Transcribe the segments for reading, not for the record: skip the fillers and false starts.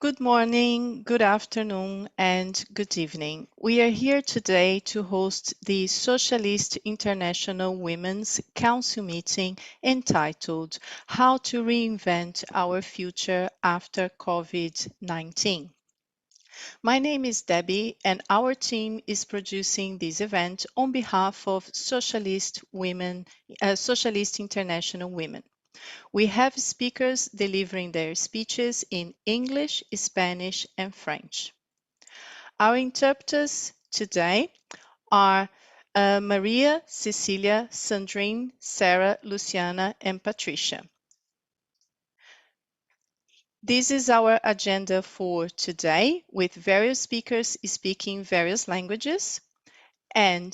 Good morning, good afternoon, and good evening. We are here today to host the Socialist International Women's Council meeting entitled How to Reinvent Our Future After COVID-19. My name is Debbie, and our team is producing this event on behalf of Socialist International Women. We have speakers delivering their speeches in English, Spanish, and French. Our interpreters today are Maria, Cecilia, Sandrine, Sarah, Luciana, and Patricia. This is our agenda for today, with various speakers speaking various languages. And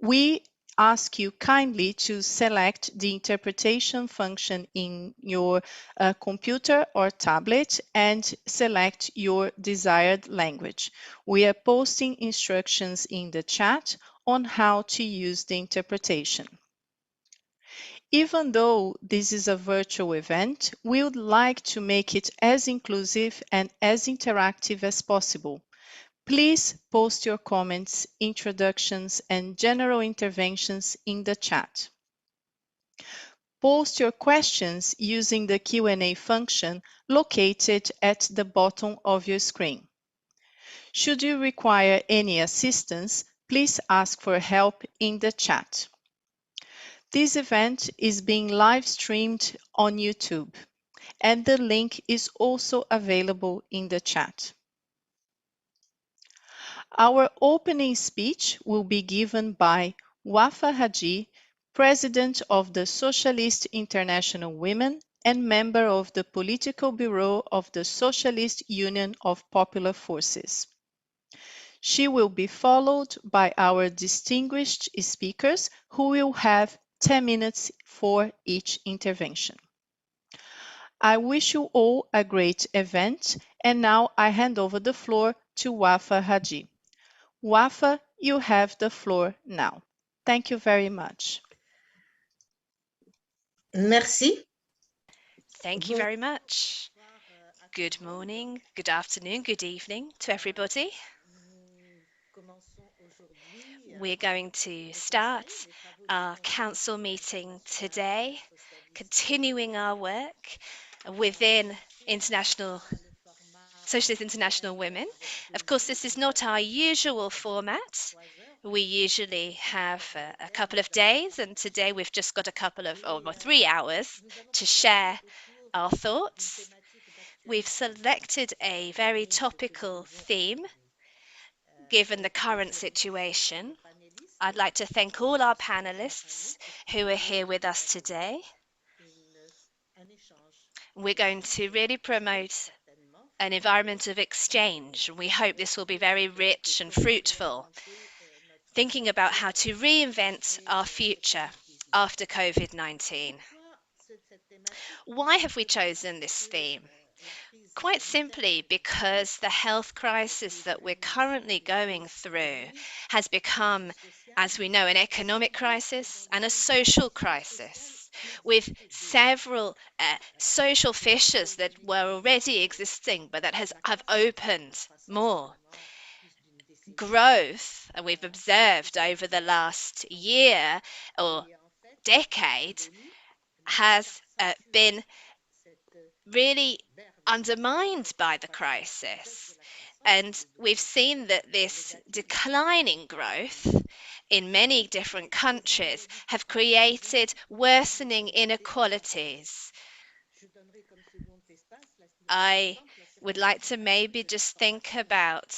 we ask you kindly to select the interpretation function in your computer or tablet and select your desired language. We are posting instructions in the chat on how to use the interpretation. Even though this is a virtual event, we would like to make it as inclusive and as interactive as possible. Please post your comments, introductions, and general interventions in the chat. Post your questions using the Q&A function located at the bottom of your screen. Should you require any assistance, please ask for help in the chat. This event is being live streamed on YouTube, and the link is also available in the chat. Our opening speech will be given by Wafa Haji, President of the Socialist International Women and member of the Political Bureau of the Socialist Union of Popular Forces. She will be followed by our distinguished speakers who will have 10 minutes for each intervention. I wish you all a great event, and now I hand over the floor to Wafa Haji. Wafa, you have the floor now. Thank you very much. Merci. Thank you very much. Good morning, good afternoon, good evening to everybody. We're going to start our council meeting today, continuing our work within Socialist International Women. Of course, this is not our usual format. We usually have a couple of days, and today we've just got 3 hours to share our thoughts. We've selected a very topical theme given the current situation. I'd like to thank all our panelists who are here with us today. We're going to really promote an environment of exchange. We hope this will be very rich and fruitful, thinking about how to reinvent our future after COVID-19. Why have we chosen this theme? Quite simply because the health crisis that we're currently going through has become, as we know, an economic crisis and a social crisis, with several social fissures that were already existing but that have opened more. Growth, we've observed over the last year or decade, has been really undermined by the crisis. And we've seen that this declining growth in many different countries have created worsening inequalities. I would like to maybe just think about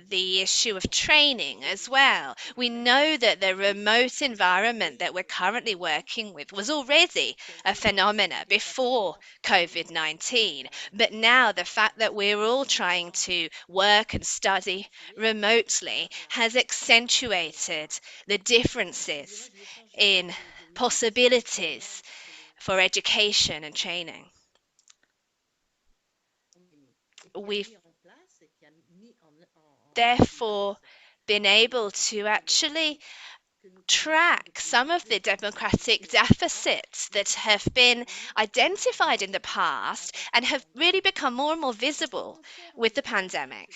the issue of training as well. We know that the remote environment that we're currently working with was already a phenomena before COVID-19, but now the fact that we're all trying to work and study remotely has accentuated the differences in possibilities for education and training. We've therefore been able to actually track some of the democratic deficits that have been identified in the past and have really become more and more visible with the pandemic.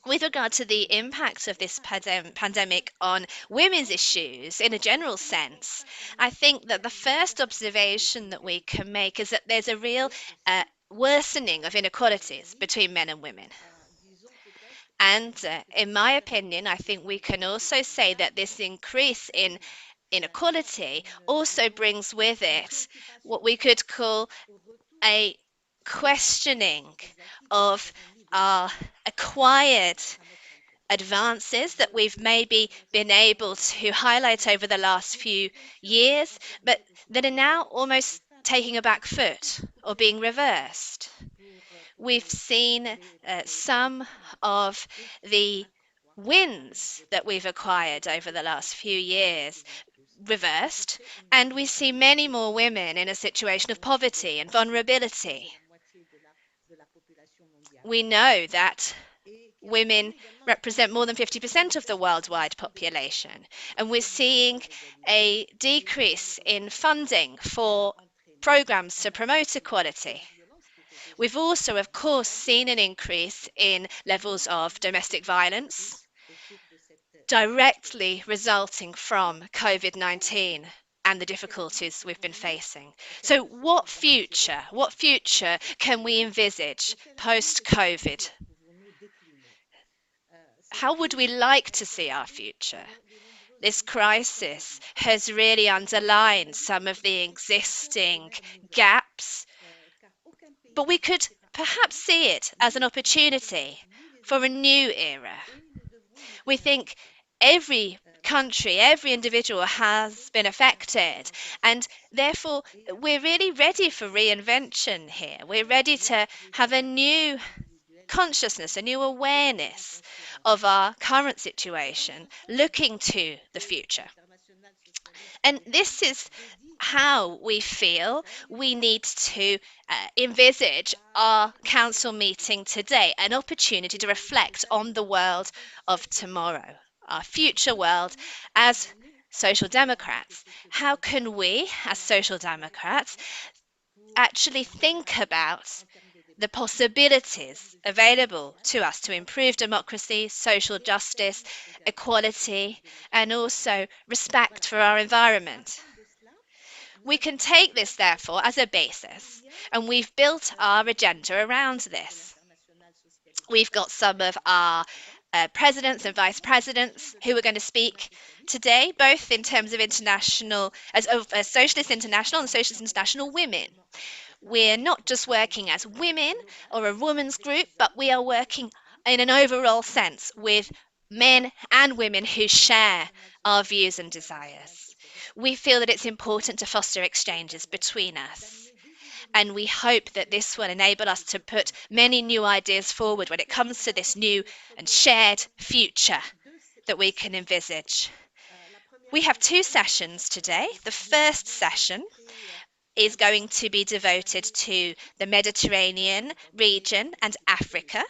With regard to the impact of this pandemic on women's issues in a general sense, I think that the first observation that we can make is that there's a real worsening of inequalities between men and women. And in my opinion, I think we can also say that this increase in inequality also brings with it what we could call a questioning of our acquired advances that we've maybe been able to highlight over the last few years, but that are now almost taking a back foot or being reversed. We've seen some of the wins that we've acquired over the last few years reversed, and we see many more women in a situation of poverty and vulnerability. We know that women represent more than 50% of the worldwide population, and we're seeing a decrease in funding for programs to promote equality. We've also, of course, seen an increase in levels of domestic violence directly resulting from COVID-19 and the difficulties we've been facing. So what future can we envisage post-COVID? How would we like to see our future? This crisis has really underlined some of the existing gaps, but we could perhaps see it as an opportunity for a new era. We think every country, every individual has been affected, and therefore we're really ready for reinvention here. We're ready to have a new consciousness, a new awareness of our current situation, looking to the future. And this is how we feel we need to envisage our council meeting today, an opportunity to reflect on the world of tomorrow, our future world as social democrats. How can we, as social democrats, actually think about the possibilities available to us to improve democracy, social justice, equality, and also respect for our environment? We can take this, therefore, as a basis, and we've built our agenda around this. We've got some of our presidents and vice presidents who are going to speak today, both in terms of international, as Socialist International and Socialist International Women. We're not just working as women or a women's group, but we are working in an overall sense with men and women who share our views and desires. We feel that it's important to foster exchanges between us, and we hope that this will enable us to put many new ideas forward when it comes to this new and shared future that we can envisage. We have two sessions today. The first session is going to be devoted to the Mediterranean region and Africa,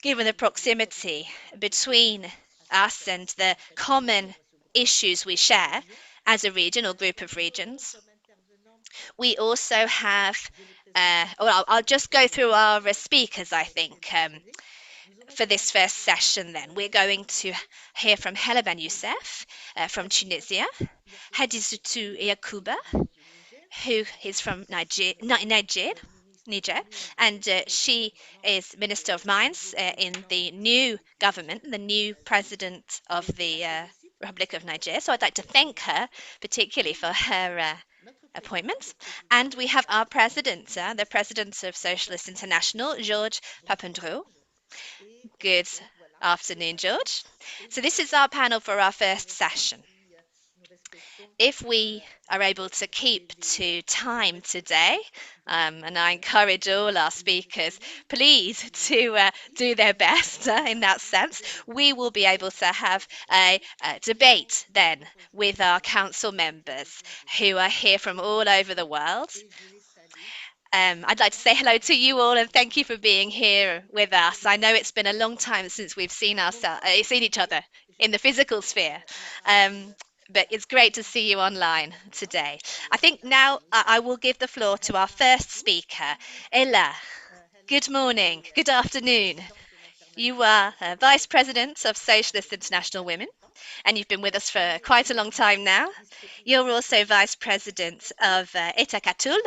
given the proximity between us and the common issues we share as a region or group of regions. We also have, I'll just go through our speakers, I think, for this first session then. We're going to hear from Hela Ben Youssef from Tunisia, Hadisutu Yakuba, who is from Niger, and she is Minister of Mines in the new government, the new president of the Republic of Niger. So I'd like to thank her particularly for her appointments. And we have our president, the president of Socialist International, Georges Papandreou. Good afternoon, George. So this is our panel for our first session. If we are able to keep to time today, and I encourage all our speakers, please, to do their best in that sense, we will be able to have a debate then with our council members who are here from all over the world. I'd like to say hello to you all and thank you for being here with us. I know it's been a long time since we've seen each other in the physical sphere, but it's great to see you online today. I think now I will give the floor to our first speaker, Ella. Good morning, good afternoon. You are Vice President of Socialist International Women, and you've been with us for quite a long time now. You're also Vice President of Etakatul,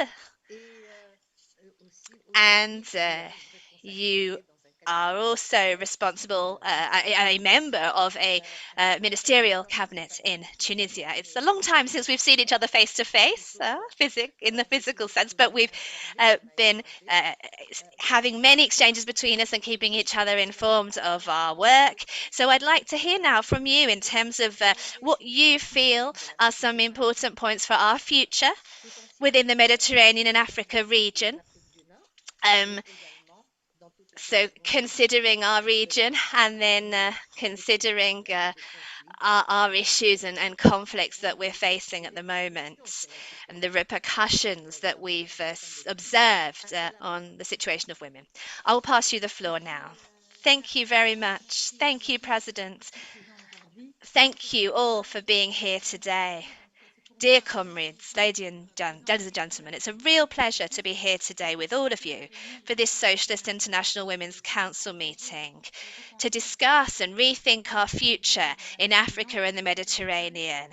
and you are also responsible, a member of a ministerial cabinet in Tunisia. It's a long time since we've seen each other face to face, in the physical sense, but we've been having many exchanges between us and keeping each other informed of our work. So I'd like to hear now from you in terms of what you feel are some important points for our future within the Mediterranean and Africa region. Um, so considering our region and then considering our issues and conflicts that we're facing at the moment and the repercussions that we've observed on the situation of women. I will pass you the floor now. Thank you very much. Thank you, President. Thank you all for being here today. Dear comrades, ladies and gentlemen, it's a real pleasure to be here today with all of you for this Socialist International Women's Council meeting to discuss and rethink our future in Africa and the Mediterranean,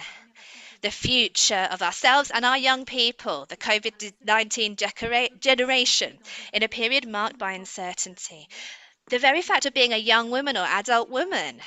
the future of ourselves and our young people, the COVID-19 generation, in a period marked by uncertainty. The very fact of being a young woman or adult woman,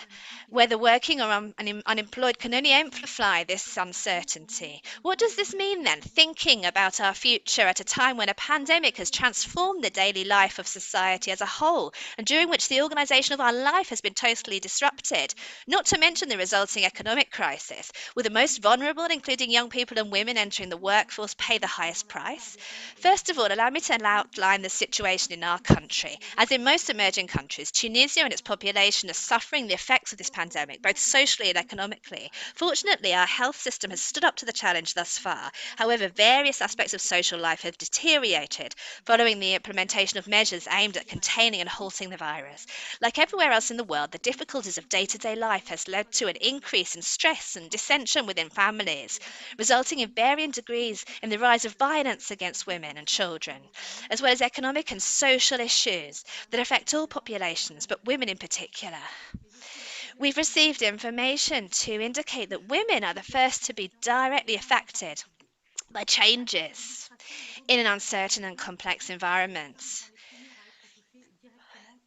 whether working or unemployed, can only amplify this uncertainty. What does this mean then? Thinking about our future at a time when a pandemic has transformed the daily life of society as a whole, and during which the organisation of our life has been totally disrupted, not to mention the resulting economic crisis, with the most vulnerable, including young people and women entering the workforce, pay the highest price. First of all, allow me to outline the situation in our country. As in most emerging countries, Tunisia and its population are suffering the effects of this pandemic, both socially and economically. Fortunately, our health system has stood up to the challenge thus far. However, various aspects of social life have deteriorated following the implementation of measures aimed at containing and halting the virus. Like everywhere else in the world, the difficulties of day-to-day life has led to an increase in stress and dissension within families, resulting in varying degrees in the rise of violence against women and children, as well as economic and social issues that affect all populations, but women in particular. We've received information to indicate that women are the first to be directly affected by changes in an uncertain and complex environment.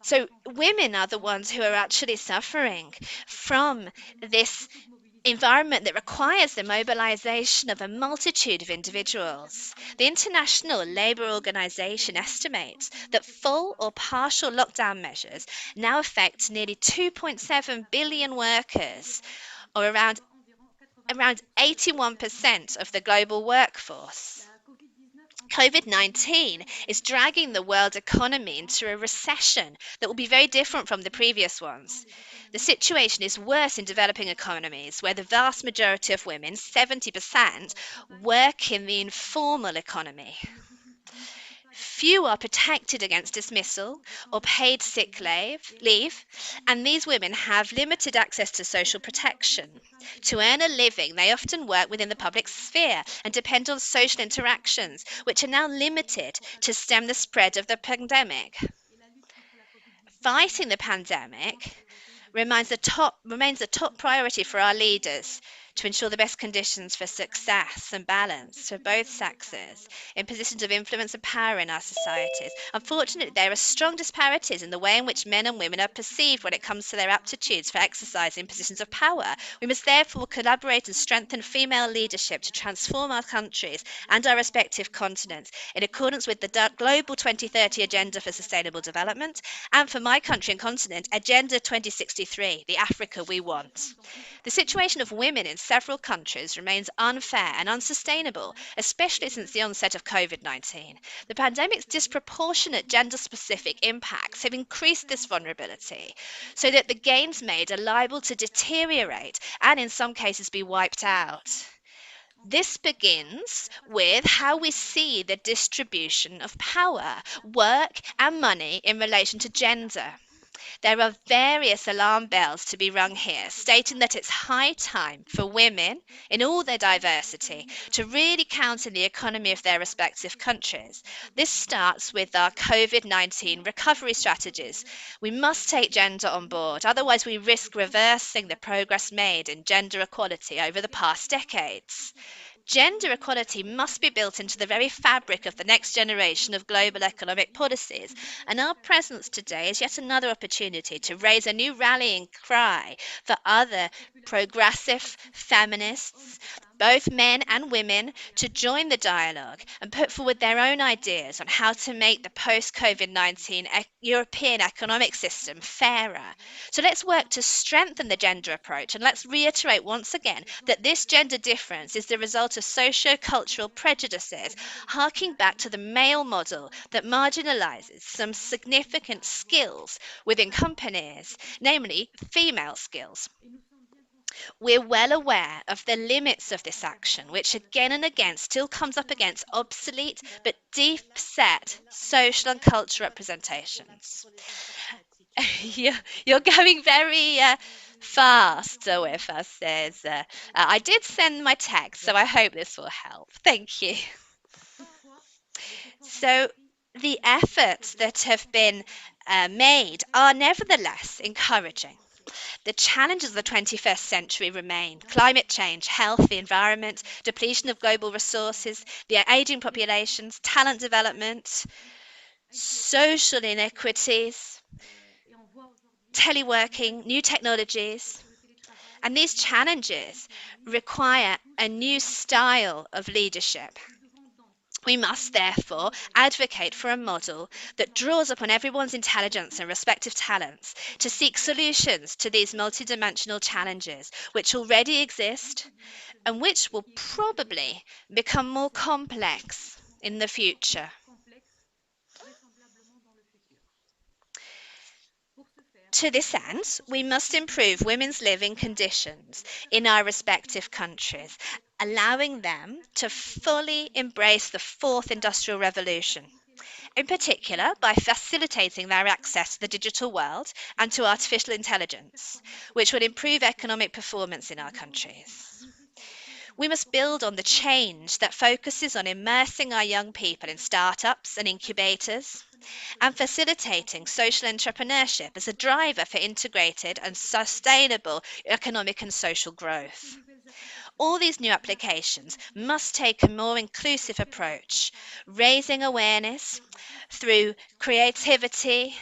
So, women are the ones who are actually suffering from this environment that requires the mobilization of a multitude of individuals. The International Labour Organization estimates that full or partial lockdown measures now affect nearly 2.7 billion workers, or around 81% of the global workforce. COVID-19 is dragging the world economy into a recession that will be very different from the previous ones. The situation is worse in developing economies, where the vast majority of women, 70%, work in the informal economy. Few are protected against dismissal or paid sick leave, and these women have limited access to social protection. To earn a living, they often work within the public sphere and depend on social interactions, which are now limited to stem the spread of the pandemic. Fighting the pandemic remains the top priority for our leaders to ensure the best conditions for success and balance for both sexes in positions of influence and power in our societies. Unfortunately, there are strong disparities in the way in which men and women are perceived when it comes to their aptitudes for exercising positions of power. We must therefore collaborate and strengthen female leadership to transform our countries and our respective continents in accordance with the Global 2030 Agenda for Sustainable Development, and for my country and continent, Agenda 2063, the Africa we want. The situation of women in several countries remains unfair and unsustainable, especially since the onset of COVID-19. The pandemic's disproportionate gender-specific impacts have increased this vulnerability, so that the gains made are liable to deteriorate and in some cases be wiped out. This begins with how we see the distribution of power, work, and money in relation to gender. There are various alarm bells to be rung here, stating that it's high time for women, in all their diversity, to really count in the economy of their respective countries. This starts with our COVID-19 recovery strategies. We must take gender on board, otherwise, we risk reversing the progress made in gender equality over the past decades. Gender equality must be built into the very fabric of the next generation of global economic policies, and our presence today is yet another opportunity to raise a new rallying cry for other progressive feminists, both men and women, to join the dialogue and put forward their own ideas on how to make the post COVID 19 European economic system fairer. So let's work to strengthen the gender approach, and let's reiterate once again that this gender difference is the result of socio-cultural prejudices, harking back to the male model that marginalizes some significant skills within companies, namely female skills. We're well aware of the limits of this action, which again and again still comes up against obsolete but deep set social and cultural representations. you're, you're going very fast with us, says. I did send my text, so I hope this will help. Thank you. So, the efforts that have been made are nevertheless encouraging. The challenges of the 21st century remain climate change, health, the environment, depletion of global resources, the aging populations, talent development, social inequities, teleworking, new technologies. And these challenges require a new style of leadership. We must therefore advocate for a model that draws upon everyone's intelligence and respective talents to seek solutions to these multidimensional challenges which already exist and which will probably become more complex in the future. To this end, we must improve women's living conditions in our respective countries, allowing them to fully embrace the fourth industrial revolution, in particular by facilitating their access to the digital world and to artificial intelligence, which would improve economic performance in our countries. We must build on the change that focuses on immersing our young people in startups and incubators and facilitating social entrepreneurship as a driver for integrated and sustainable economic and social growth. All these new applications must take a more inclusive approach, raising awareness through creativity,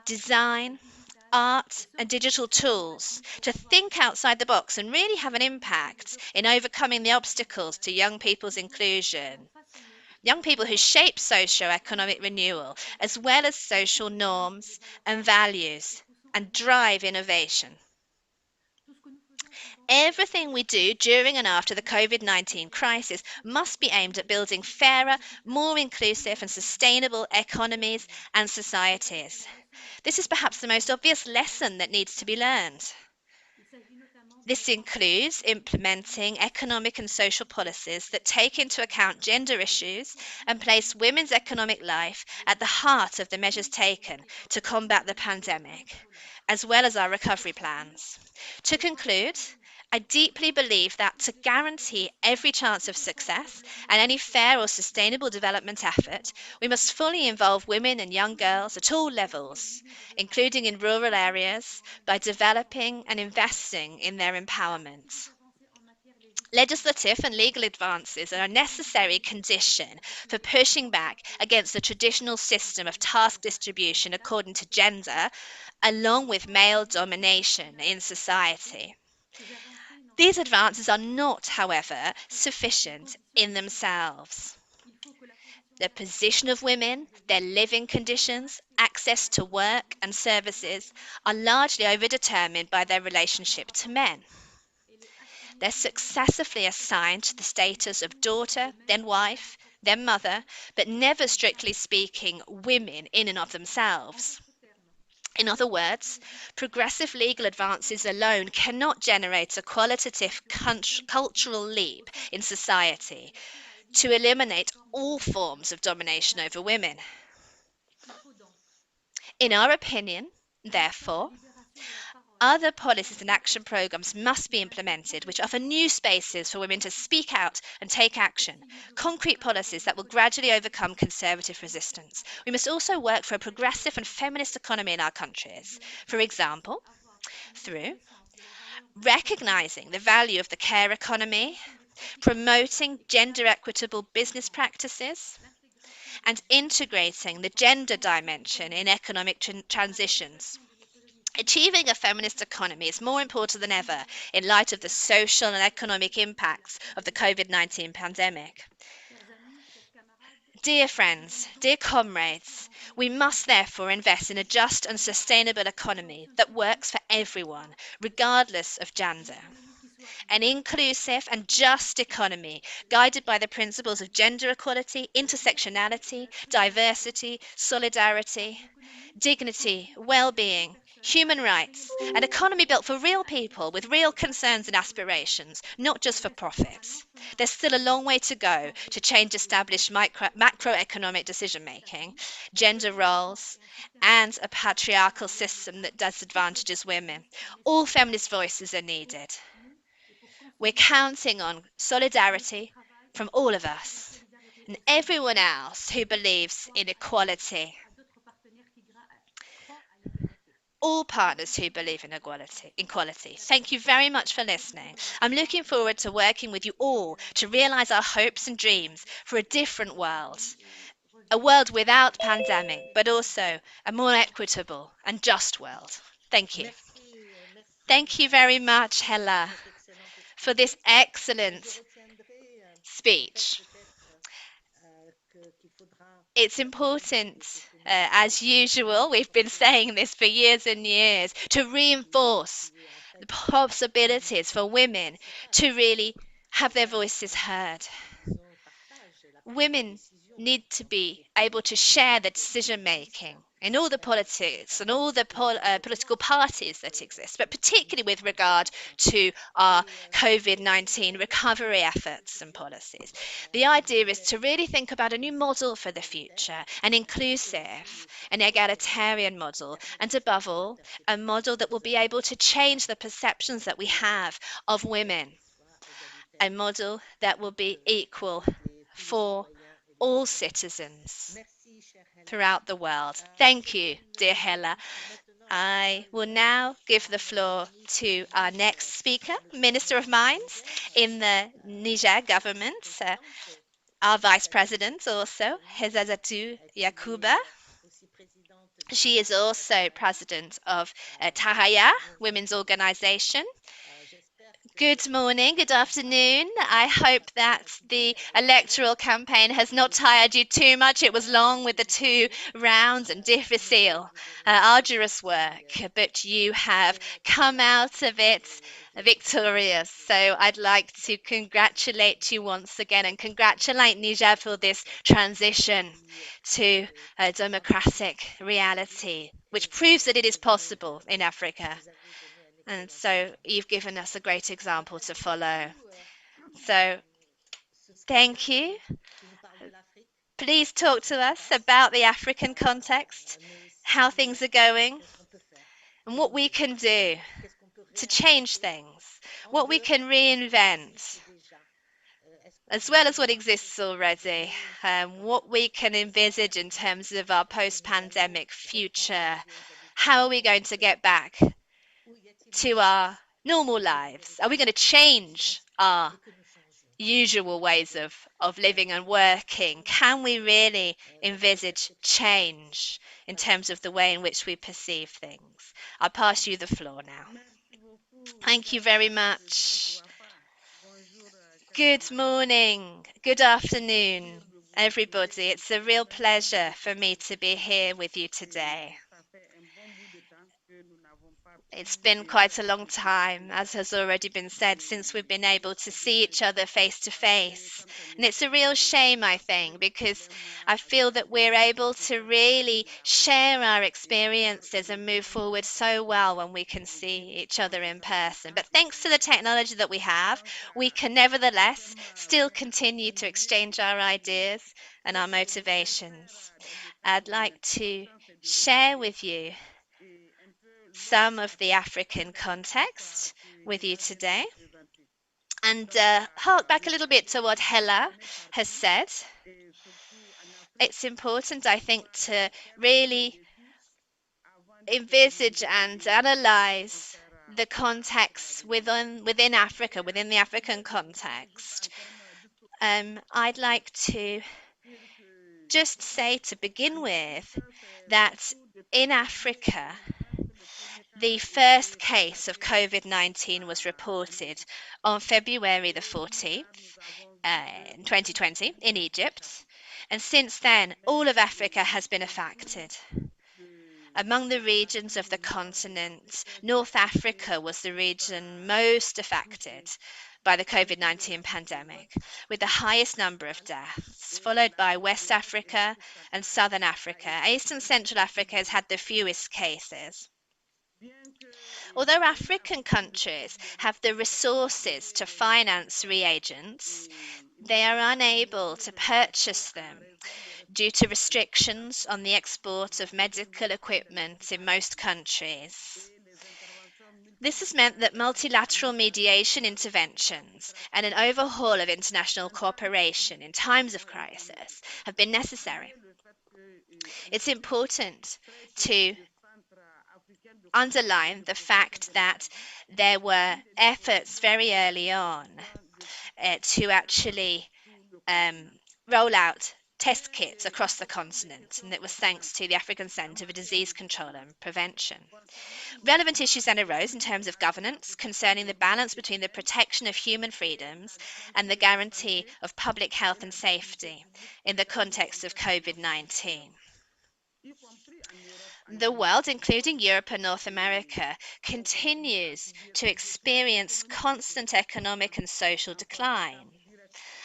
design, art, and digital tools to think outside the box and really have an impact in overcoming the obstacles to young people's inclusion. Young people who shape socio-economic renewal as well as social norms and values and drive innovation. Everything we do during and after the COVID-19 crisis must be aimed at building fairer, more inclusive and sustainable economies and societies. This is perhaps the most obvious lesson that needs to be learned. This includes implementing economic and social policies that take into account gender issues and place women's economic life at the heart of the measures taken to combat the pandemic, as well as our recovery plans. To conclude, I deeply believe that to guarantee every chance of success and any fair or sustainable development effort, we must fully involve women and young girls at all levels, including in rural areas, by developing and investing in their empowerment. Legislative and legal advances are a necessary condition for pushing back against the traditional system of task distribution according to gender, along with male domination in society. These advances are not, however, sufficient in themselves. The position of women, their living conditions, access to work and services are largely overdetermined by their relationship to men. They're successively assigned to the status of daughter, then wife, then mother, but never strictly speaking women in and of themselves. In other words, progressive legal advances alone cannot generate a qualitative cultural leap in society to eliminate all forms of domination over women. In our opinion, therefore, other policies and action programs must be implemented which offer new spaces for women to speak out and take action, concrete policies that will gradually overcome conservative resistance. We must also work for a progressive and feminist economy in our countries, for example, through recognizing the value of the care economy, promoting gender equitable business practices, and integrating the gender dimension in economic transitions. Achieving a feminist economy is more important than ever in light of the social and economic impacts of the COVID-19 pandemic. Dear friends, dear comrades, we must therefore invest in a just and sustainable economy that works for everyone, regardless of gender. An inclusive and just economy guided by the principles of gender equality, intersectionality, diversity, solidarity, dignity, well-being, human rights, an economy built for real people with real concerns and aspirations, not just for profits. There's still a long way to go to change established macroeconomic decision-making, gender roles, and a patriarchal system that disadvantages women. All feminist voices are needed. We're counting on solidarity from all of us and everyone else who believes in equality. All partners who believe in equality. Thank you very much for listening. I'm looking forward to working with you all to realize our hopes and dreams for a different world. A world without pandemic, but also a more equitable and just world. Thank you. Thank you very much, Hella, for this excellent speech. It's important, as usual, we've been saying this for years and years, to reinforce the possibilities for women to really have their voices heard. Women need to be able to share the decision making in all the politics and all the political parties that exist, but particularly with regard to our COVID-19 recovery efforts and policies. The idea is to really think about a new model for the future, an inclusive, an egalitarian model, and above all, a model that will be able to change the perceptions that we have of women, a model that will be equal for all citizens throughout the world. Thank you, dear Hella. I will now give the floor to our next speaker, Minister of Mines in the Niger government, our Vice President also, Hezazatu Yakuba. She is also President of Tahaya Women's Organization. Good morning, good afternoon. I hope that the electoral campaign has not tired you too much. It was long with the 2 rounds and difficile, arduous work, but you have come out of it victorious. So I'd like to congratulate you once again and congratulate Niger for this transition to a democratic reality, which proves that it is possible in Africa. And so you've given us a great example to follow. So thank you. Please talk to us about the African context, how things are going, and what we can do to change things, what we can reinvent, as well as what exists already, what we can envisage in terms of our post-pandemic future. How are we going to get back to our normal lives? Are we going to change our usual ways of living and working? Can we really envisage change in terms of the way in which we perceive things? I'll pass you the floor now. Thank you very much. Good morning, good afternoon, everybody. It's a real pleasure for me to be here with you today. It's been quite a long time, as has already been said, since we've been able to see each other face to face. And it's a real shame, I think, because I feel that we're able to really share our experiences and move forward so well when we can see each other in person. But thanks to the technology that we have, we can nevertheless still continue to exchange our ideas and our motivations. I'd like to share with you some of the African context with you today and hark back a little bit to what Hella has said. It's important, I think, to really envisage and analyze the context within Africa, within the African context. I'd like to just say to begin with that in Africa, the first case of COVID-19 was reported on February the 14th, 2020, in Egypt. And since then, all of Africa has been affected. Among the regions of the continent, North Africa was the region most affected by the COVID-19 pandemic, with the highest number of deaths, followed by West Africa and Southern Africa. East and Central Africa has had the fewest cases. Although African countries have the resources to finance reagents, they are unable to purchase them due to restrictions on the export of medical equipment in most countries. This has meant that multilateral mediation interventions and an overhaul of international cooperation in times of crisis have been necessary. It's important to underline the fact that there were efforts very early on to actually roll out test kits across the continent, and it was thanks to the African Centre for Disease Control and Prevention. Relevant issues then arose in terms of governance concerning the balance between the protection of human freedoms and the guarantee of public health and safety in the context of COVID-19. The world, including Europe and North America, continues to experience constant economic and social decline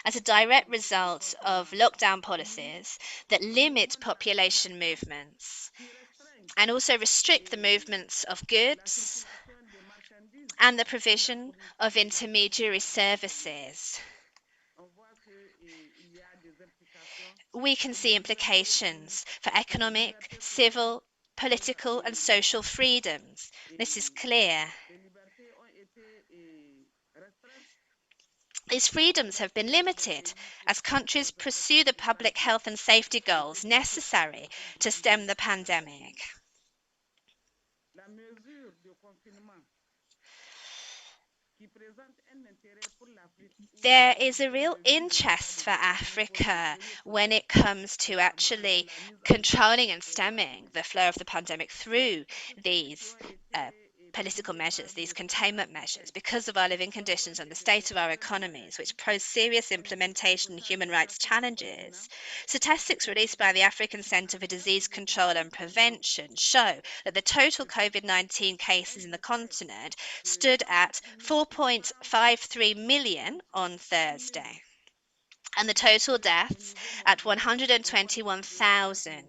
as a direct result of lockdown policies that limit population movements and also restrict the movements of goods and the provision of intermediary services. We can see implications for economic, civil, political, and social freedoms. This is clear. These freedoms have been limited as countries pursue the public health and safety goals necessary to stem the pandemic. There is a real interest for Africa when it comes to actually controlling and stemming the flow of the pandemic through these political measures, these containment measures, because of our living conditions and the state of our economies, which pose serious implementation and human rights challenges. Statistics released by the African Centre for Disease Control and Prevention show that the total COVID-19 cases in the continent stood at 4.53 million on Thursday, and the total deaths at 121,000.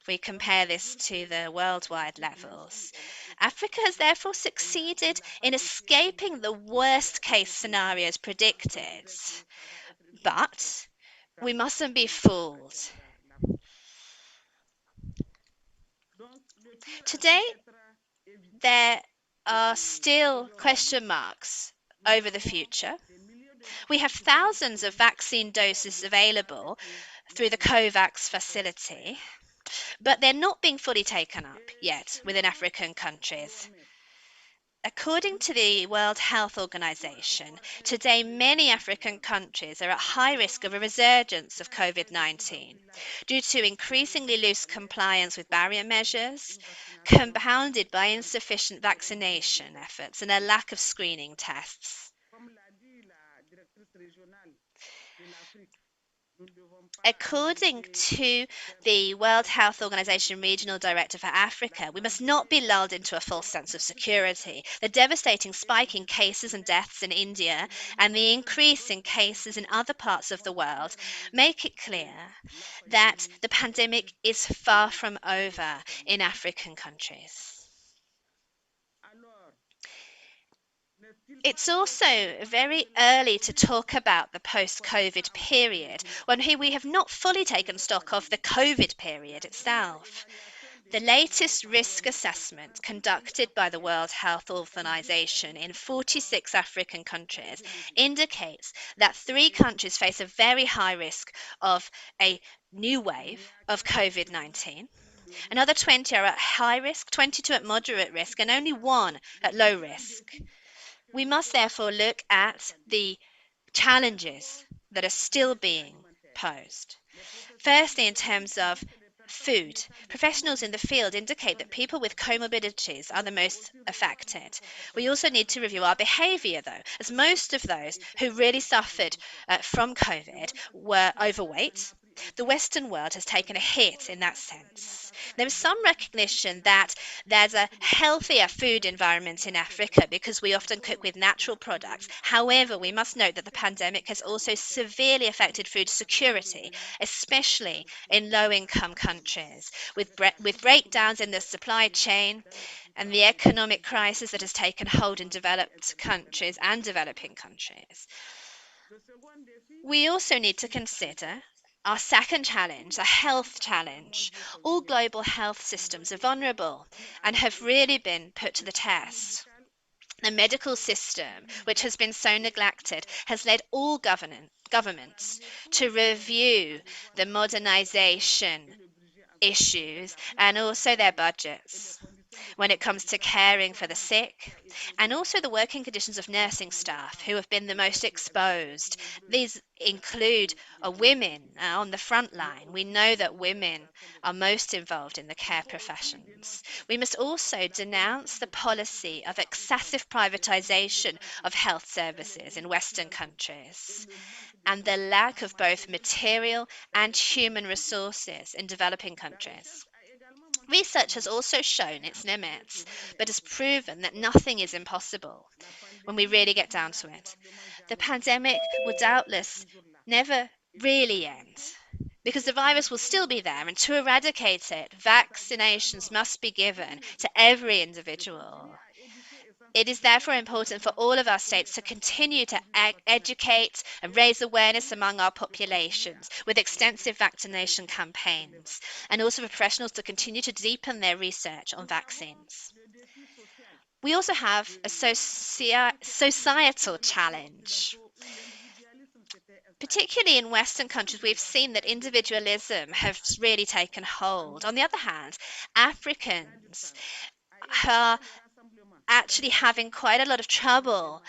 If we compare this to the worldwide levels, Africa has therefore succeeded in escaping the worst case scenarios predicted. But we mustn't be fooled. Today, there are still question marks over the future. We have thousands of vaccine doses available through the COVAX facility, but they're not being fully taken up yet within African countries. According to the World Health Organization, today many African countries are at high risk of a resurgence of COVID-19 due to increasingly loose compliance with barrier measures, compounded by insufficient vaccination efforts and a lack of screening tests. According to the World Health Organization Regional Director for Africa, we must not be lulled into a false sense of security. The devastating spike in cases and deaths in India and the increase in cases in other parts of the world make it clear that the pandemic is far from over in African countries. It's also very early to talk about the post COVID period when we have not fully taken stock of the COVID period itself. The latest risk assessment conducted by the World Health Organization in 46 African countries indicates that 3 countries face a very high risk of a new wave of COVID-19. Another 20 are at high risk, 22 at moderate risk, and only one at low risk. We must therefore look at the challenges that are still being posed. Firstly, in terms of food, professionals in the field indicate that people with comorbidities are the most affected. We also need to review our behaviour, though, as most of those who really suffered from COVID were overweight. The Western world has taken a hit in that sense. There is some recognition that there's a healthier food environment in Africa because we often cook with natural products. However, we must note that the pandemic has also severely affected food security, especially in low income countries, with breakdowns in the supply chain and the economic crisis that has taken hold in developed countries and developing countries. We also need to consider our second challenge, a health challenge. All global health systems are vulnerable and have really been put to the test. The medical system, which has been so neglected, has led all governments to review the modernization issues and also their budgets when it comes to caring for the sick and also the working conditions of nursing staff who have been the most exposed. These include women on the front line. We know that women are most involved in the care professions. We must also denounce the policy of excessive privatization of health services in Western countries and the lack of both material and human resources in developing countries. Research has also shown its limits, but has proven that nothing is impossible when we really get down to it. The pandemic will doubtless never really end because the virus will still be there, and to eradicate it, vaccinations must be given to every individual. It is therefore important for all of our states to continue to educate and raise awareness among our populations with extensive vaccination campaigns, and also for professionals to continue to deepen their research on vaccines. We also have a societal challenge. Particularly in Western countries, we've seen that individualism has really taken hold. On the other hand, Africans are actually having quite a lot of trouble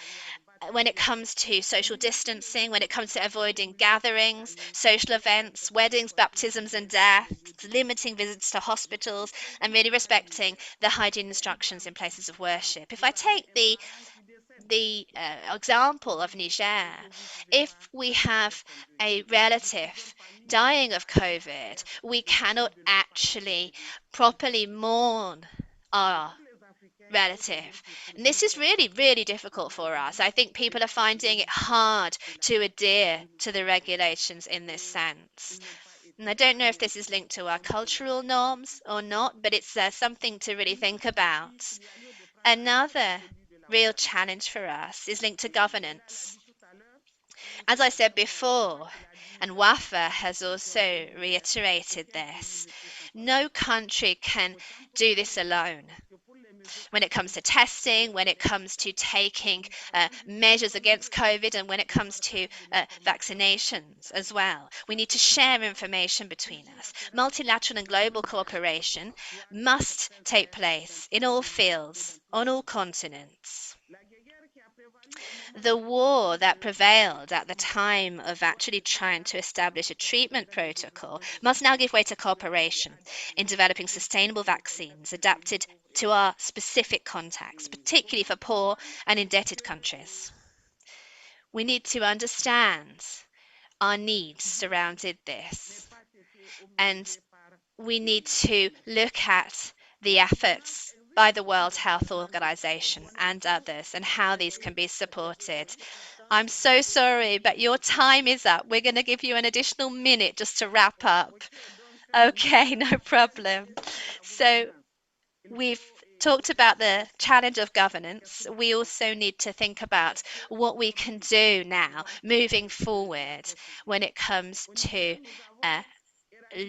when it comes to social distancing, when it comes to avoiding gatherings, social events, weddings, baptisms, and deaths, limiting visits to hospitals, and really respecting the hygiene instructions in places of worship. If I take the example of Niger, if we have a relative dying of COVID, we cannot actually properly mourn our relative. And this is really, really difficult for us. I think people are finding it hard to adhere to the regulations in this sense. And I don't know if this is linked to our cultural norms or not, but it's something to really think about. Another real challenge for us is linked to governance. As I said before, and WAFA has also reiterated this, no country can do this alone. When it comes to testing, when it comes to taking measures against COVID, and when it comes to vaccinations as well. We need to share information between us. Multilateral and global cooperation must take place in all fields, on all continents. The war that prevailed at the time of actually trying to establish a treatment protocol must now give way to cooperation in developing sustainable vaccines adapted to our specific context, particularly for poor and indebted countries. We need to understand our needs surrounded this. And we need to look at the efforts by the World Health Organization and others and how these can be supported. I'm so sorry, but your time is up. We're going to give you an additional minute just to wrap up. Okay, no problem. So we've talked about the challenge of governance. We also need to think about what we can do now moving forward when it comes to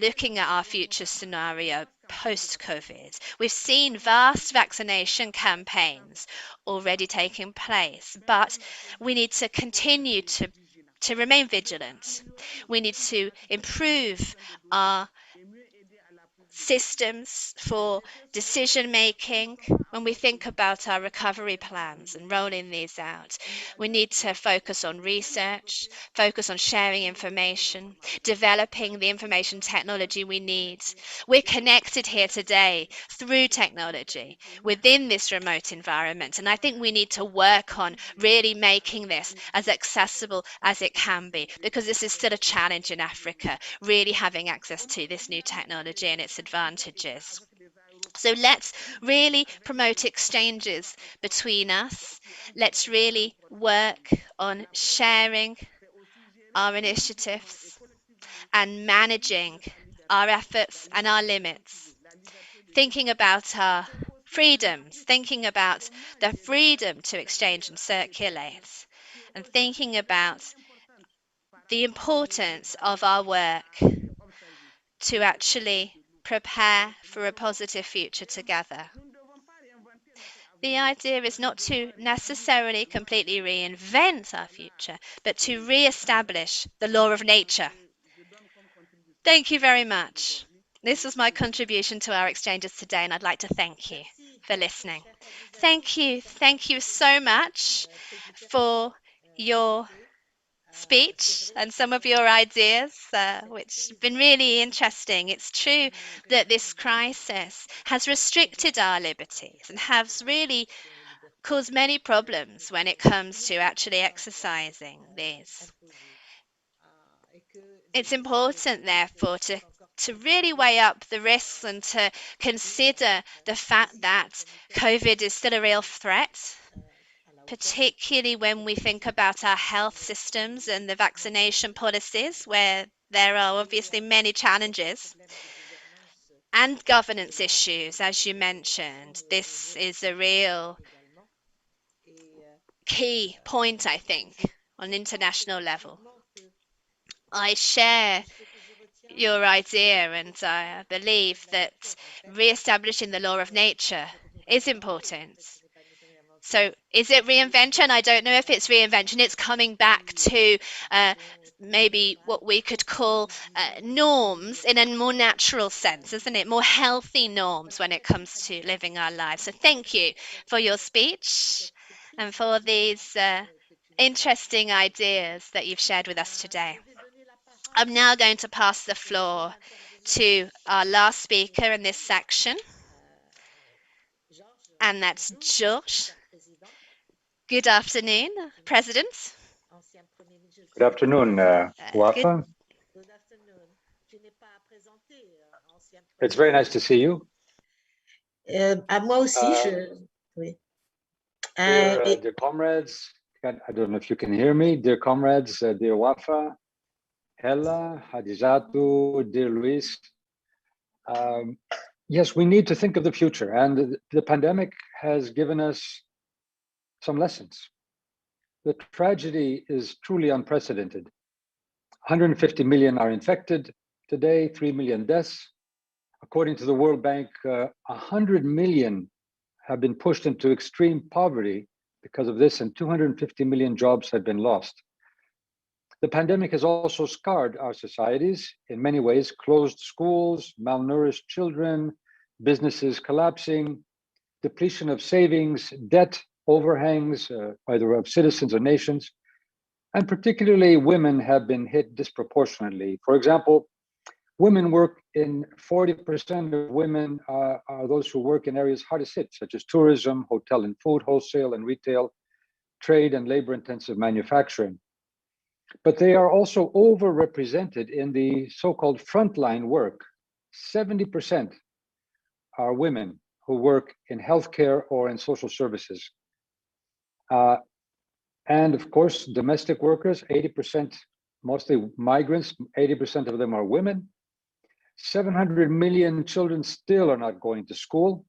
looking at our future scenario post COVID. We've seen vast vaccination campaigns already taking place, but we need to continue to remain vigilant. We need to improve our systems for decision making when we think about our recovery plans and rolling these out. We need to focus on research, focus on sharing information, developing the information technology we need. We're connected here today through technology within this remote environment, and I think we need to work on really making this as accessible as it can be, because this is still a challenge in Africa, really having access to this new technology and its advantages. So let's really promote exchanges between us. Let's really work on sharing our initiatives and managing our efforts and our limits. Thinking about our freedoms, thinking about the freedom to exchange and circulate, and thinking about the importance of our work to actually prepare for a positive future together. The idea is not to necessarily completely reinvent our future, but to re-establish the law of nature. Thank you very much. This was my contribution to our exchanges today, and I'd like to thank you for listening. Thank you. Thank you so much for your speech and some of your ideas, which have been really interesting. It's true that this crisis has restricted our liberties and has really caused many problems when it comes to actually exercising these. It's important, therefore, to really weigh up the risks and to consider the fact that COVID is still a real threat, particularly when we think about our health systems and the vaccination policies, where there are obviously many challenges, and governance issues, as you mentioned. This is a real key point, I think, on international level. I share your idea, and I believe that re-establishing the law of nature is important. So is it reinvention? I don't know if it's reinvention. It's coming back to maybe what we could call norms in a more natural sense, isn't it? More healthy norms when it comes to living our lives. So thank you for your speech and for these interesting ideas that you've shared with us today. I'm now going to pass the floor to our last speaker in this section, and that's Georges. Good afternoon, President. Good afternoon, Wafa. It's very nice to see you. Moi aussi, oui. Dear comrades, I don't know if you can hear me. Dear comrades, dear Wafa, Hella, Hadizatu, dear Luis. Yes, we need to think of the future, and the pandemic has given us some lessons. The tragedy is truly unprecedented. 150 million are infected today, 3 million deaths. According to the World Bank, 100 million have been pushed into extreme poverty because of this, and 250 million jobs have been lost. The pandemic has also scarred our societies in many ways: closed schools, malnourished children, businesses collapsing, depletion of savings, debt overhangs, either of citizens or nations, and particularly women have been hit disproportionately. For example, women work in 40% of women are those who work in areas hardest hit, such as tourism, hotel and food, wholesale and retail, trade and labor-intensive manufacturing. But they are also overrepresented in the so-called frontline work. 70% are women who work in healthcare or in social services. And of course, domestic workers, 80%, mostly migrants, 80% of them are women. 700 million children still are not going to school.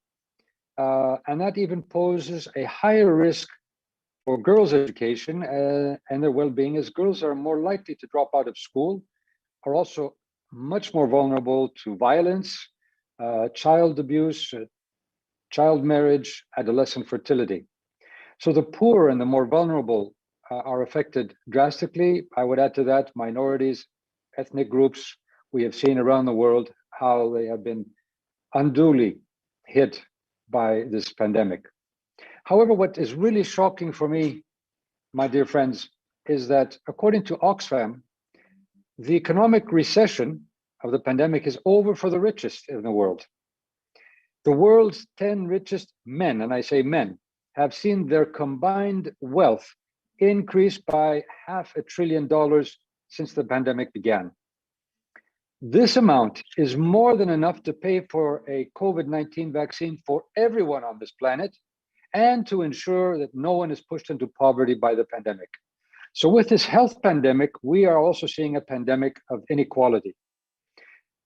And that even poses a higher risk for girls' education and their well-being, as girls are more likely to drop out of school, are also much more vulnerable to violence, child abuse, child marriage, adolescent fertility. So the poor and the more vulnerable are affected drastically. I would add to that minorities, ethnic groups. We have seen around the world how they have been unduly hit by this pandemic. However, what is really shocking for me, my dear friends, is that according to Oxfam, the economic recession of the pandemic is over for the richest in the world. The world's 10 richest men, and I say men, have seen their combined wealth increase by $500 billion since the pandemic began. This amount is more than enough to pay for a COVID-19 vaccine for everyone on this planet and to ensure that no one is pushed into poverty by the pandemic. So with this health pandemic, we are also seeing a pandemic of inequality.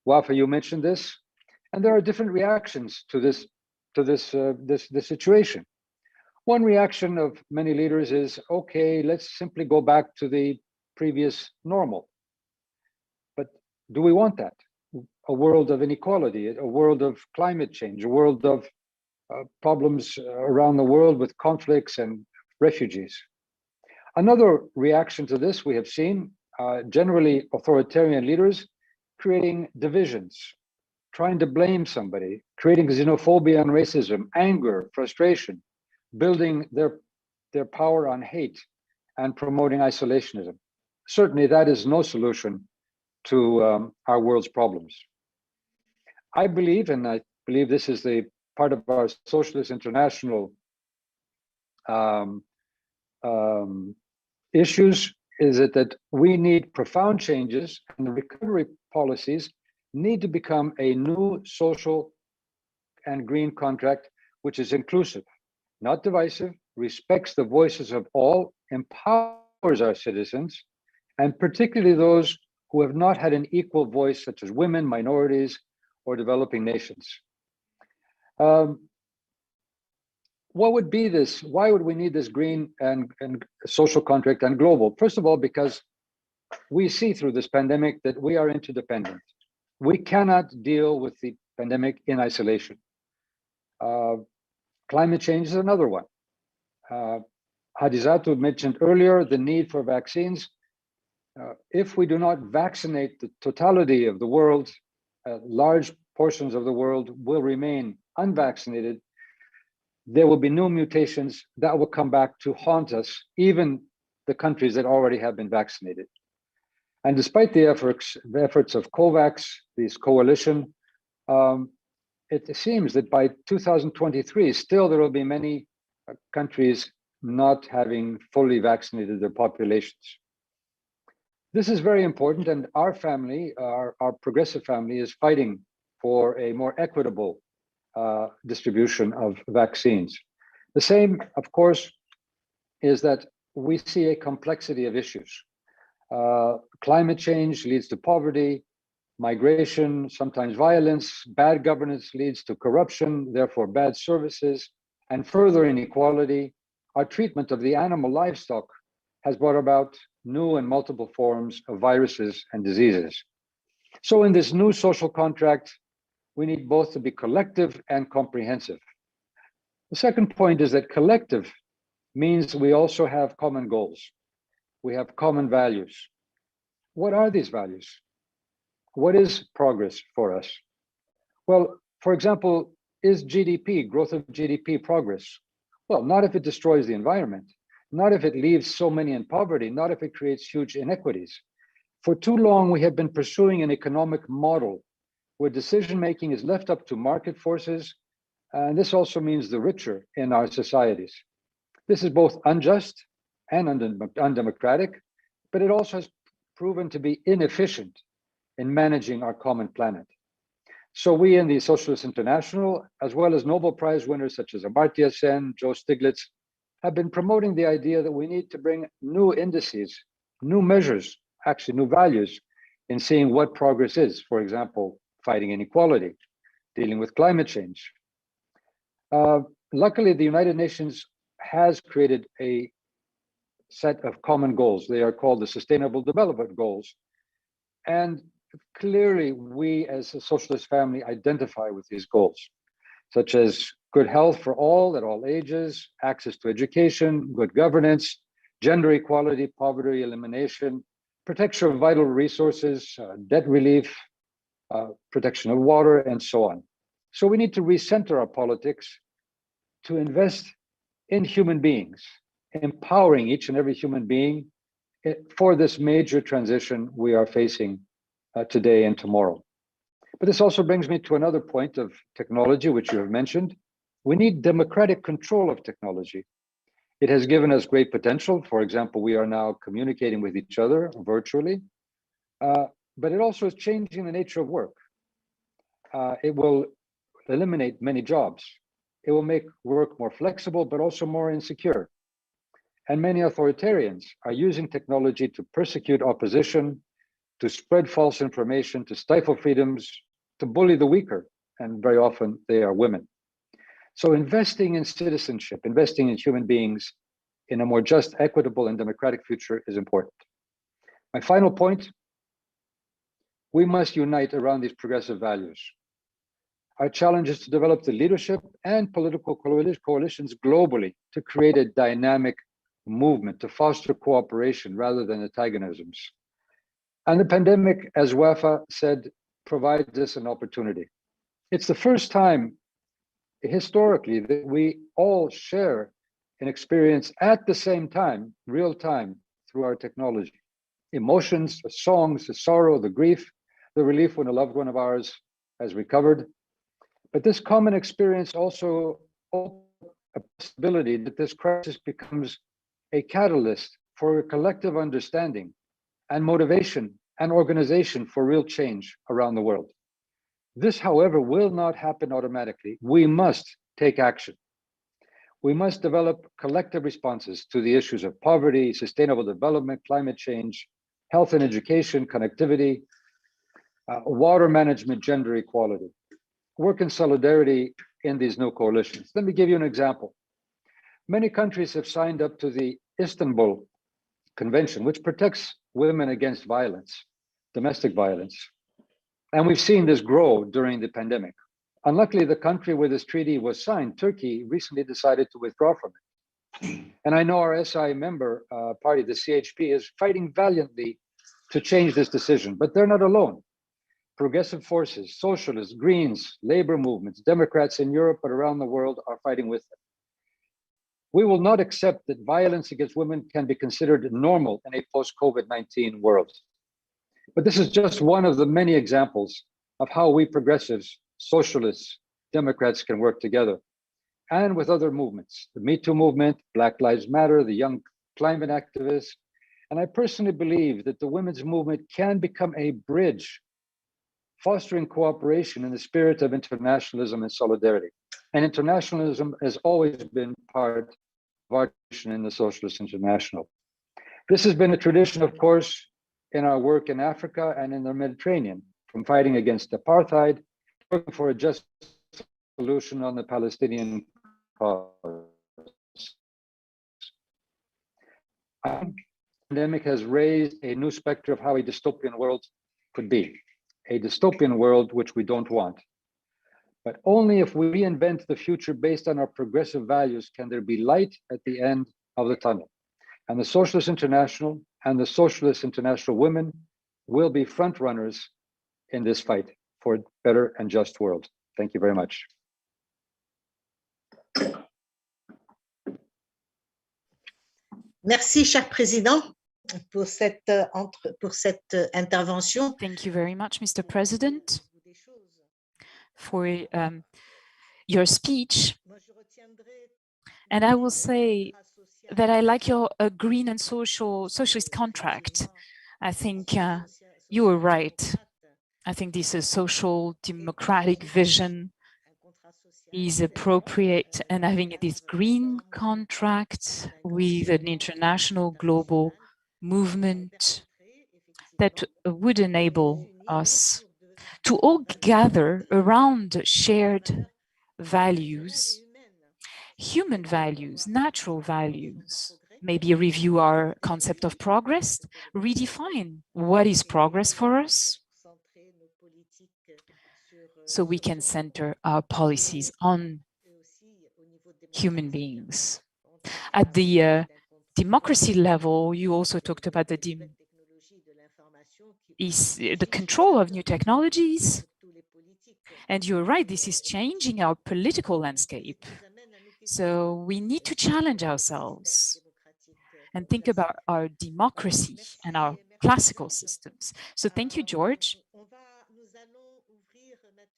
Wafa, you mentioned this, and there are different reactions to this situation. One reaction of many leaders is, okay, let's simply go back to the previous normal. But do we want that? A world of inequality, a world of climate change, a world of problems around the world with conflicts and refugees. Another reaction to this we have seen, generally authoritarian leaders creating divisions, trying to blame somebody, creating xenophobia and racism, anger, frustration, building their power on hate and promoting isolationism. Certainly that is no solution to our world's problems. I believe, and I believe this is the part of our Socialist International issues, is that we need profound changes, and the recovery policies need to become a new social and green contract, which is inclusive, not divisive, respects the voices of all, empowers our citizens, and particularly those who have not had an equal voice, such as women, minorities, or developing nations. What would be this? Why would we need this green and social contract and global? First of all, because we see through this pandemic that we are interdependent. We cannot deal with the pandemic in isolation. Climate change is another one. Hadizatu mentioned earlier the need for vaccines. If we do not vaccinate the totality of the world, large portions of the world will remain unvaccinated. There will be new mutations that will come back to haunt us, even the countries that already have been vaccinated. And despite the efforts of COVAX, this coalition, it seems that by 2023, still there will be many countries not having fully vaccinated their populations. This is very important, and our family, our progressive family, is fighting for a more equitable distribution of vaccines. The same, of course, is that we see a complexity of issues. Climate change leads to poverty, migration, sometimes violence, bad governance leads to corruption, therefore bad services, and further inequality. Our treatment of the animal livestock has brought about new and multiple forms of viruses and diseases. So in this new social contract, we need both to be collective and comprehensive. The second point is that collective means we also have common goals. We have common values. What are these values? What is progress for us? Well, for example, is GDP, growth of GDP, progress? Well, not if it destroys the environment, not if it leaves so many in poverty, not if it creates huge inequities. For too long, we have been pursuing an economic model where decision-making is left up to market forces, and this also means the richer in our societies. This is both unjust and undemocratic. but it also has proven to be inefficient in managing our common planet. So we in the Socialist International, as well as Nobel Prize winners such as Amartya Sen, Joe Stiglitz, have been promoting the idea that we need to bring new indices, new measures, actually new values in seeing what progress is. For example, fighting inequality, dealing with climate change. Luckily, the United Nations has created a set of common goals. They are called the Sustainable Development Goals. And clearly, we as a socialist family identify with these goals, such as good health for all at all ages, access to education, good governance, gender equality, poverty elimination, protection of vital resources, debt relief, protection of water, and so on. So we need to recenter our politics to invest in human beings, empowering each and every human being for this major transition we are facing today and tomorrow. But this also brings me to another point of technology, which you have mentioned. We need democratic control of technology. It has given us great potential. For example, we are now communicating with each other virtually, but it also is changing the nature of work. It will eliminate many jobs. It will make work more flexible, but also more insecure. And many authoritarians are using technology to persecute opposition, to spread false information, to stifle freedoms, to bully the weaker, and very often they are women. So investing in citizenship, investing in human beings in a more just, equitable, and democratic future is important. My final point, we must unite around these progressive values. Our challenge is to develop the leadership and political coalitions globally to create a dynamic movement, to foster cooperation rather than antagonisms. And the pandemic, as Wafa said, provides us an opportunity. It's the first time historically that we all share an experience at the same time, real time, through our technology. Emotions, the songs, the sorrow, the grief, the relief when a loved one of ours has recovered. But this common experience also opens a possibility that this crisis becomes a catalyst for a collective understanding and motivation and organization for real change around the world. This, however, will not happen automatically. We must take action. We must develop collective responses to the issues of poverty, sustainable development, climate change, health and education, connectivity, water management, gender equality. Work in solidarity in these new coalitions. Let me give you an example. Many countries have signed up to the Istanbul Convention, which protects women against violence, domestic violence. And we've seen this grow during the pandemic. Unluckily, the country where this treaty was signed, Turkey, recently decided to withdraw from it. And I know our SI member party, the CHP, is fighting valiantly to change this decision, but they're not alone. Progressive forces, socialists, Greens, labor movements, Democrats in Europe, but around the world are fighting with them. We will not accept that violence against women can be considered normal in a post-COVID-19 world. But this is just one of the many examples of how we progressives, socialists, Democrats can work together, and with other movements, the Me Too movement, Black Lives Matter, the young climate activists. And I personally believe that the women's movement can become a bridge, fostering cooperation in the spirit of internationalism and solidarity. And internationalism has always been part of our tradition in the Socialist International. This has been a tradition, of course, in our work in Africa and in the Mediterranean, from fighting against apartheid, working for a just solution on the Palestinian cause. I think the pandemic has raised a new specter of how a dystopian world could be, a dystopian world which we don't want. But only if we reinvent the future based on our progressive values can there be light at the end of the tunnel. And the Socialist International and the Socialist International women will be front runners in this fight for a better and just world. Thank you very much. Merci, cher président, pour cette intervention. Thank you very much, Mr. President, for your speech. And I will say that I like your green and socialist contract. I think you were right. I think this social democratic vision is appropriate, and having this green contract with an international global movement that would enable us to all gather around shared values, human values, natural values, maybe review our concept of progress, redefine what is progress for us, so we can center our policies on human beings. At the democracy level, you also talked about the control of new technologies. And you're right, this is changing our political landscape. So we need to challenge ourselves and think about our democracy and our classical systems. So thank you, George.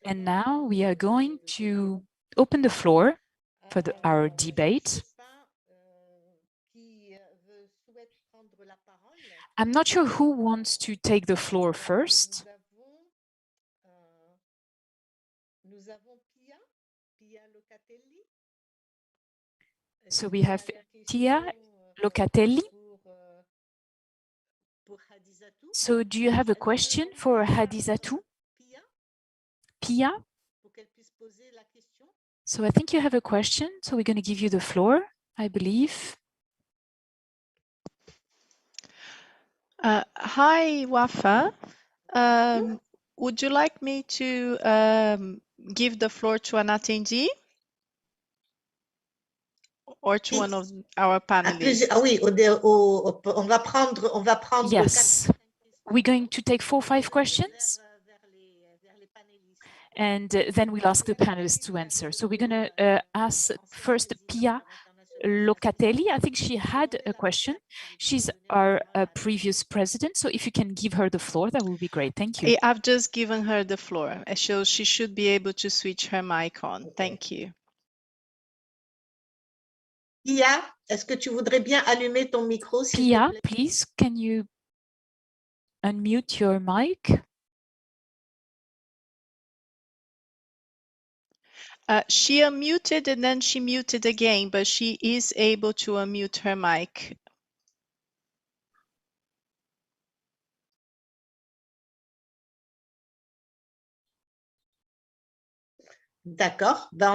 And now we are going to open the floor for our debate. I'm not sure who wants to take the floor first. So we have Tia Locatelli. So do you have a question for Hadizatu? Pia? So I think you have a question, so we're going to give you the floor, I believe. Hi, Wafa. Would you like me to give the floor to an attendee or to one of our panelists? Oui, on va prendre. Yes, we're going to take 4 or 5 questions, and then we'll ask the panelists to answer. So we're going to ask first Pia Locatelli. I think she had a question. She's our previous president, so if you can give her the floor, that would be great. Thank you. I've just given her the floor, so she should be able to switch her mic on. Thank you. Pia, est-ce que tu voudrais bien allumer ton micro, s'il te Pia, plaît? please, can you unmute your mic? She unmuted and then she muted again, but she is able to unmute her mic. D'accord. Ben,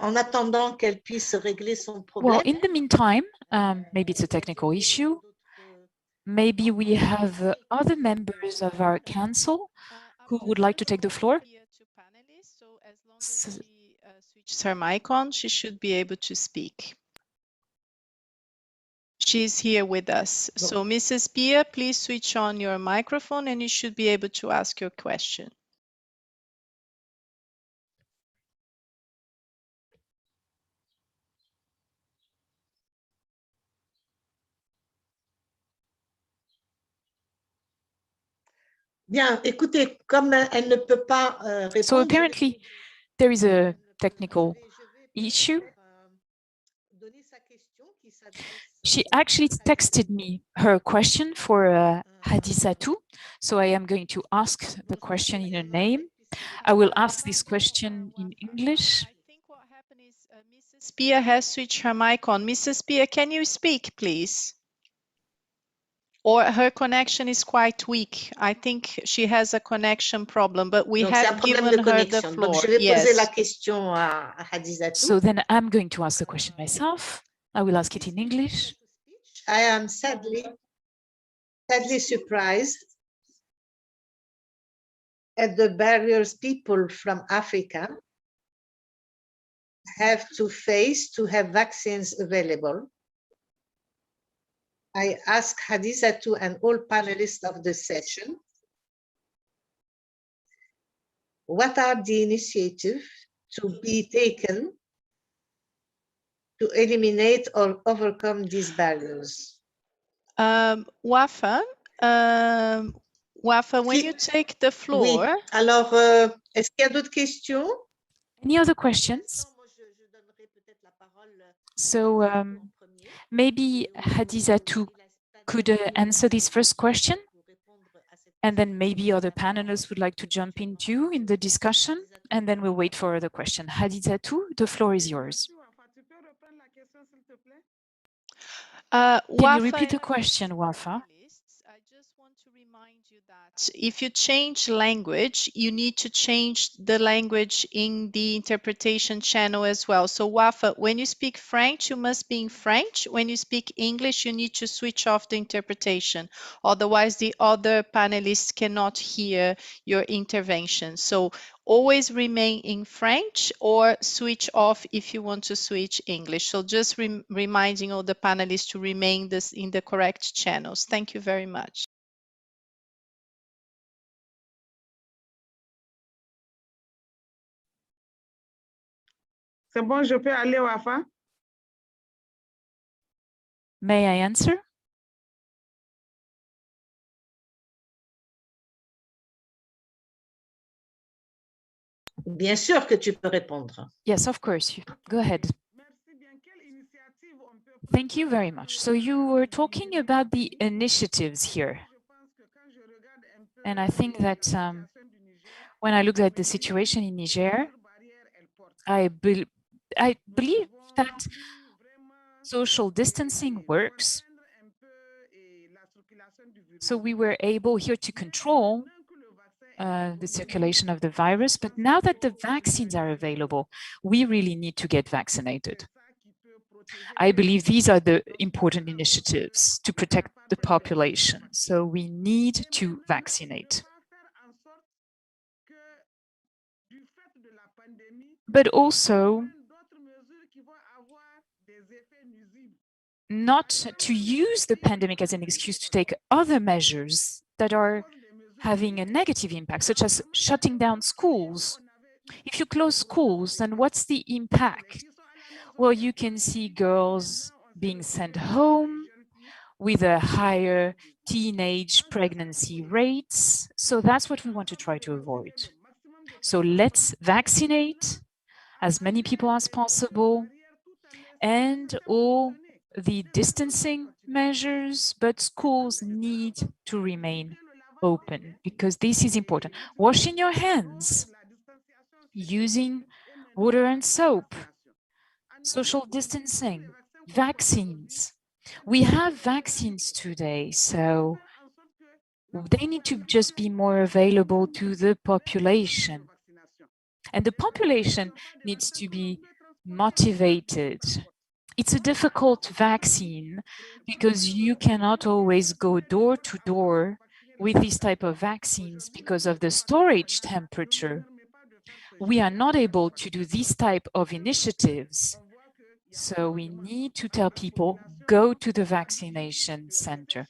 en attendant qu'elle puisse régler son problème. Well, in the meantime, maybe it's a technical issue. Maybe we have other members of our council who would like to take the floor. So as long as she switches her mic on, she should be able to speak. She's here with us. So Mrs. Pia, please switch on your microphone and you should be able to ask your question. Bien, écoutez, comme elle ne peut pas répondre. So apparently there is a technical issue. She actually texted me her question for Hadizatu, so I am going to ask the question in her name. I will ask this question in English. I think what happened is Mrs. Pia has switched her mic on. Mrs. Pia, can you speak, please? Or her connection is quite weak. I think she has a connection problem, but we have given her the floor. Donc, je vais poser la question à Hadizatou. So then I'm going to ask the question myself. I will ask it in English. I am sadly surprised at the barriers people from Africa have to face to have vaccines available. I ask Hadizatu and all panelists of the session, what are the initiatives to be taken to eliminate or overcome these barriers? Wafa, when you take the floor. Oui. Alors, est-ce qu'il y a d'autres questions? Any other questions? So maybe Hadizatou could answer this first question, and then maybe other panelists would like to jump in too in the discussion, and then we'll wait for other question. Hadizatou, the floor is yours. Can you repeat the question, Wafa? I just want to remind you that if you change language, you need to change the language in the interpretation channel as well. So Wafa, when you speak French, you must be in French. When you speak English, you need to switch off the interpretation. Otherwise, the other panelists cannot hear your intervention. So always remain in French or switch off if you want to switch English. So just reminding all the panelists to remain in the correct channels. Thank you very much. C'est bon, je peux aller, Wafa? May I answer? Bien sûr que tu peux répondre. Yes, of course. Go ahead. Thank you very much. So you were talking about the initiatives here. And I think that when I look at the situation in Niger, I believe that social distancing works. So we were able here to control the circulation of the virus. But now that the vaccines are available, we really need to get vaccinated. I believe these are the important initiatives to protect the population. So we need to vaccinate. But also not to use the pandemic as an excuse to take other measures that are having a negative impact, such as shutting down schools. If you close schools, then what's the impact? Well, you can see girls being sent home with a higher teenage pregnancy rates. So that's what we want to try to avoid. So let's vaccinate as many people as possible and all the distancing measures, but schools need to remain open because this is important. Washing your hands, using water and soap, social distancing, vaccines. We have vaccines today, so they need to just be more available to the population. And the population needs to be motivated. It's a difficult vaccine because you cannot always go door to door with these type of vaccines because of the storage temperature. We are not able to do these type of initiatives. So we need to tell people, go to the vaccination center.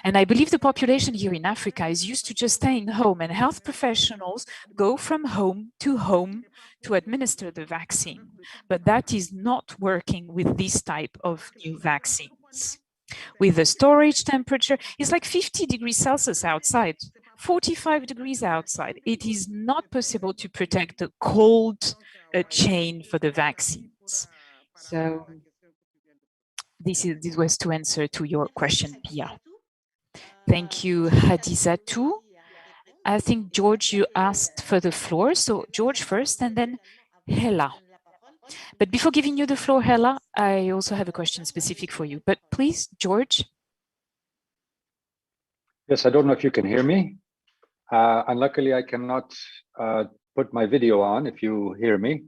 And I believe the population here in Africa is used to just staying home, and health professionals go from home to administer the vaccine. But that is not working with this type of new vaccines. With the storage temperature, it's like 50 degrees Celsius outside, 45 degrees outside. It is not possible to protect the cold chain for the vaccines. So this was to answer to your question, Pia. Thank you, Hadizatou. I think, George, you asked for the floor. So George first, and then Hela. But before giving you the floor, Hela, I also have a question specific for you. But please, George. Yes, I don't know if you can hear me. And luckily, I cannot put my video on if you hear me.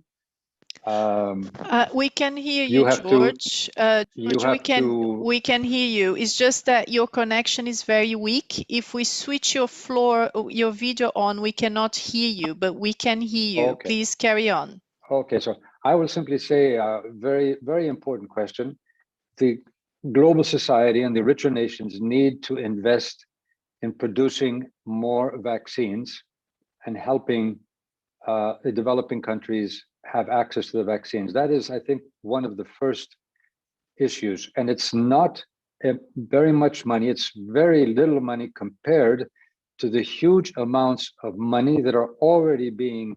We can hear you, George. We can hear you. It's just that your connection is very weak. If we switch your video on, we cannot hear you, but we can hear you. Okay. Please carry on. Okay, so I will simply say a very, very important question. The global society and the richer nations need to invest in producing more vaccines and helping the developing countries have access to the vaccines. That is, I think, one of the first issues. And it's not very much money. It's very little money compared to the huge amounts of money that are already being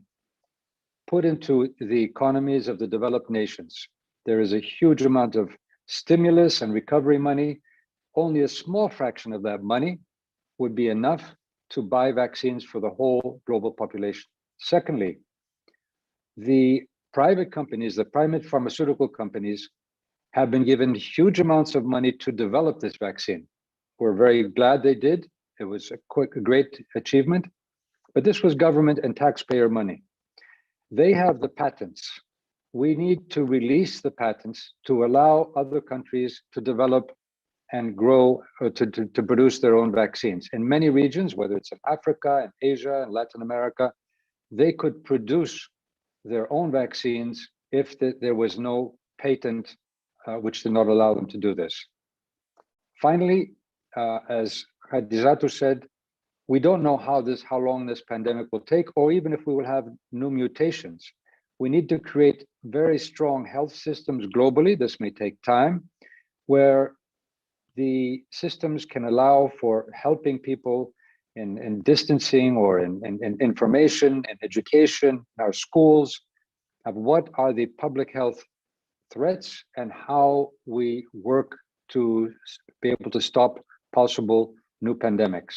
put into the economies of the developed nations. There is a huge amount of stimulus and recovery money. Only a small fraction of that money would be enough to buy vaccines for the whole global population. Secondly, the private companies, the private pharmaceutical companies, have been given huge amounts of money to develop this vaccine. We're very glad they did. It was a great achievement, but this was government and taxpayer money. They have the patents. We need to release the patents to allow other countries to develop and grow, to produce their own vaccines. In many regions, whether it's in Africa and Asia and Latin America, they could produce their own vaccines if there was no patent which did not allow them to do this. Finally, as Khadijatu said, we don't know how long this pandemic will take, or even if we will have new mutations. We need to create very strong health systems globally. This may take time, where the systems can allow for helping people in distancing or in information and education, in our schools, of what are the public health threats and how we work to be able to stop possible new pandemics.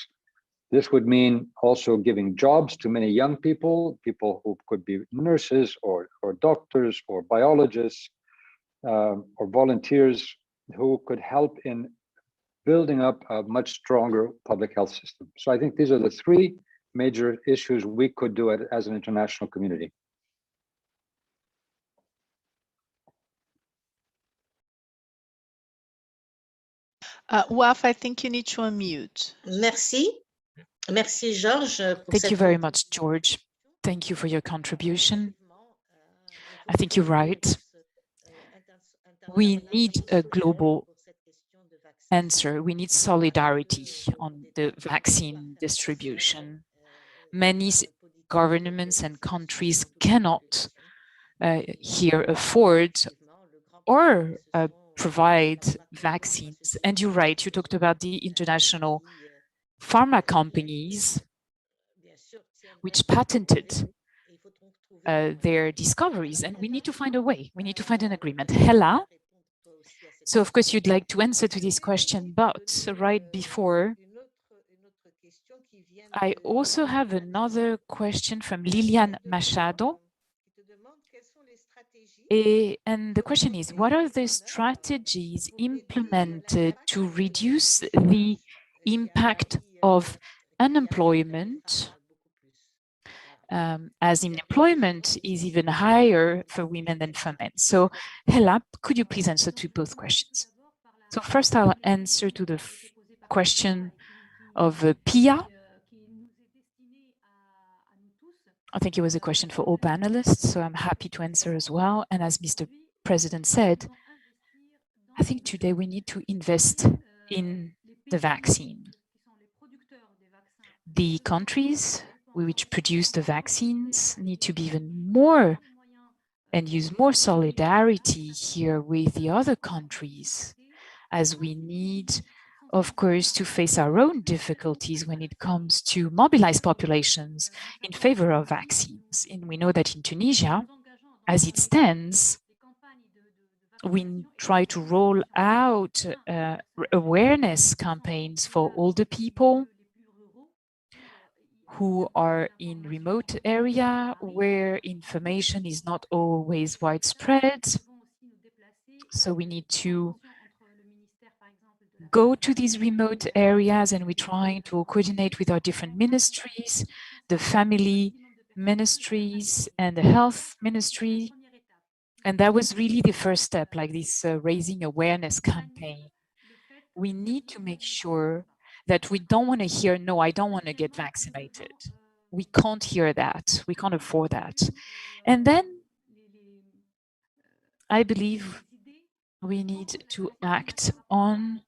This would mean also giving jobs to many young people who could be nurses or doctors or biologists or volunteers who could help in building up a much stronger public health system. So I think these are the three major issues we could do as an international community. Waf, I think you need to unmute. Merci. Merci, Georges. Thank you very much, George. Thank you for your contribution. I think you're right. We need a global answer. We need solidarity on the vaccine distribution. Many governments and countries cannot here afford or provide vaccines. And you're right, you talked about the international pharma companies which patented their discoveries, and we need to find a way. We need to find an agreement. Hella, so of course you'd like to answer to this question, but right before, I also have another question from Lilian Machado. And the question is, what are the strategies implemented to reduce the impact of unemployment, as employment is even higher for women than for men? So, Hela, could you please answer to both questions? So first, I'll answer to the question of Pia. I think it was a question for all panelists, so I'm happy to answer as well. And as Mr. President said, I think today we need to invest in the vaccine. The countries which produce the vaccines need to be even more and use more solidarity here with the other countries, as we need, of course, to face our own difficulties when it comes to mobilize populations in favor of vaccines. And we know that in Tunisia, as it stands, we try to roll out awareness campaigns for older people who are in remote area where information is not always widespread. So we need to go to these remote areas, and we're trying to coordinate with our different ministries, the family ministries and the health ministry. And that was really the first step, like this raising awareness campaign. We need to make sure that we don't want to hear, no, I don't want to get vaccinated. We can't hear that. We can't afford that. And then I believe we need to act on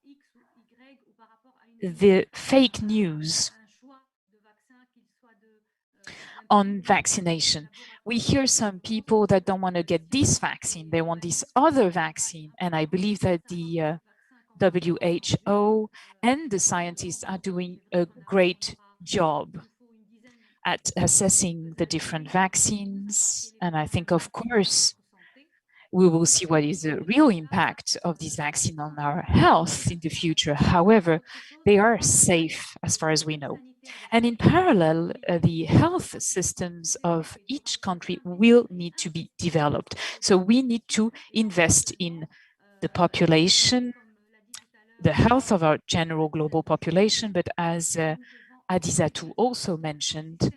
the fake news on vaccination. We hear some people that don't want to get this vaccine, they want this other vaccine. And I believe that the WHO and the scientists are doing a great job at assessing the different vaccines. And I think, of course, We will see what is the real impact of this vaccine on our health in the future. However, they are safe as far as we know. And in parallel, the health systems of each country will need to be developed. So we need to invest in the population, the health of our general global population, but as Adizatu also mentioned,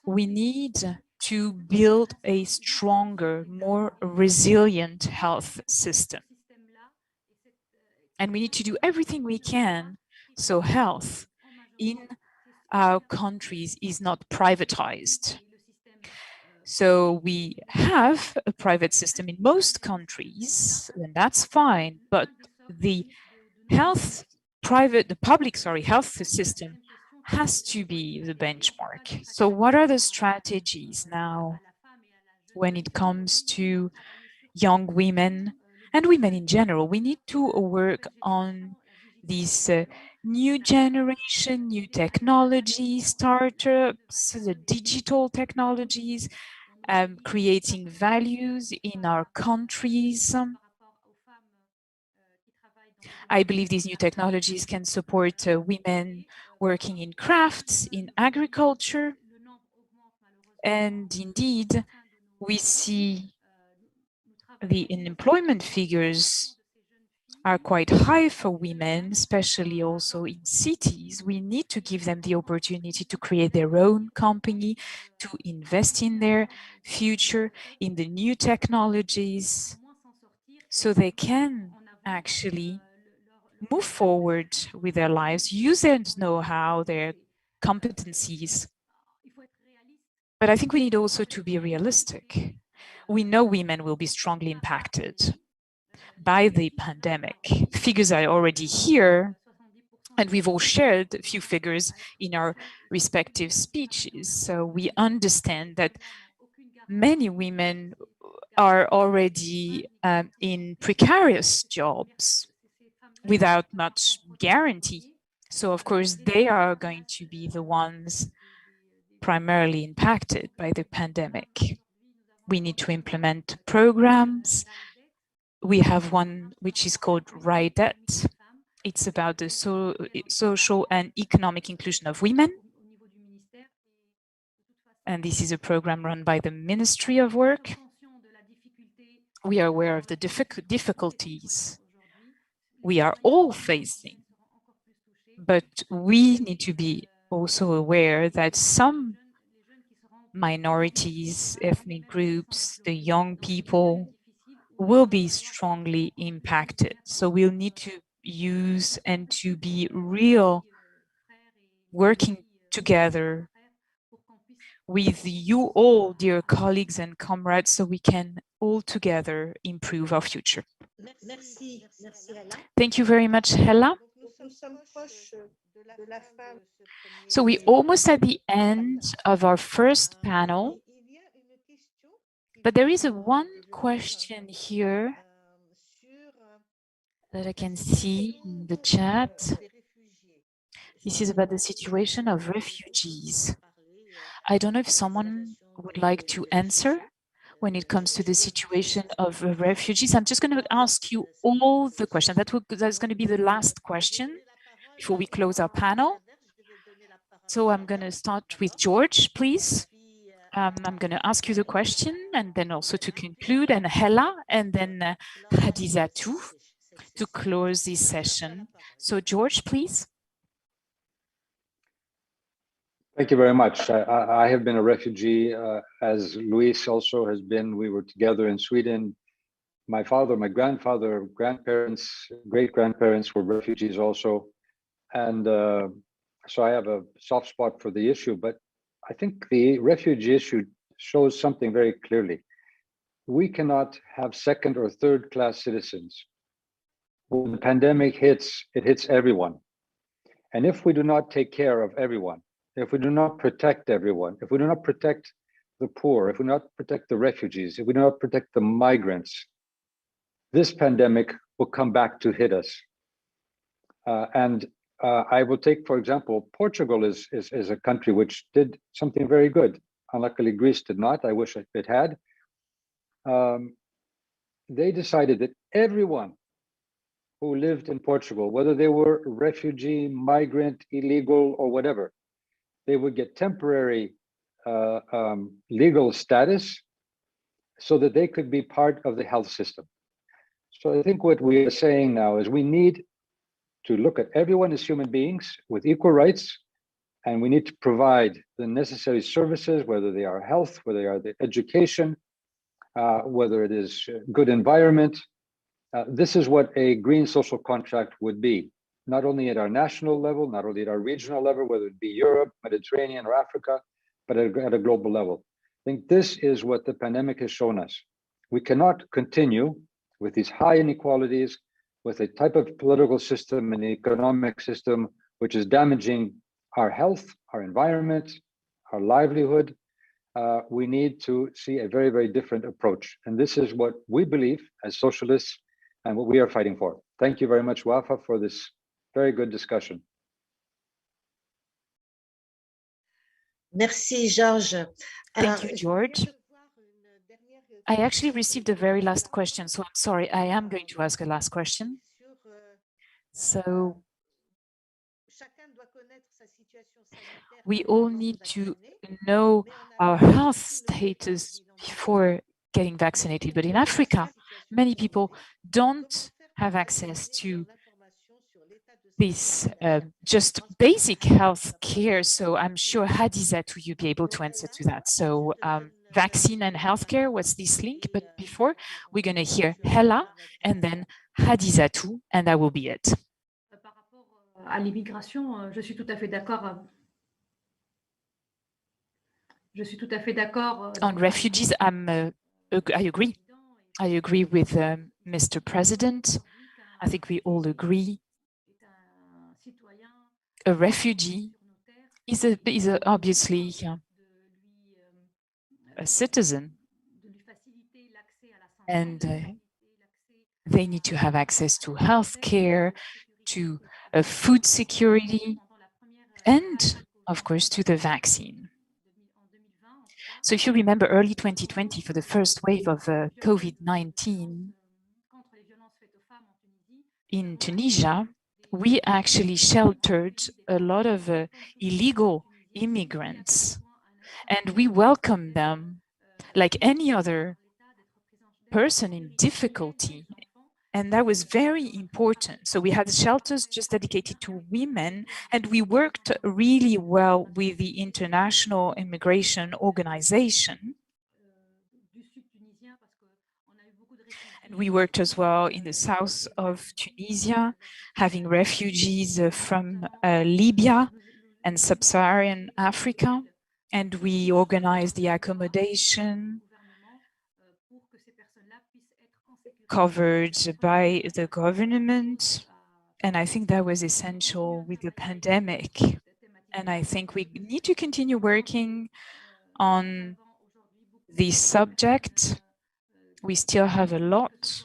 we need to build a stronger, more resilient health system. And we need to do everything we can so health in our countries is not privatized. So we have a private system in most countries, and that's fine, but the public health system has to be the benchmark. So what are the strategies now when it comes to young women and women in general? We need to work on this new generation, new technology, startups, the digital technologies, creating values in our countries. I believe these new technologies can support women working in crafts, in agriculture. And indeed, we see the unemployment figures are quite high for women, especially also in cities. We need to give them the opportunity to create their own company, to invest in their future, in the new technologies, so they can actually move forward with their lives, use their know-how, their competencies. But I think we need also to be realistic. We know women will be strongly impacted by the pandemic. Figures are already here, and we've all shared a few figures in our respective speeches. So we understand that many women are already in precarious jobs without much guarantee. So of course, they are going to be the ones primarily impacted by the pandemic. We need to implement programs. We have one which is called reinvent. It's about the social and economic inclusion of women. And this is a program run by the Ministry of Work. We are aware of the difficulties we are all facing, but we need to be also aware that some minorities, ethnic groups, the young people will be strongly impacted. So we'll need to use and to be real, working together with you all, dear colleagues and comrades, so we can all together improve our future. Merci, Hella. Thank you very much, Hella. So we're almost at the end of our first panel, but there is one question here that I can see in the chat. This is about the situation of refugees. I don't know if someone would like to answer when it comes to the situation of refugees. I'm just going to ask you all the questions. That's going to be the last question before we close our panel. So I'm going to start with George, please. I'm going to ask you the question and then also to conclude, and Hella, and then Hadizatu to close this session. So George, please. Thank you very much. I have been a refugee, as Luis also has been. We were together in Sweden. My father, my grandfather, grandparents, great-grandparents were refugees also. And so I have a soft spot for the issue, but I think the refugee issue shows something very clearly. We cannot have second or third class citizens. When the pandemic hits, it hits everyone. And if we do not take care of everyone, if we do not protect everyone, if we do not protect the poor, if we do not protect the refugees, if we do not protect the migrants, this pandemic will come back to hit us. I will take, for example, Portugal is a country which did something very good. Unluckily, Greece did not. I wish it had. they decided that everyone who lived in Portugal, whether they were refugee, migrant, illegal, or whatever, they would get temporary legal status so that they could be part of the health system. So I think what we are saying now is we need to look at everyone as human beings with equal rights, and we need to provide the necessary services, whether they are health, whether they are the education, whether it is good environment. This is what a green social contract would be, not only at our national level, not only at our regional level, whether it be Europe, Mediterranean, or Africa, but at a global level. I think this is what the pandemic has shown us. We cannot continue with these high inequalities, with a type of political system and economic system which is damaging our health, our environment, our livelihood. We need to see a very, very different approach. And this is what we believe as socialists and what we are fighting for. Thank you very much, Wafa, for this very good discussion. Merci, Georges. Thank you, George. I actually received the very last question, so I'm sorry, I am going to ask a last question. So we all need to know our health status before getting vaccinated. But in Africa, many people don't have access to this just basic health care. So I'm sure Hadizatou, you'll be able to answer to that. So vaccine and healthcare, what's this link? But before, we're going to hear Hella and then Hadizatou, and that will be it. À l'immigration, je suis tout à fait d'accord. Je suis tout à fait d'accord. On refugees, I agree. I agree with Mr. President. I think we all agree. A refugee is obviously a citizen, and they need to have access to health care, to food security, and of course to the vaccine. So if you remember early 2020, for the first wave of COVID-19 in Tunisia, we actually sheltered a lot of illegal immigrants, and we welcomed them like any other person in difficulty. And that was very important. So we had shelters just dedicated to women, and we worked really well with the International Immigration Organization. And we worked as well in the south of Tunisia, having refugees from Libya and sub-Saharan Africa. And we organized the accommodation covered by the government. And I think that was essential with the pandemic. And I think we need to continue working on this subject. We still have a lot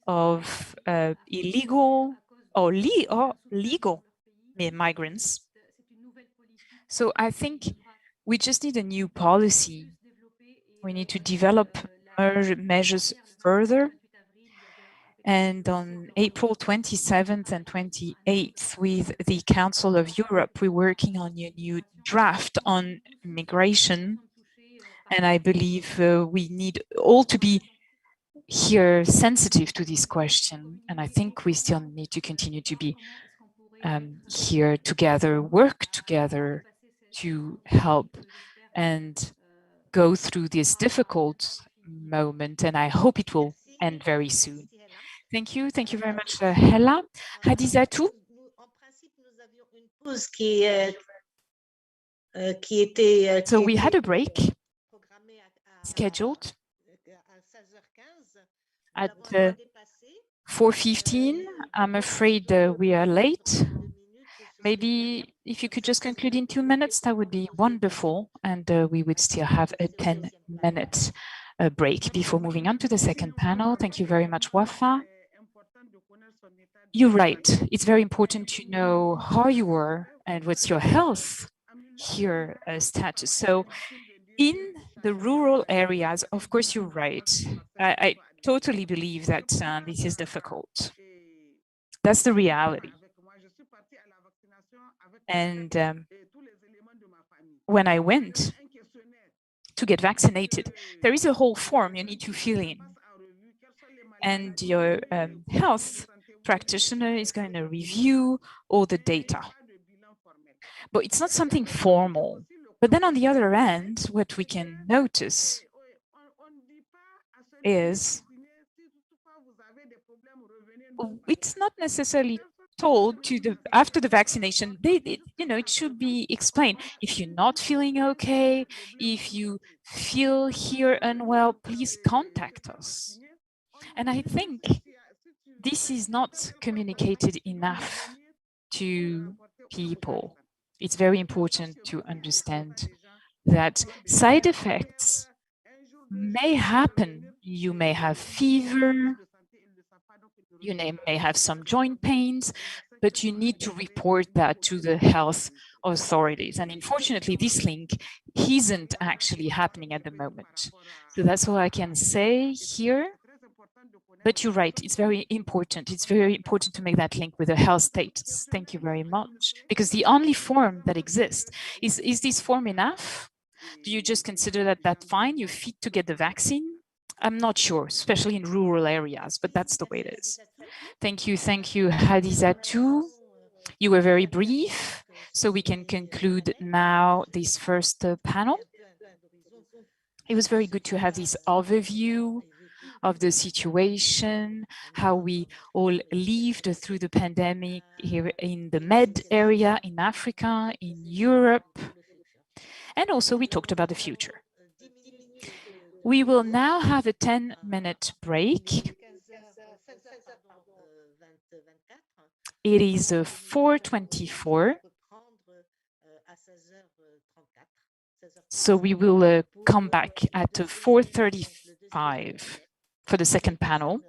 of illegal or legal migrants. So I think we just need a new policy. We need to develop measures further. And on April 27th and 28th, with the Council of Europe, we're working on a new draft on migration. And I believe we need all to be here sensitive to this question. And I think we still need to continue to be here together, work together to help and go through this difficult moment. And I hope it will end very soon. Thank you. Thank you very much, Hella. Hadizatou? So we had a break scheduled at 4:15. I'm afraid we are late. Maybe if you could just conclude in 2 minutes, that would be wonderful. And we would still have a 10-minute break before moving on to the second panel. Thank you very much, Wafa. You're right. It's very important to know how you are and what's your health here status. So In the rural areas, of course, you're right. I totally believe that this is difficult. That's the reality. And when I went to get vaccinated, there is a whole form you need to fill in. And your health practitioner is going to review all the data. But it's not something formal. But then on the other end, what we can notice is it's not necessarily told to the after the vaccination. It should be explained. If you're not feeling okay, if you feel here unwell, please contact us. And I think this is not communicated enough to people. It's very important to understand that side effects may happen. You may have fever, you may have some joint pains, but you need to report that to the health authorities. And unfortunately, this link isn't actually happening at the moment. So that's all I can say here. But you're right, it's very important. It's very important to make that link with the health status. Thank you very much. Because the only form that exists, is this form enough? Do you just consider that that's fine? You're fit to get the vaccine? I'm not sure, especially in rural areas, but that's the way it is. Thank you, Hadizatou. You were very brief, so we can conclude now this first panel. It was very good to have this overview of the situation, how we all lived through the pandemic here in the Med area, in Africa, in Europe. And also we talked about the future. We will now have a 10-minute break. It is 4:24. So we will come back at 4:35 for the second panel.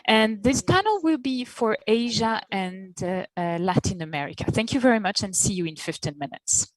And this panel will be for Asia and Latin America. Thank you very much and see you in 15 minutes.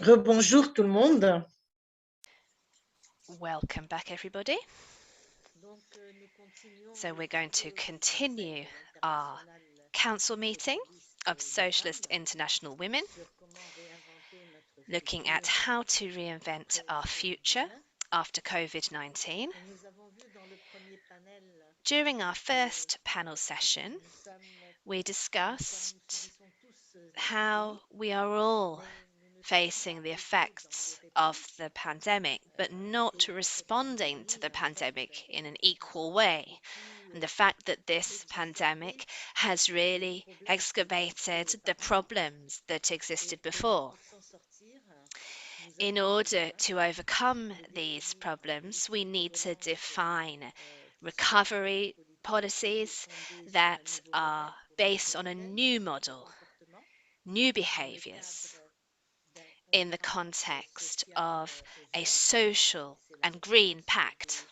Rebonjour tout le monde. Welcome back, everybody. So we're going to continue our council meeting of Socialist International Women, looking at how to reinvent our future after COVID-19. During our first panel session, we discussed how we are all facing the effects of the pandemic, but not responding to the pandemic in an equal way. And the fact that this pandemic has really excavated the problems that existed before. In order to overcome these problems, we need to define recovery policies that are based on a new model, new behaviors, in the context of a social and green pact.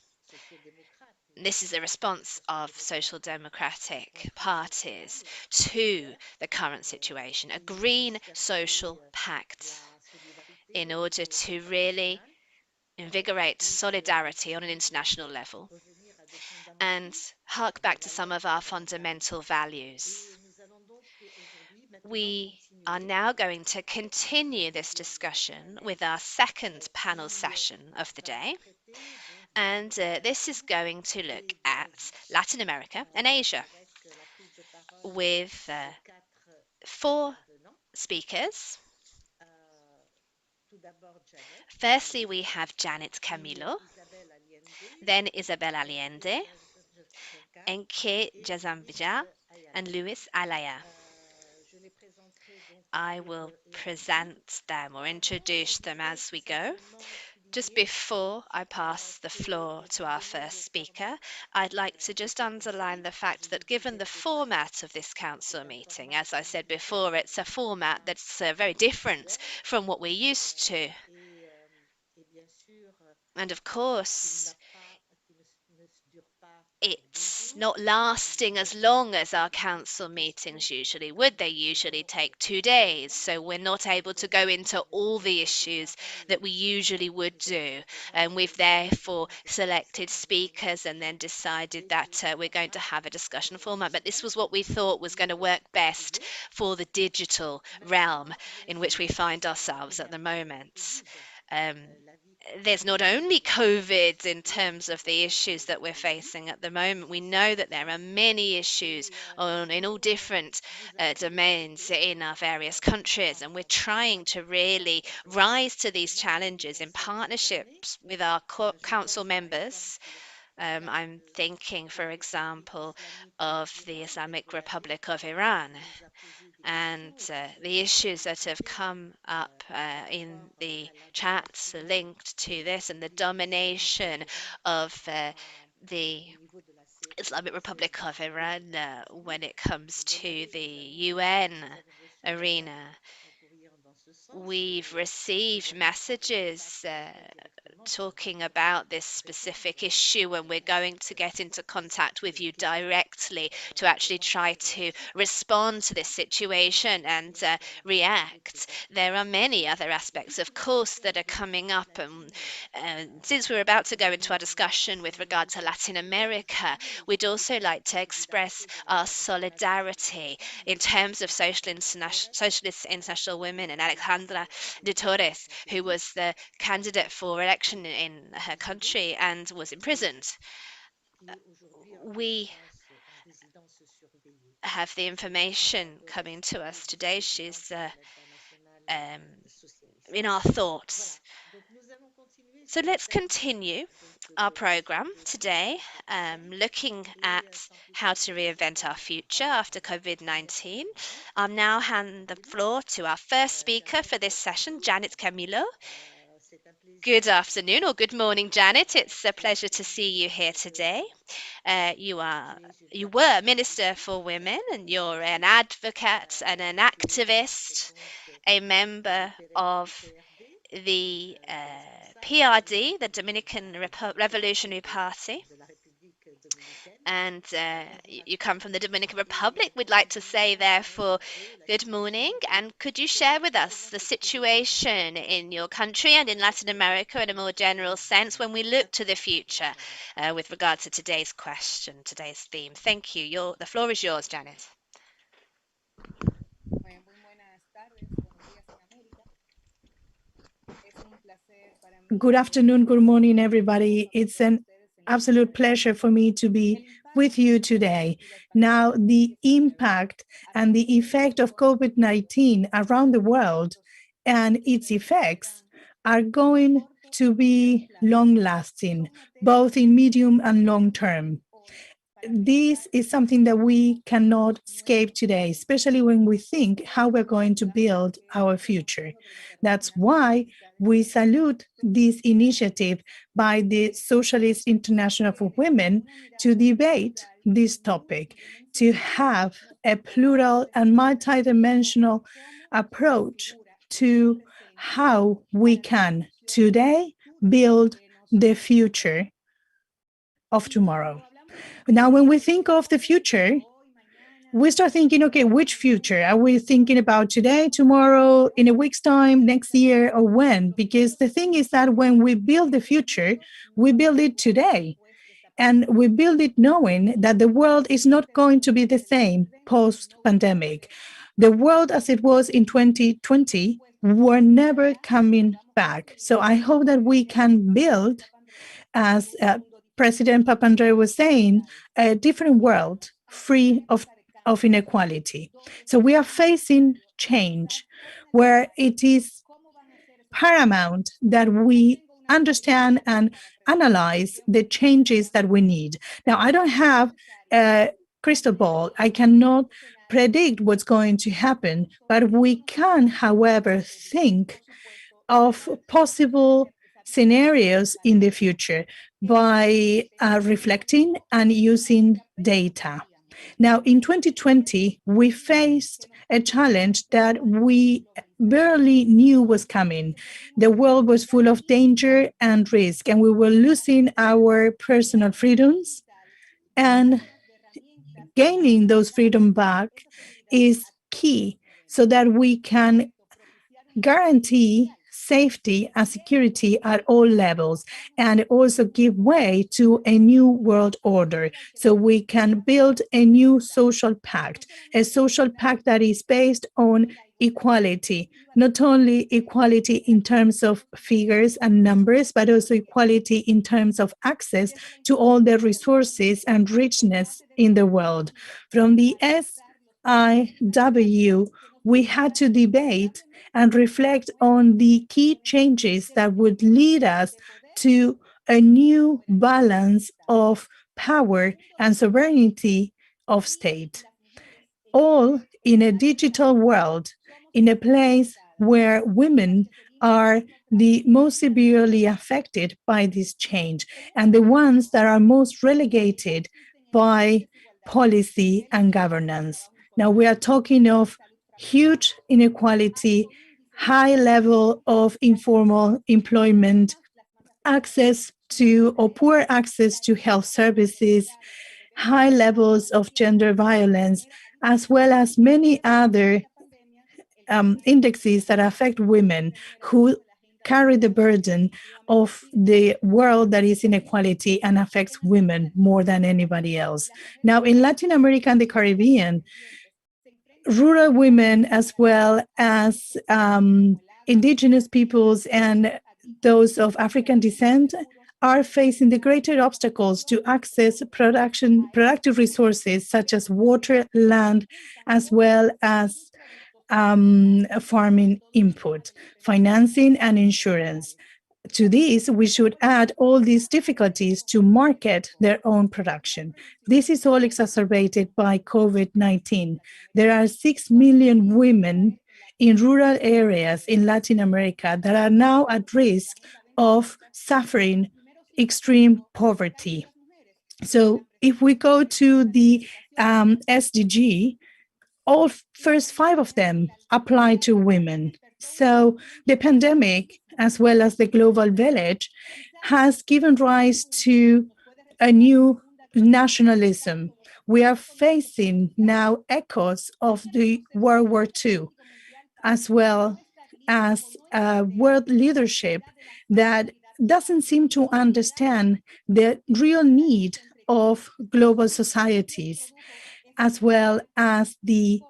This is a response of social democratic parties to the current situation, a green social pact, in order to really invigorate solidarity on an international level and hark back to some of our fundamental values. We are now going to continue this discussion with our second panel session of the day. And this is going to look at Latin America and Asia with 4 speakers. Firstly, we have Janet Camilo, then Isabel Allende, Enke Jazambja and Luis Alaya. I will present them or introduce them as we go. Just before I pass the floor to our first speaker, I'd like to just underline the fact that given the format of this council meeting, as I said before, it's a format that's very different from what we're used to. And of course, it's not lasting as long as our council meetings usually would. They usually take 2 days, so we're not able to go into all the issues that we usually would do. And we've therefore selected speakers and then decided that we're going to have a discussion format. But this was what we thought was going to work best for the digital realm in which we find ourselves at the moment. There's not only COVID in terms of the issues that we're facing at the moment. We know that there are many issues in all different domains in our various countries, and we're trying to really rise to these challenges in partnerships with our council members. I'm thinking, for example, of the Islamic Republic of Iran and the issues that have come up in the chats linked to this and the domination of the Islamic Republic of Iran when it comes to the UN arena. We've received messages talking about this specific issue, and we're going to get into contact with you directly to actually try to respond to this situation and react. There are many other aspects, of course, that are coming up. And since we're about to go into our discussion with regard to Latin America, we'd also like to express our solidarity in terms of Socialist International Women and Alejandra de Torres, who was the candidate for election in her country and was imprisoned. We have the information coming to us today. She's in our thoughts. So let's continue our program today, looking at how to reinvent our future after COVID-19. I'll now hand the floor to our first speaker for this session, Janet Camilo. Good afternoon or good morning, Janet. It's a pleasure to see you here today. You were Minister for Women, and you're an advocate and an activist, a member of the PRD, the Dominican Revolutionary Party, and you come from the Dominican Republic. We'd like to say, therefore, good morning, and could you share with us the situation in your country and in Latin America in a more general sense when we look to the future with regard to today's question, today's theme? Thank you. The floor is yours, Janet. Good afternoon, good morning, everybody. It's an absolute pleasure for me to be with you today. Now, the impact and the effect of COVID-19 around the world and its effects are going to be long-lasting, both in medium and long term. This is something that we cannot escape today, especially when we think how we're going to build our future. That's why we salute this initiative by the Socialist International for Women to debate this topic, to have a plural and multidimensional approach to how we can today build the future of tomorrow. Now, when we think of the future, we start thinking, okay, which future? Are we thinking about today, tomorrow, in a week's time, next year, or when? Because the thing is that when we build the future, we build it today. And we build it knowing that the world is not going to be the same post-pandemic. The world as it was in 2020, we're never coming back. So I hope that we can build, as President Papandreou was saying, a different world free of inequality. So we are facing change where it is paramount that we understand and analyze the changes that we need. Now, I don't have a crystal ball. I cannot predict what's going to happen, but we can, however, think of possible scenarios in the future by reflecting and using data. Now, in 2020, we faced a challenge that we barely knew was coming. The world was full of danger and risk, and we were losing our personal freedoms. And gaining those freedom back is key so that we can guarantee safety and security at all levels, and also give way to a new world order so we can build a new social pact that is based on equality, not only equality in terms of figures and numbers, but also equality in terms of access to all the resources and richness in the world. From the SIW, we had to debate and reflect on the key changes that would lead us to a new balance of power and sovereignty of state, all in a digital world, in a place where women are the most severely affected by this change and the ones that are most relegated by policy and governance. Now, we are talking of huge inequality, high level of informal employment, access to or poor access to health services, high levels of gender violence, as well as many other indexes that affect women who carry the burden of the world that is inequality and affects women more than anybody else. Now, in Latin America and the Caribbean, rural women, as well as indigenous peoples and those of African descent, are facing the greater obstacles to access productive resources such as water, land, as well as farming input, financing, and insurance. To this, we should add all these difficulties to market their own production. This is all exacerbated by COVID-19. There are 6 million women in rural areas in Latin America that are now at risk of suffering extreme poverty. So if we go to the SDG, all first 5 of them apply to women. So the pandemic, as well as the global village, has given rise to a new nationalism. We are facing now echoes of the World War II, as well as world leadership that doesn't seem to understand the real need of global societies, as well as the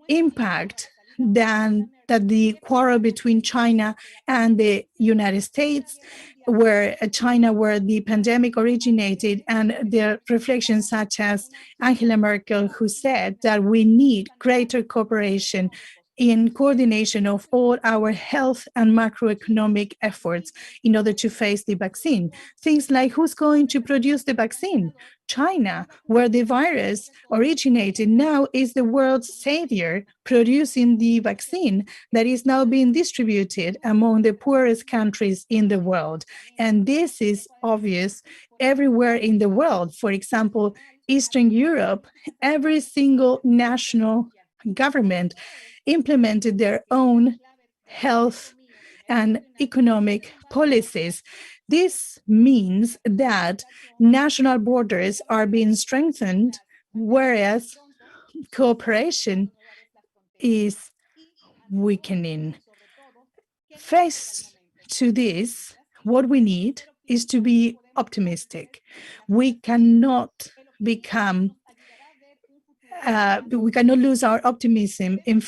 impact that the quarrel between China and the United States, where the pandemic originated, and the reflections such as Angela Merkel, who said that we need greater cooperation in coordination of all our health and macroeconomic efforts in order to face the vaccine. Things like who's going to produce the vaccine? China, where the virus originated, now is the world's savior, producing the vaccine that is now being distributed among the poorest countries in the world. And this is obvious everywhere in the world. For example, Eastern Europe, every single national government implemented their own health and economic policies. This means that national borders are being strengthened, whereas cooperation is weakening. Faced to this, what we need is to be optimistic. We cannot lose our optimism in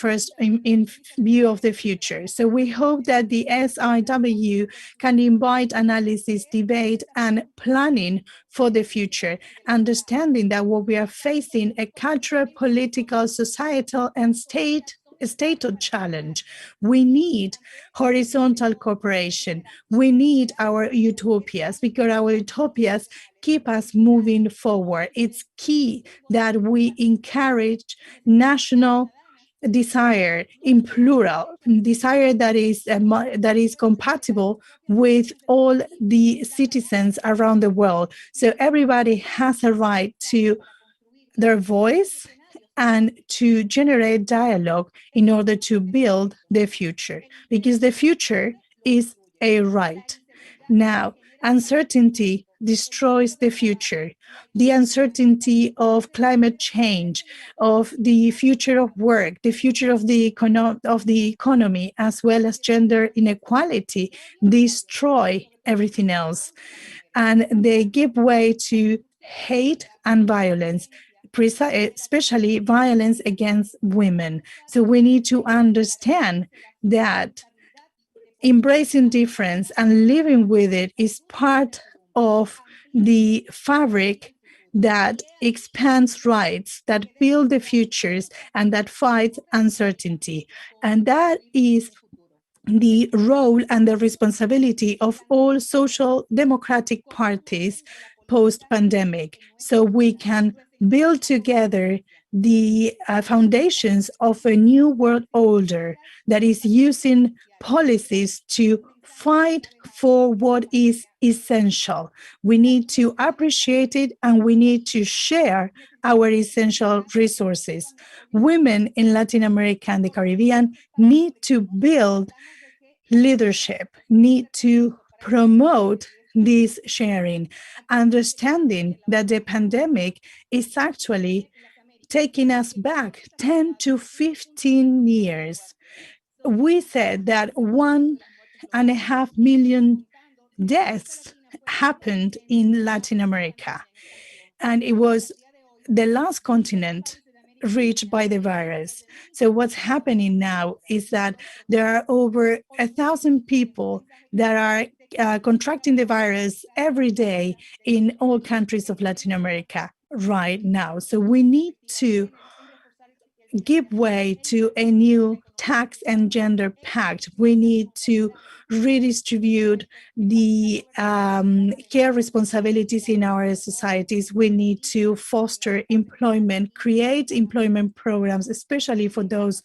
view of the future. So we hope that the SIW can invite analysis, debate, and planning for the future, understanding that what we are facing, a cultural, political, societal, and state stated challenge. We need horizontal cooperation. We need our utopias, because our utopias keep us moving forward. It's key that we encourage national desire in plural, desire that is compatible with all the citizens around the world. So everybody has a right to their voice and to generate dialogue in order to build the future, because the future is a right. Now, uncertainty destroys the future. The uncertainty of climate change, of the future of work, the future of the economy, as well as gender inequality, destroy everything else. And they give way to hate and violence, especially violence against women. So we need to understand that embracing difference and living with it is part of the fabric that expands rights, that build the futures, and that fights uncertainty. And that is the role and the responsibility of all social democratic parties post-pandemic, so we can build together the foundations of a new world order that is using policies to fight for what is essential. We need to appreciate it, and we need to share our essential resources. Women in Latin America and the Caribbean need to build leadership, need to promote this sharing, understanding that the pandemic is actually taking us back 10 to 15 years. We said that 1.5 million deaths happened in Latin America, and it was the last continent reached by the virus. So what's happening now is that there are over 1,000 people that are contracting the virus every day in all countries of Latin America right now. So we need to give way to a new tax and gender pact. We need to redistribute the care responsibilities in our societies. We need to foster employment, create employment programs, especially for those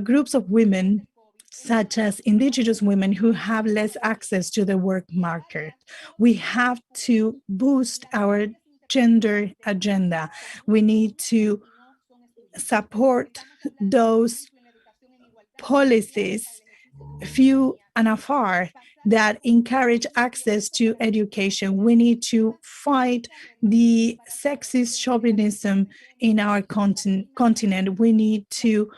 groups of women, such as indigenous women who have less access to the work market. We have to boost our gender agenda. We need to support those policies, few and afar, that encourage access to education. We need to fight the sexist chauvinism in our continent. We need to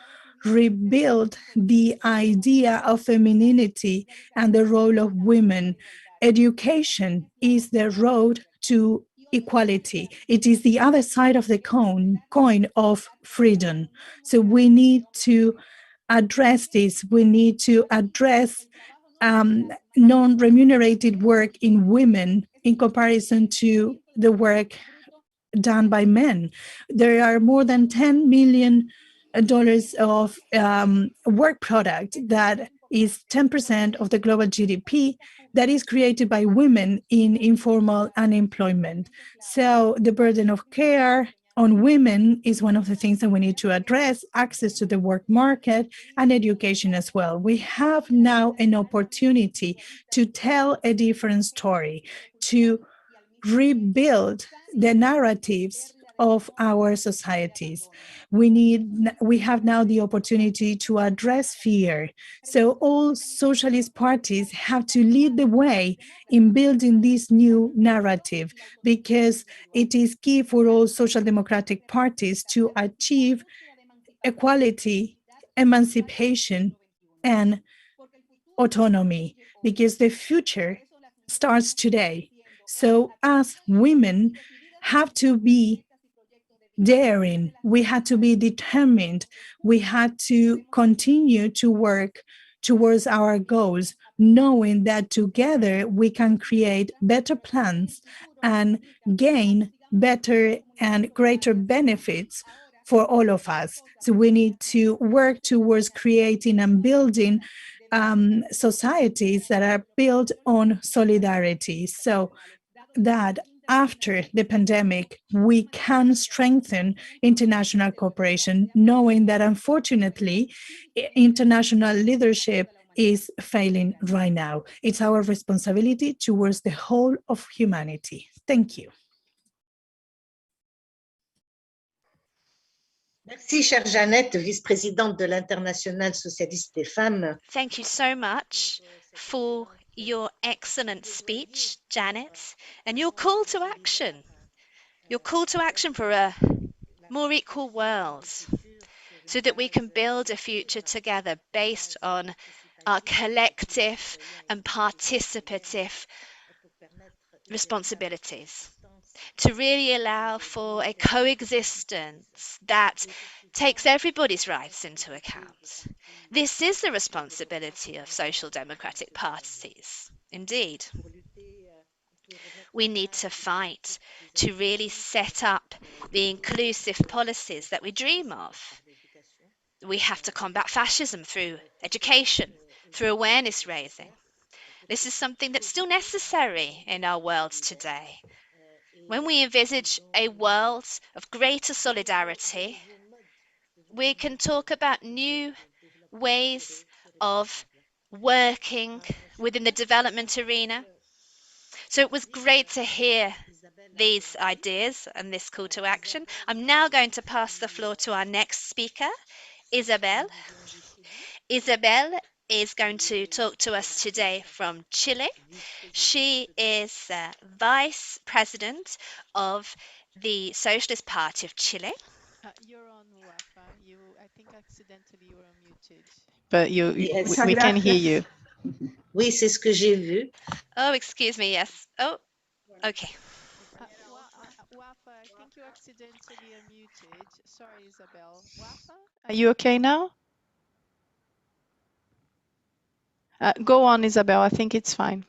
rebuild the idea of femininity and the role of women. Education is the road to equality. It is the other side of the coin of freedom. So we need to address this. We need to address non-remunerated work in women in comparison to the work done by men. There are more than $10 million of work product that is 10% of the global GDP that is created by women in informal unemployment. So the burden of care on women is one of the things that we need to address, access to the work market and education as well. We have now an opportunity to tell a different story, to rebuild the narratives of our societies. We have now the opportunity to address fear. So all socialist parties have to lead the way in building this new narrative, because it is key for all social democratic parties to achieve equality, emancipation, and autonomy, because the future starts today. So as women have to be daring, we had to be determined, we had to continue to work towards our goals, knowing that together we can create better plans and gain better and greater benefits for all of us. So we need to work towards creating and building societies that are built on solidarity, so that after the pandemic, we can strengthen international cooperation, knowing that unfortunately, international leadership is failing right now. It's our responsibility towards the whole of humanity. Thank you. Merci, chère Jeannette, vice-présidente de l'Internationale socialiste des femmes. Thank you so much for your excellent speech, Janet, and your call to action. Your call to action for a more equal world so that we can build a future together based on our collective and participative responsibilities, to really allow for a coexistence that takes everybody's rights into account. This is the responsibility of social democratic parties. Indeed, we need to fight to really set up the inclusive policies that we dream of. We have to combat fascism through education, through awareness raising. This is something that's still necessary in our world today. When we envisage a world of greater solidarity, we can talk about new ways of working within the development arena. So it was great to hear these ideas and this call to action. I'm now going to pass the floor to our next speaker, Isabel. Isabel is going to talk to us today from Chile. She is Vice President of the Socialist Party of Chile. You're on, Wafa. I think accidentally you were muted. But Yes. we can hear you. Oui, c'est ce que j'ai vu. Oh, excuse me, yes. Oh, okay. Wafa, I think you accidentally unmuted. Sorry, Isabel. Wafa, are you okay now? Go on, Isabel. I think it's fine.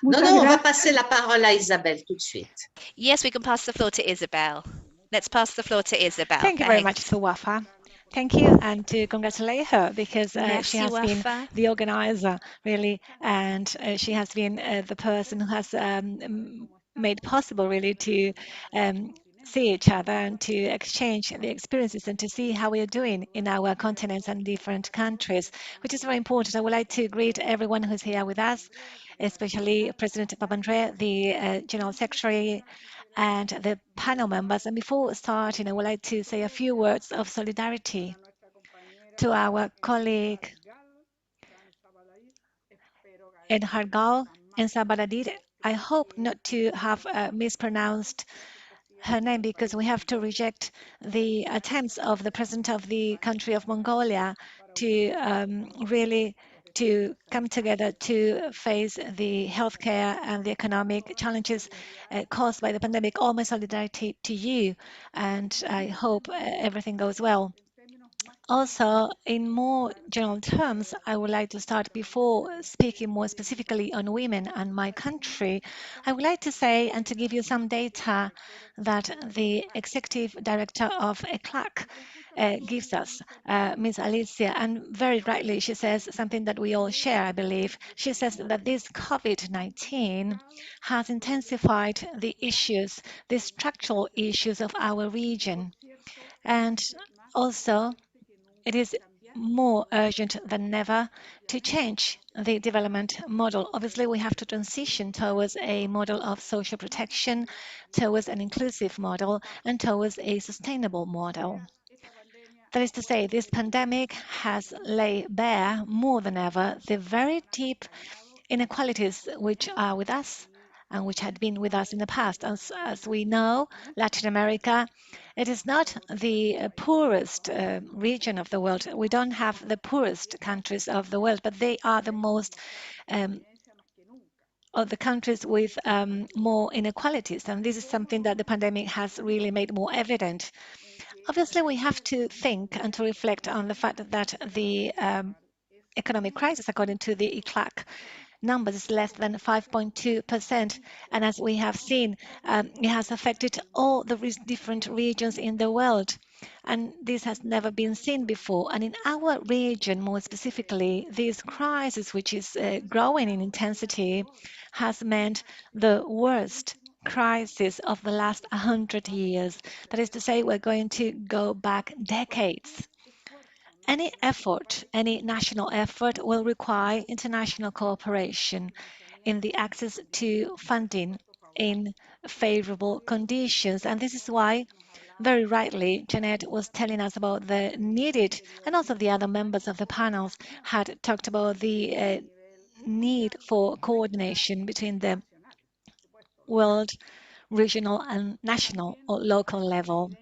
Non, non, on va passer la parole à Isabelle tout de suite. Yes, we can pass the floor to Isabel. Let's pass the floor to Isabel. Thank you very much to Wafa. Thank you, and to congratulate her because she has been the organizer, really, and she has been the person who has made possible, really, to see each other and to exchange the experiences and to see how we are doing in our continents and different countries, which is very important. I would like to greet everyone who's here with us, especially President Papandreou, the General Secretary, and the panel members. And before starting, I would like to say a few words of solidarity to our colleague in Hargal and Sabaladir. I hope not to have mispronounced her name because we have to reject the attempts of the president of the country of Mongolia to really to come together to face the healthcare and the economic challenges caused by the pandemic. All my solidarity to you, and I hope everything goes well. Also, in more general terms, I would like to start before speaking more specifically on women and my country. I would like to say and to give you some data that the executive director of ECLAC gives us, Ms. Alicia, and very rightly she says something that we all share, I believe. She says that this COVID-19 has intensified the issues, the structural issues of our region. And also, it is more urgent than ever to change the development model. Obviously, we have to transition towards a model of social protection, towards an inclusive model, and towards a sustainable model. That is to say, this pandemic has laid bare more than ever the very deep inequalities which are with us and which had been with us in the past. As we know, Latin America, it is not the poorest region of the world. We don't have the poorest countries of the world, but they are the most of the countries with more inequalities. And this is something that the pandemic has really made more evident. Obviously, we have to think and to reflect on the fact that the economic crisis, according to the ECLAC, numbers is less than 5.2%. And as we have seen, it has affected all the different regions in the world. And this has never been seen before. And in our region, more specifically, this crisis, which is growing in intensity, has meant the worst crisis of the last 100 years. That is to say, we're going to go back decades. Any effort, any national effort, will require international cooperation in the access to funding in favorable conditions. And this is why, very rightly, Jeanette was telling us about the needed, and also the other members of the panels had talked about the need for coordination between the world, regional, and national or local level.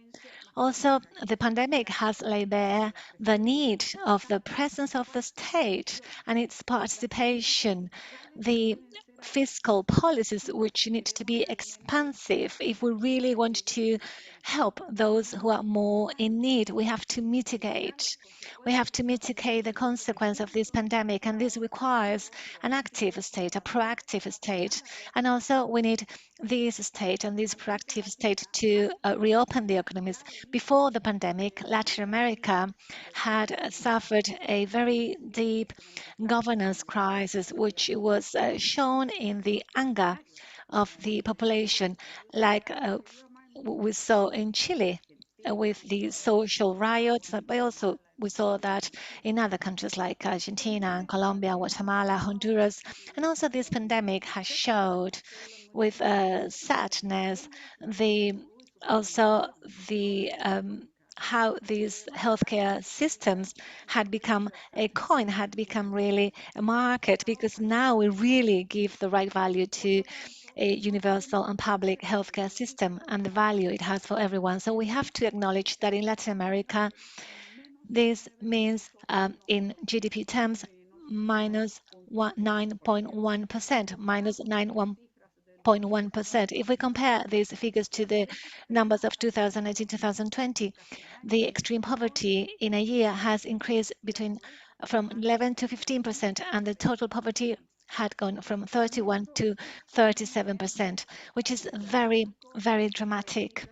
Also, the pandemic has laid bare the need of the presence of the state and its participation, the fiscal policies which need to be expansive if we really want to help those who are more in need. We have to mitigate. We have to mitigate the consequence of this pandemic, and this requires an active state, a proactive state. And also, we need this state and this proactive state to reopen the economies. Before the pandemic, Latin America had suffered a very deep governance crisis, which was shown in the anger of the population, like we saw in Chile with the social riots, but also we saw that in other countries like Argentina, Colombia, Guatemala, Honduras, and also this pandemic has showed with sadness the also the how these healthcare systems had become a coin, had become really a market, because now we really give the right value to a universal and public healthcare system and the value it has for everyone. So we have to acknowledge that in Latin America, this means in GDP terms, minus 9.1%, minus 9.1%. If we compare these figures to the numbers of 2019-2020, the extreme poverty in a year has increased from 11 to 15%, and the total poverty had gone from 31 to 37%, which is very, very dramatic,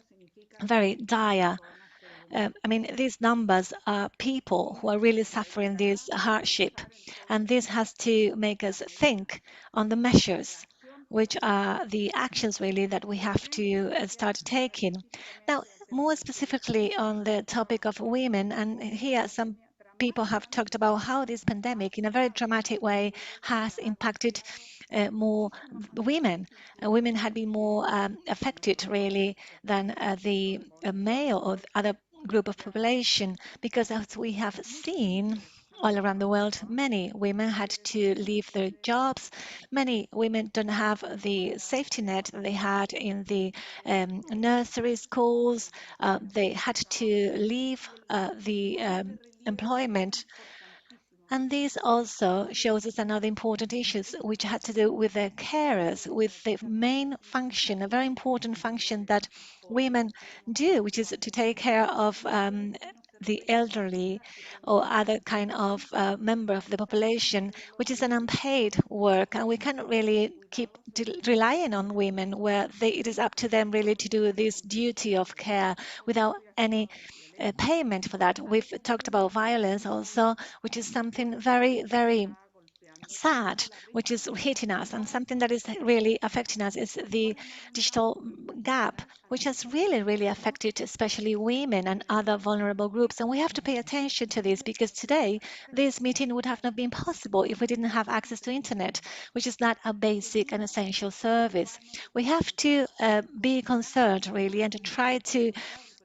very dire. I mean, these numbers are people who are really suffering this hardship, and this has to make us think on the measures, which are the actions really that we have to start taking. Now, more specifically on the topic of women, and here some people have talked about how this pandemic, in a very dramatic way, has impacted more women. Women had been more affected really than the male or the other group of population, because as we have seen all around the world, many women had to leave their jobs. Many women don't have the safety net they had in the nursery schools. They had to leave the employment. And this also shows us another important issue, which had to do with the carers, with the main function, a very important function that women do, which is to take care of the elderly or other kind of member of the population, which is an unpaid work. And we cannot really keep relying on women where it is up to them really to do this duty of care without any payment for that. We've talked about violence also, which is something very, very sad, which is hitting us, and something that is really affecting us is the digital gap, which has really, really affected especially women and other vulnerable groups. And we have to pay attention to this, because today this meeting would have not been possible if we didn't have access to internet, which is not a basic and essential service. We have to be concerned really and to try to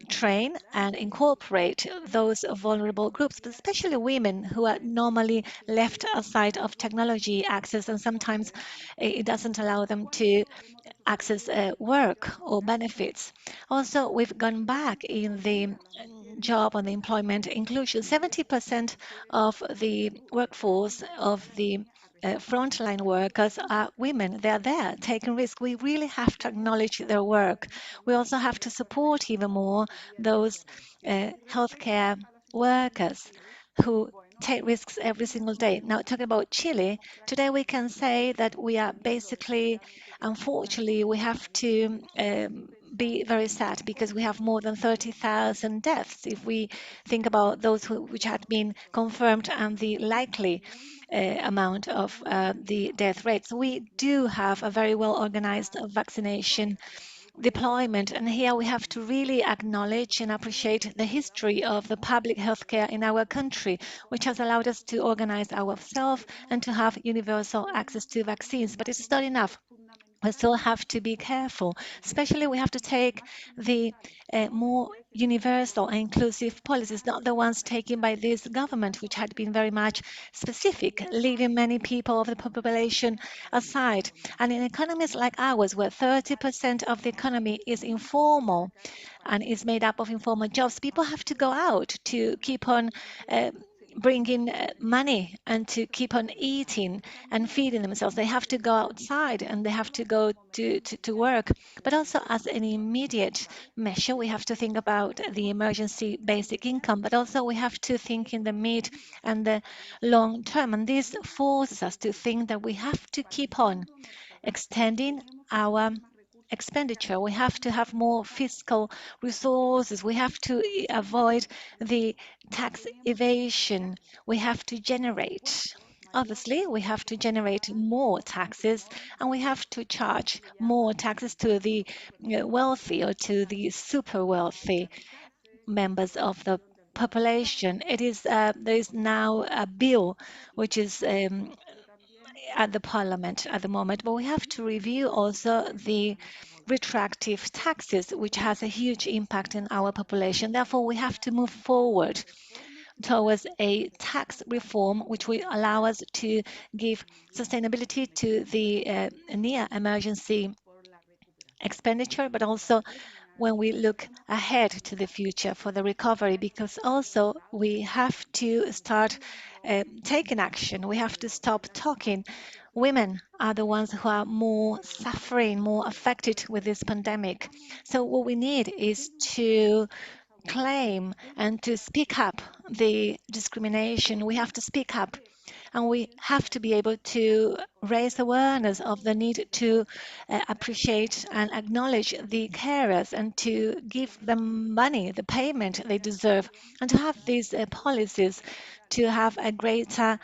train and incorporate those vulnerable groups, but especially women who are normally left aside of technology access, and sometimes it doesn't allow them to access work or benefits. Also, we've gone back in the job and the employment inclusion. 70% of the workforce of the frontline workers are women. They are there taking risks. We really have to acknowledge their work. We also have to support even more those healthcare workers who take risks every single day. Now, talking about Chile, today we can say that we are basically, unfortunately, we have to be very sad because we have more than 30,000 deaths if we think about those which had been confirmed and the likely amount of the death rates. We do have a very well organized vaccination deployment. And here we have to really acknowledge and appreciate the history of the public healthcare in our country, which has allowed us to organize ourselves and to have universal access to vaccines. But it's not enough. We still have to be careful. Especially, we have to take the more universal and inclusive policies, not the ones taken by this government, which had been very much specific, leaving many people of the population aside. And in economies like ours, where 30% of the economy is informal and is made up of informal jobs, people have to go out to keep on bringing money and to keep on eating and feeding themselves. They have to go outside and they have to go to work. But also, as an immediate measure, we have to think about the emergency basic income, but also we have to think in the mid and the long term. And this forces us to think that we have to keep on extending our expenditure. We have to have more fiscal resources. We have to avoid the tax evasion. We have to generate. Obviously, we have to generate more taxes and we have to charge more taxes to the wealthy or to the super wealthy members of the population. There is now a bill which is at the parliament at the moment, but we have to review also the retroactive taxes, which has a huge impact in our population. Therefore, we have to move forward towards a tax reform which will allow us to give sustainability to the near emergency expenditure, but also when we look ahead to the future for the recovery, because also we have to start taking action. We have to stop talking. Women are the ones who are more suffering, more affected with this pandemic. So what we need is to claim and to speak up the discrimination. We have to speak up and we have to be able to raise awareness of the need to appreciate and acknowledge the carers and to give them money, the payment they deserve, and to have these policies to have a greater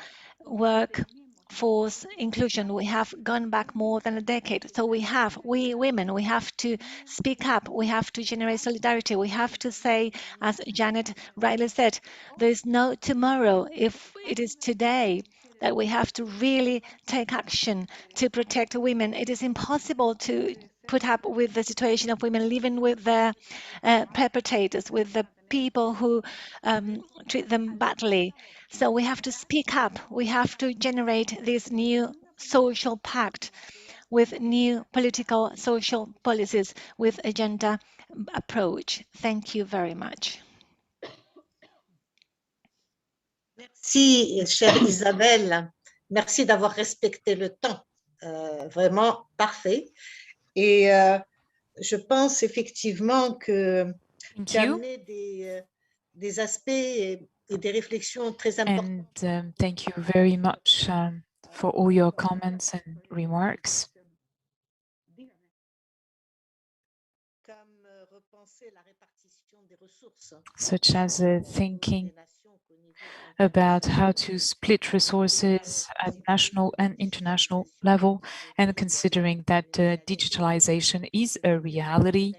workforce inclusion. We have gone back more than a decade. So we women, we have to speak up. We have to generate solidarity. We have to say, as Janet rightly said, there is no tomorrow if it is today that we have to really take action to protect women. It is impossible to put up with the situation of women living with their perpetrators, with the people who treat them badly. So we have to speak up. We have to generate this new social pact with new political social policies with a gender approach. Thank you very much. Merci, chère Isabelle. Merci d'avoir respecté le temps. Vraiment parfait. Et je pense effectivement que tu as amené des aspects et des réflexions très importantes. And thank you very much for all your comments and remarks. Such as thinking about how to split resources at national and international level, and considering that digitalization is a reality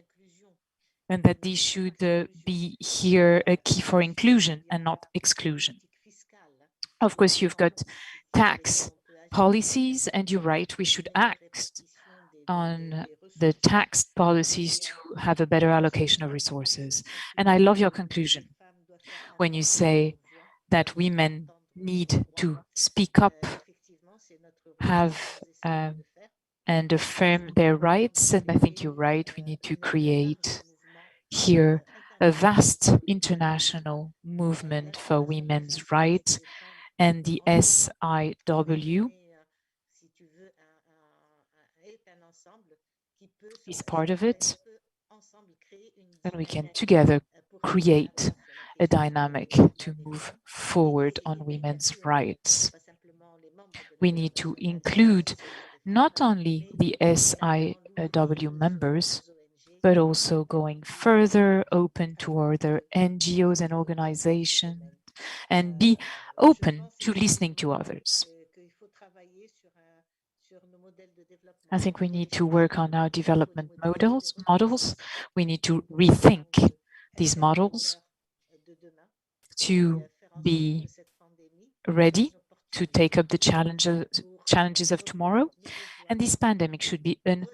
and that these should be here a key for inclusion and not exclusion. Of course, you've got tax policies, and you're right, we should act on the tax policies to have a better allocation of resources. And I love your conclusion when you say that women need to speak up, have and affirm their rights. And I think you're right, we need to create here a vast international movement for women's rights, and the SIW is part of it, and we can together create a dynamic to move forward on women's rights. We need to include not only the SIW members, but also going further, open to other NGOs and organizations, and be open to listening to others. I think we need to work on our development models. We need to rethink these models to be ready to take up the challenges of tomorrow. And this pandemic should be an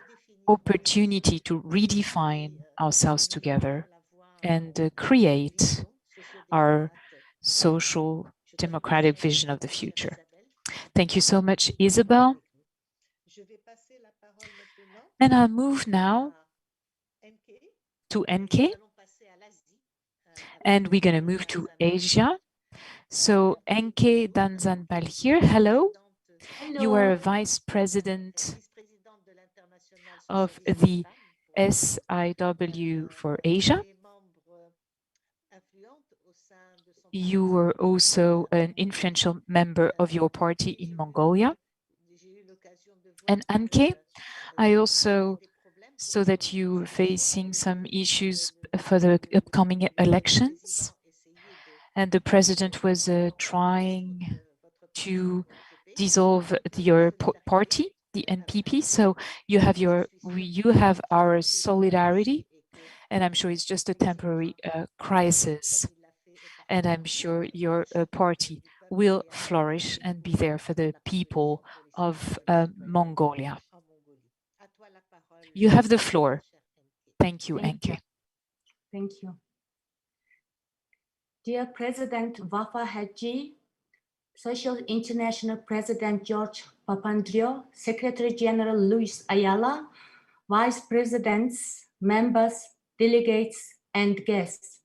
opportunity to redefine ourselves together and create our social democratic vision of the future. Thank you so much, Isabel. And I'll move now to NK. And we're going to move to Asia. So NK Danzanpal here, hello. You are a vice president of the SIW for Asia. You were also an influential member of your party in Mongolia. And Anke, I also saw that you were facing some issues for the upcoming elections. And the president was trying to dissolve your party, the NPP. So you have our solidarity, and I'm sure it's just a temporary crisis. And I'm sure your party will flourish and be there for the people of Mongolia. You have the floor. Thank you, Enke. Thank you. Dear President Vafa Hadji, Social International President George Papandreou, Secretary General Luis Ayala, Vice Presidents, members, delegates, and guests.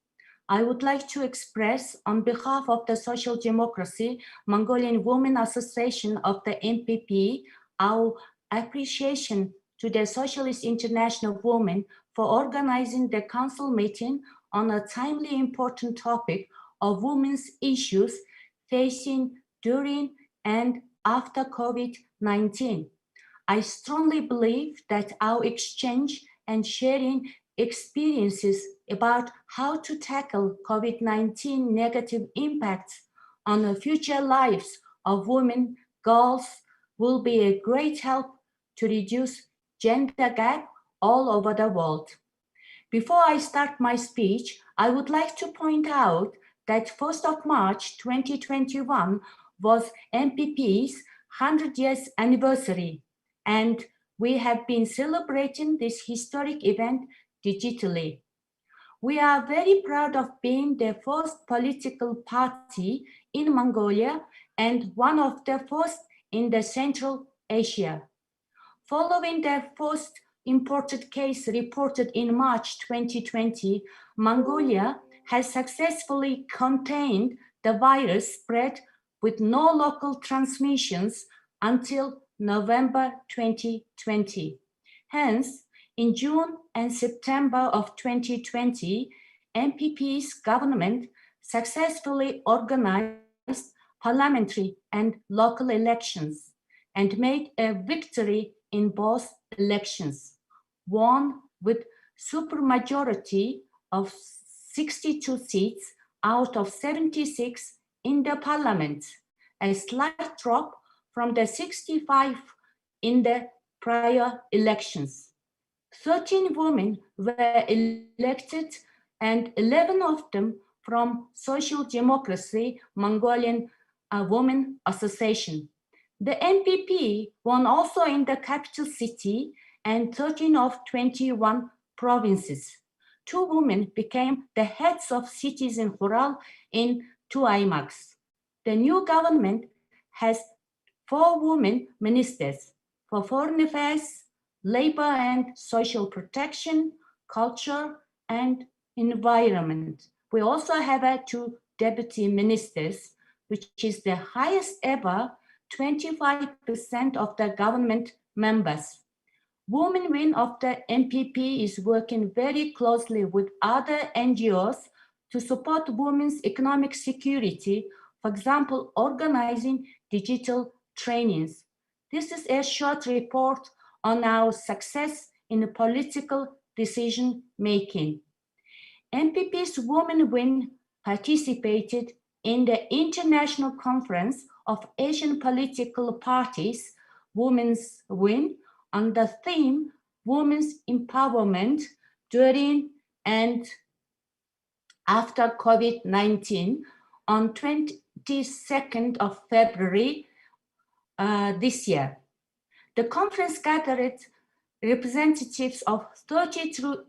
I would like to express, on behalf of the Social Democracy Mongolian Women Association of the MPP, our appreciation to the Socialist International Women for organizing the council meeting on a timely important topic of women's issues facing during and after COVID-19. I strongly believe that our exchange and sharing experiences about how to tackle COVID-19 negative impacts on the future lives of women, girls, will be a great help to reduce gender gap all over the world. Before I start my speech, I would like to point out that 1st of March 2021 was MPP's 100 years anniversary, and we have been celebrating this historic event digitally. We are very proud of being the first political party in Mongolia and one of the first in the Central Asia. Following the first imported case reported in March 2020, Mongolia has successfully contained the virus spread with no local transmissions until November 2020. Hence, in June and September of 2020, MPP's government successfully organized parliamentary and local elections and made a victory in both elections, won with supermajority of 62 seats out of 76 in the parliament, a slight drop from the 65 in the prior elections. 13 women were elected and 11 of them from Social Democracy Mongolian Women Association. The MPP won also in the capital city and 13 of 21 provinces. 2 women became the heads of cities in Hural in 2 IMACs. The new government has 4 women ministers for foreign affairs, labor and social protection, culture, and environment. We also have 2 deputy ministers, which is the highest ever 25% of the government members. Women Wing of the MPP is working very closely with other NGOs to support women's economic security, for example, organizing digital trainings. This is a short report on our success in political decision-making. MPP's Women Win participated in the International Conference of Asian Political Parties, Women's Win, on the theme Women's Empowerment during and after COVID-19 on 22nd of February this year. The conference gathered representatives of 32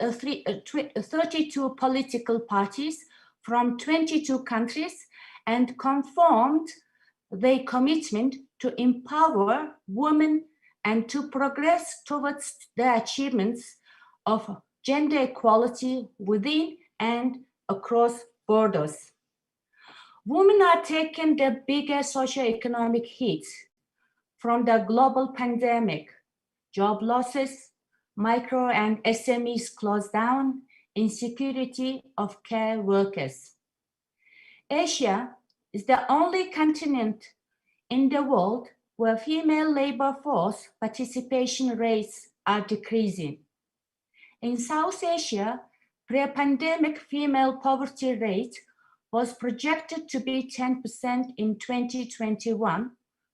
political parties from 22 countries and confirmed their commitment to empower women and to progress towards the achievements of gender equality within and across borders. Women are taking the biggest socioeconomic hit from the global pandemic. Job losses, micro and SMEs closed down, insecurity of care workers. Asia is the only continent in the world where female labor force participation rates are decreasing. In South Asia, pre-pandemic female poverty rate was projected to be 10% in 2021,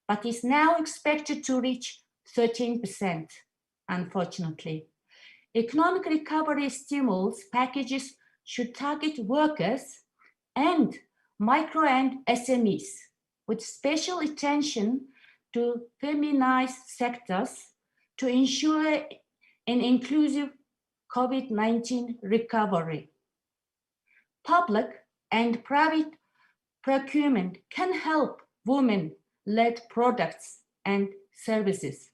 but is now expected to reach 13%, unfortunately. Economic recovery stimulus packages should target workers and micro and SMEs, with special attention to feminized sectors to ensure an inclusive COVID-19 recovery. Public and private procurement can help women-led products and services.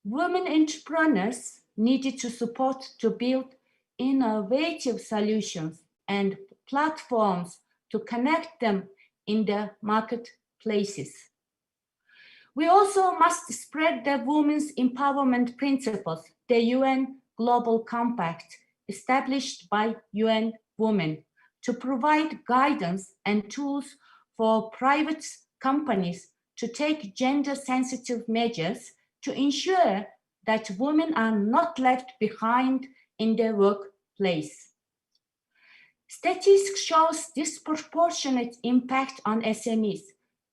Women entrepreneurs needed to support to build innovative solutions and platforms to connect them in the marketplaces. We also must spread the women's empowerment principles, the UN Global Compact, established by UN Women, to provide guidance and tools for private companies to take gender-sensitive measures to ensure that women are not left behind in the workplace. Statistics shows disproportionate impact on SMEs,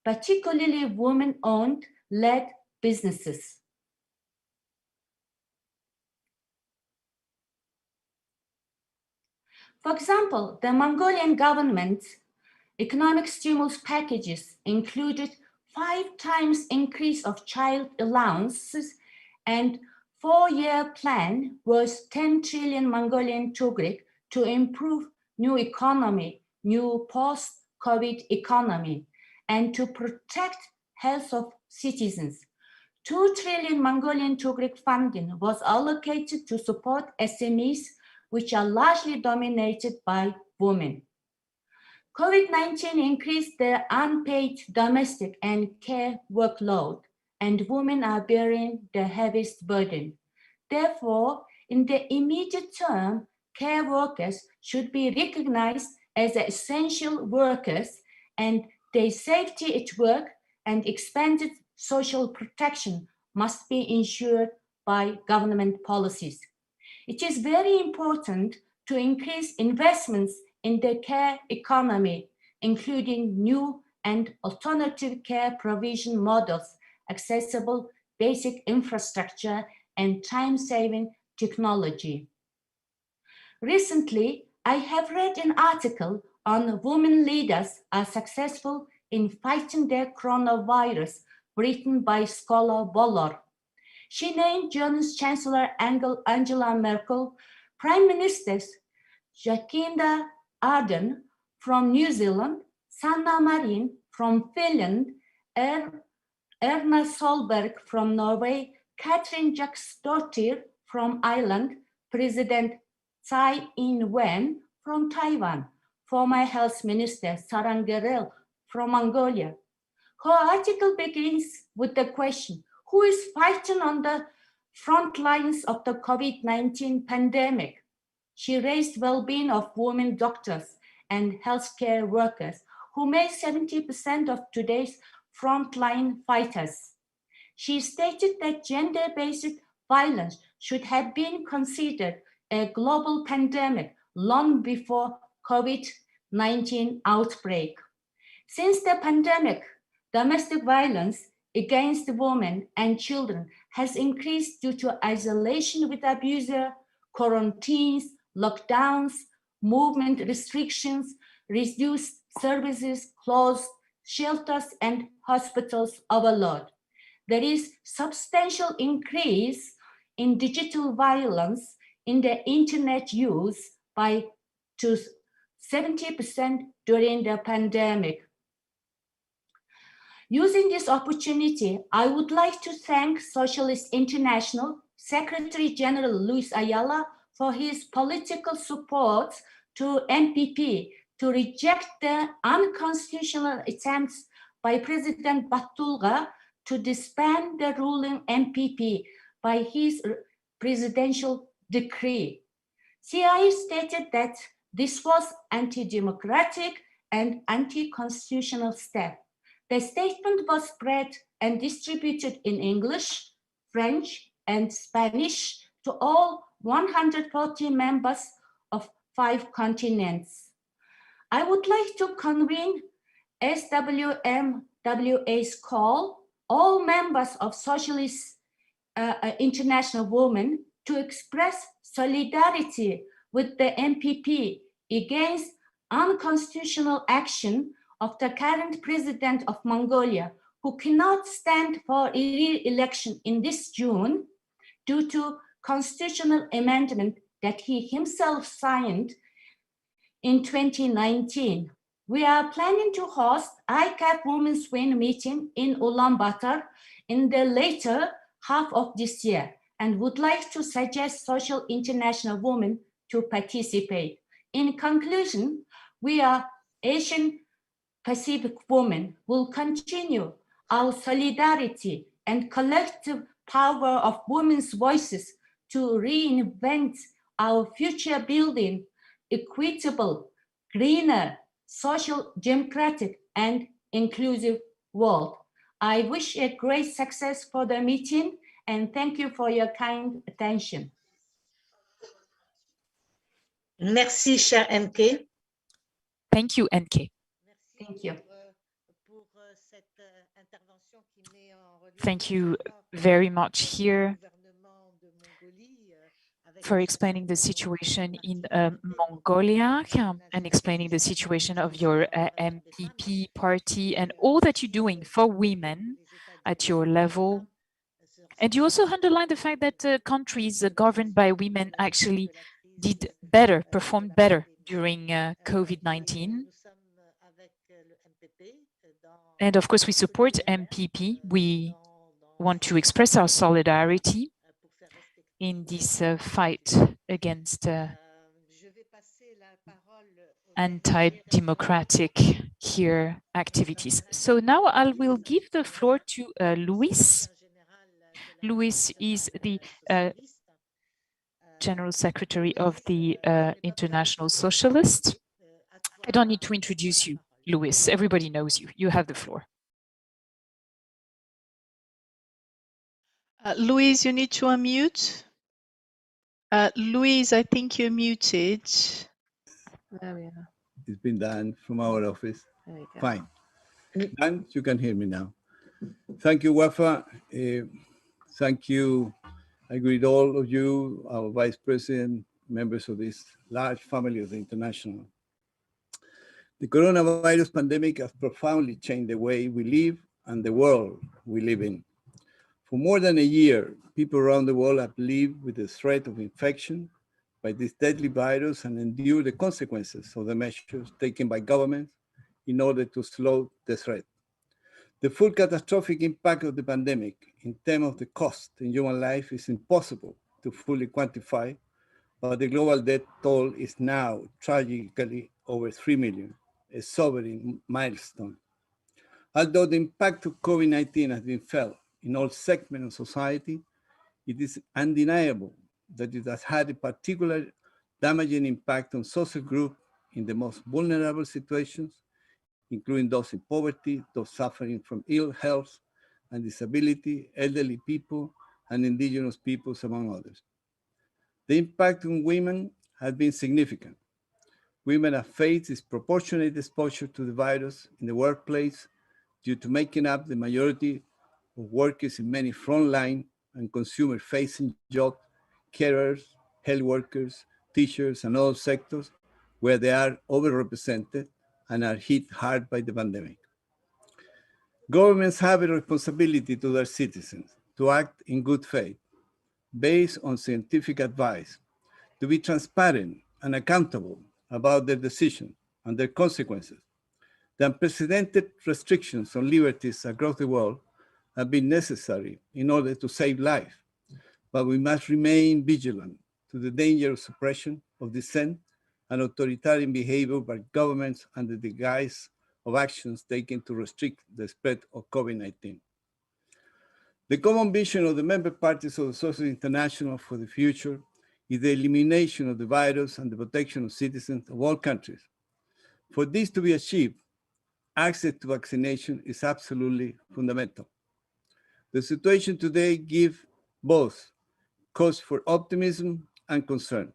particularly women-owned led businesses. For example, the Mongolian government's economic stimulus packages included 5 times increase of child allowances and 4-year plan was 10 trillion Mongolian tugrik to improve new economy, new post-COVID economy, and to protect health of citizens. 2 trillion Mongolian tugrik funding was allocated to support SMEs, which are largely dominated by women. COVID-19 increased their unpaid domestic and care workload, and women are bearing the heaviest burden. Therefore, in the immediate term, care workers should be recognized as essential workers, and their safety at work and expanded social protection must be ensured by government policies. It is very important to increase investments in the care economy, including new and alternative care provision models, accessible basic infrastructure, and time-saving technology. Recently, I have read an article on women leaders are successful in fighting the coronavirus, written by scholar Boller. She named German Chancellor Angela Merkel, Prime Ministers Jacinda Ardern from New Zealand, Sanna Marin from Finland, Erna Solberg from Norway, Katrin Jacksdottir from Ireland, President Tsai Ing-wen from Taiwan, former Health Minister Sarangarel from Mongolia. Her article begins with the question, who is fighting on the front lines of the COVID-19 pandemic? She raised well-being of women doctors and healthcare workers, who make 70% of today's frontline fighters. She stated that gender-based violence should have been considered a global pandemic long before COVID-19 outbreak. Since the pandemic, domestic violence against women and children has increased due to isolation with abuser, quarantines, lockdowns, movement restrictions, reduced services, closed shelters, and hospitals overload. There is substantial increase in digital violence in the internet use by 70% during the pandemic. Using this opportunity, I would like to thank Socialist International Secretary General Luis Ayala for his political support to MPP to reject the unconstitutional attempts by President Batulga to disband the ruling MPP by his presidential decree. CIA stated that this was anti-democratic and anti-constitutional step. The statement was spread and distributed in English, French, and Spanish to all 140 members of 5 continents. I would like to convene SWMWA's call all members of Socialist International Women to express solidarity with the MPP against unconstitutional action of the current president of Mongolia, who cannot stand for re-election in this June due to constitutional amendment that he himself signed in 2019. We are planning to host ICAP Women's Win meeting in Ulaanbaatar in the later half of this year and would like to suggest Social International Women to participate. In conclusion, we are Asian Pacific women will continue our solidarity and collective power of women's voices to reinvent our future building equitable, greener, social, democratic, and inclusive world. I wish a great success for the meeting and thank you for your kind attention. Merci, cher NK. Thank you, NK. Thank you. Thank you very much here for explaining the situation in Mongolia and explaining the situation of your MPP party and all that you're doing for women at your level. And you also underline the fact that countries governed by women actually did better, performed better during COVID-19. And of course, we support MPP. We want to express our solidarity in this fight against anti-democratic here activities. So now I will give the floor to Luis. Luis is the General Secretary of the International Socialists. I don't need to introduce you, Luis. Everybody knows you. You have the floor. Louise, you need to unmute. Louise, I think you're muted. There we are. It's been done from our office. There we go. Fine. And you can hear me now. Thank you, Wafa. Thank you. I greet all of you, our Vice President, members of this large family of the International. The coronavirus pandemic has profoundly changed the way we live and the world we live in. For more than a year, people around the world have lived with the threat of infection by this deadly virus and endure the consequences of the measures taken by governments in order to slow the threat. The full catastrophic impact of the pandemic in terms of the cost in human life is impossible to fully quantify, but the global death toll is now tragically over 3 million, a sobering milestone. Although the impact of COVID-19 has been felt in all segments of society, it is undeniable that it has had a particular damaging impact on social groups in the most vulnerable situations, including those in poverty, those suffering from ill health and disability, elderly people, and indigenous peoples, among others. The impact on women has been significant. Women have faced disproportionate exposure to the virus in the workplace due to making up the majority of workers in many frontline and consumer-facing jobs, carers, health workers, teachers, and other sectors where they are overrepresented and are hit hard by the pandemic. Governments have a responsibility to their citizens to act in good faith, based on scientific advice, to be transparent and accountable about their decisions and their consequences. The unprecedented restrictions on liberties across the world have been necessary in order to save life, but we must remain vigilant to the danger of suppression of dissent and authoritarian behavior by governments under the guise of actions taken to restrict the spread of COVID-19. The common vision of the member parties of the Socialist International for the future is the elimination of the virus and the protection of citizens of all countries. For this to be achieved, access to vaccination is absolutely fundamental. The situation today gives both cause for optimism and concern.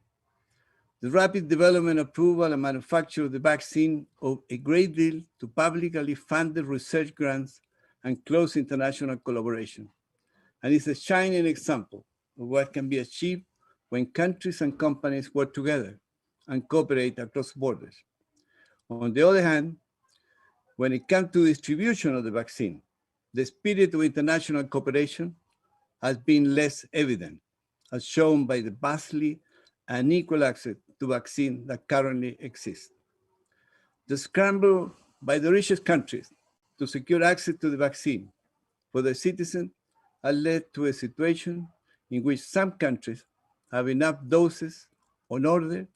The rapid development, approval, and manufacture of the vaccine owe a great deal to publicly funded research grants and close international collaboration, and is a shining example of what can be achieved when countries and companies work together and cooperate across borders. On the other hand, when it comes to distribution of the vaccine, the spirit of international cooperation has been less evident, as shown by the vastly unequal access to vaccine that currently exists. The scramble by the richest countries to secure access to the vaccine for their citizens has led to a situation in which some countries have enough doses in order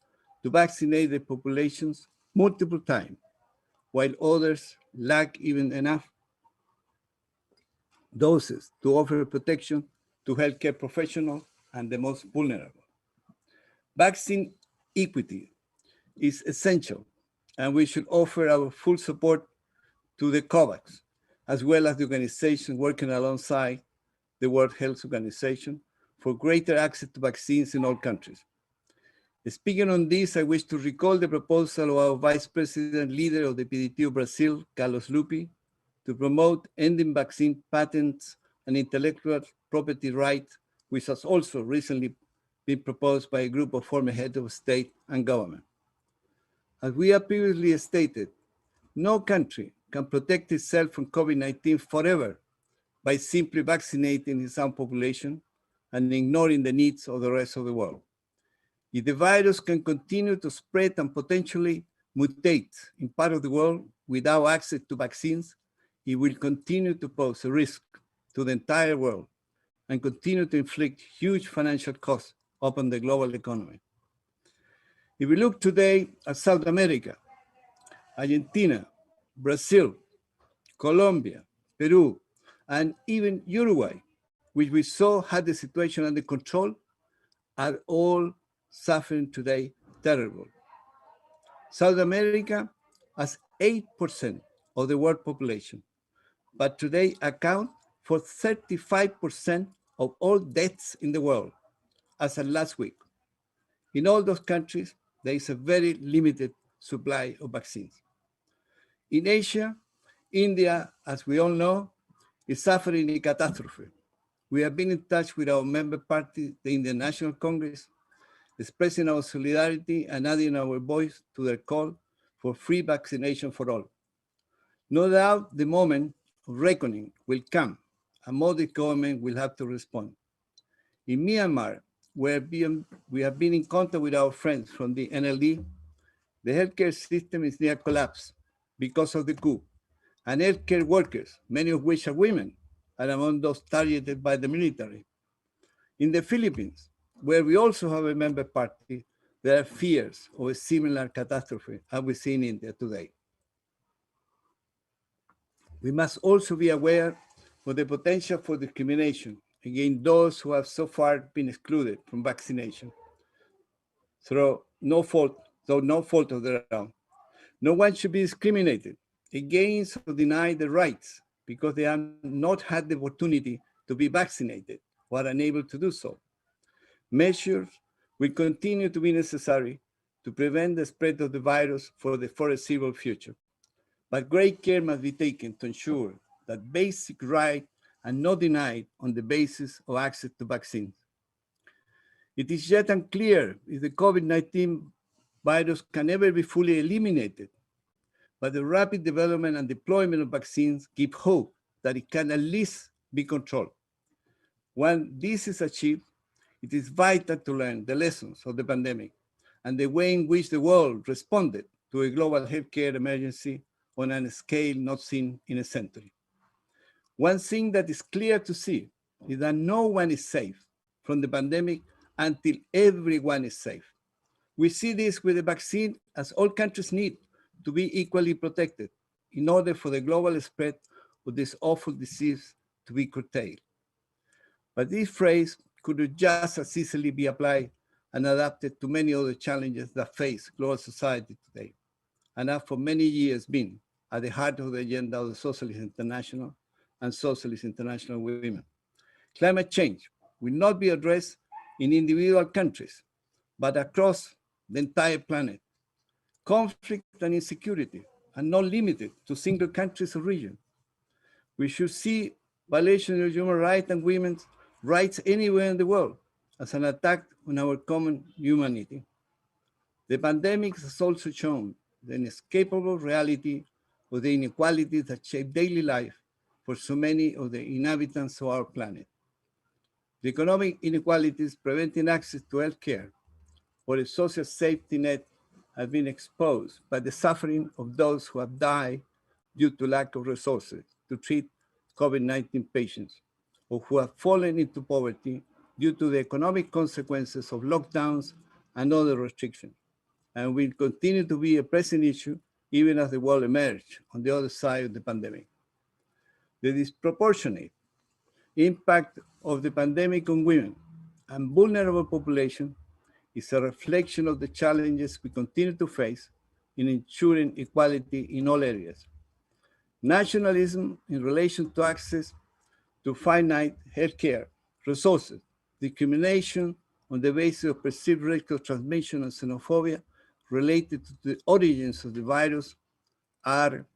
to vaccinate their populations multiple times, while others lack even enough doses to offer protection to healthcare professionals and the most vulnerable. Vaccine equity is essential, and we should offer our full support to the COVAX, as well as the organizations working alongside the World Health Organization for greater access to vaccines in all countries. Speaking on this, I wish to recall the proposal of our Vice President, leader of the PDT of Brazil, Carlos Lupi, to promote ending vaccine patents and intellectual property rights, which has also recently been proposed by a group of former heads of state and government. As we have previously stated, no country can protect itself from COVID-19 forever by simply vaccinating its own population and ignoring the needs of the rest of the world. If the virus can continue to spread and potentially mutate in part of the world without access to vaccines, it will continue to pose a risk to the entire world and continue to inflict huge financial costs upon the global economy. If we look today at South America, Argentina, Brazil, Colombia, Peru, and even Uruguay, which we saw had the situation under control, are all suffering today terrible. South America has 8% of the world population, but today account for 35% of all deaths in the world, as of last week. In all those countries, there is a very limited supply of vaccines. In Asia, India, as we all know, is suffering a catastrophe. We have been in touch with our member party, the Indian National Congress, expressing our solidarity and adding our voice to their call for free vaccination for all. No doubt the moment of reckoning will come, and Modi's government will have to respond. In Myanmar, where we have been in contact with our friends from the NLD, the healthcare system is near collapse because of the coup, and healthcare workers, many of which are women, are among those targeted by the military. In the Philippines, where we also have a member party, there are fears of a similar catastrophe as we see in India today. We must also be aware of the potential for discrimination against those who have so far been excluded from vaccination through no fault though no fault of their own. No one should be discriminated against or denied the rights because they have not had the opportunity to be vaccinated or are unable to do so. Measures will continue to be necessary to prevent the spread of the virus for the foreseeable future. But great care must be taken to ensure that basic rights are not denied on the basis of access to vaccines. It is yet unclear if the COVID-19 virus can ever be fully eliminated, but the rapid development and deployment of vaccines give hope that it can at least be controlled. When this is achieved, it is vital to learn the lessons of the pandemic and the way in which the world responded to a global healthcare emergency on a scale not seen in a century. One thing that is clear to see is that no one is safe from the pandemic until everyone is safe. We see this with the vaccine, as all countries need to be equally protected in order for the global spread of this awful disease to be curtailed. But this phrase could just as easily be applied and adapted to many other challenges that face global society today, and have for many years been at the heart of the agenda of the Socialist International and Socialist International Women. Climate change will not be addressed in individual countries, but across the entire planet. Conflict and insecurity are not limited to single countries or regions. We should see violations of human rights and women's rights anywhere in the world as an attack on our common humanity. The pandemic has also shown the inescapable reality of the inequalities that shape daily life for so many of the inhabitants of our planet. The economic inequalities preventing access to health care or a social safety net have been exposed by the suffering of those who have died due to lack of resources to treat COVID-19 patients, or who have fallen into poverty due to the economic consequences of lockdowns and other restrictions, and will continue to be a pressing issue even as the world emerges on the other side of the pandemic. The disproportionate impact of the pandemic on women and vulnerable populations is a reflection of the challenges we continue to face in ensuring equality in all areas. Nationalism in relation to access to finite healthcare resources, discrimination on the basis of perceived risk of transmission and xenophobia related to the origins of the virus are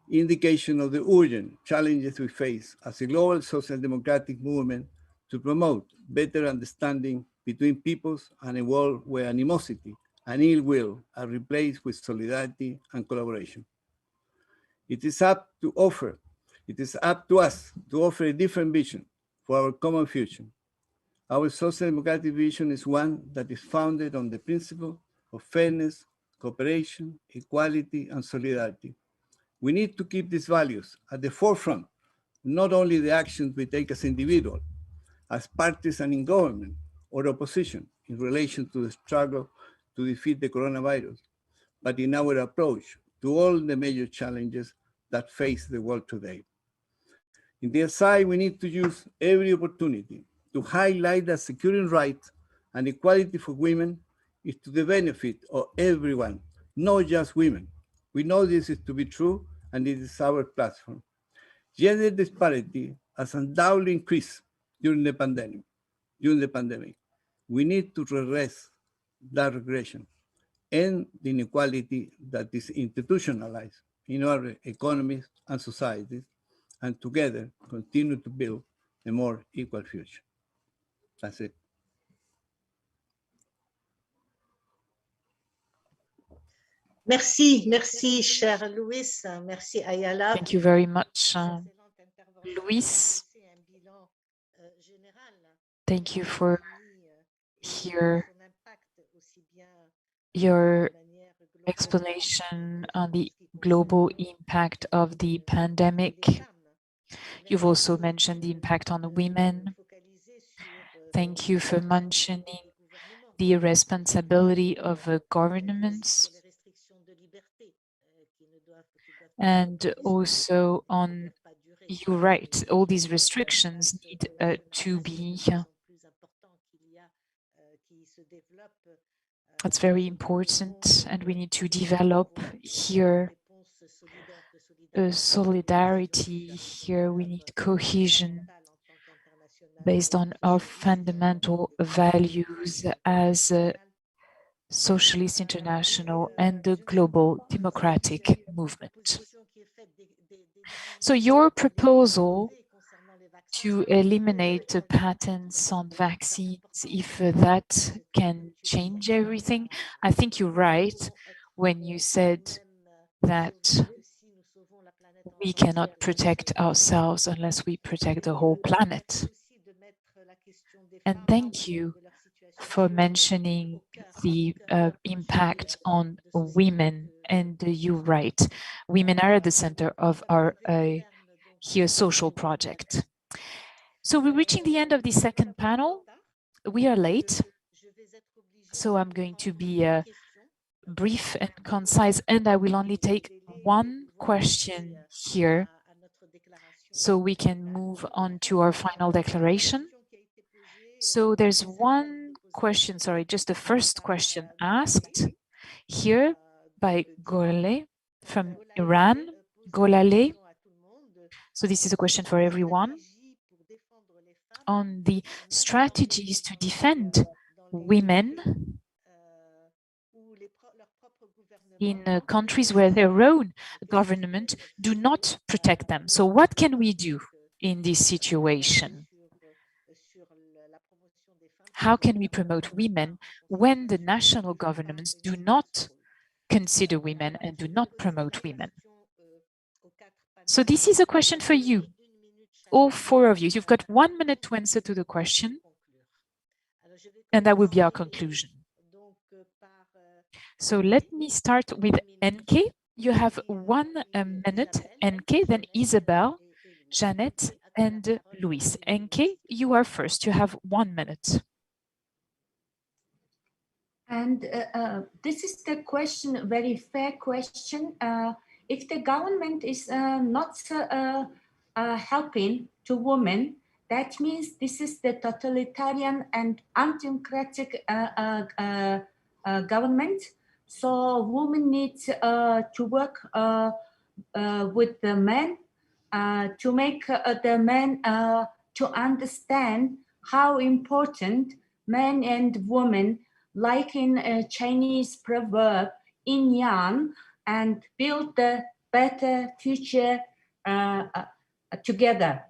indication of the urgent challenges we face as a global social democratic movement to promote better understanding between peoples and a world where animosity and ill will are replaced with solidarity and collaboration. It is up to us to offer a different vision for our common future. Our social democratic vision is one that is founded on the principle of fairness, cooperation, equality, and solidarity. We need to keep these values at the forefront, not only the actions we take as individuals, as parties and in government or opposition in relation to the struggle to defeat the coronavirus, but in our approach to all the major challenges that face the world today. In the SI, we need to use every opportunity to highlight that securing rights and equality for women is to the benefit of everyone, not just women. We know this is to be true, and it is our platform. Gender disparity has undoubtedly increased during the pandemic. We need to redress that regression and the inequality that is institutionalized in our economies and societies, and together continue to build a more equal future. That's it. Merci, merci, cher Luis. Merci, Ayala. Thank you very much, Luis. Thank you for your explanation on the global impact of the pandemic. You've also mentioned the impact on the women. Thank you for mentioning the responsibility of governments, and also on, you're right, all these restrictions need to be That's very important, and we need to develop here a solidarity. Here we need cohesion based on our fundamental values as a Socialist International and the global democratic movement. So your proposal to eliminate the patents on vaccines, if that can change everything, I think you're right when you said that we cannot protect ourselves unless we protect the whole planet. And thank you for mentioning the impact on women. And you're right, women are at the center of our here social project. So we're reaching the end of the second panel. We are late, so I'm going to be brief and concise, and I will only take one question here so we can move on to our final declaration. So there's one question, sorry, just the first question asked here by Golale from Iran. Golale. So this is a question for everyone on the strategies to defend women in countries where their own government do not protect them. So what can we do in this situation? How can we promote women when the national governments do not consider women and do not promote women? So this is a question for you, all four of you. You've got 1 minute to answer to the question, and that will be our conclusion. So let me start with NK. You have 1 minute, NK, then Isabel, Jeannette, and Luis. NK, you are first. You have 1 minute. And this is the question, very fair question. If the government is not helping to women, that means this is the totalitarian and undemocratic government. So women need to work with the men to make the men to understand how important men and women, like in a Chinese proverb, yin yang, and build the better future together.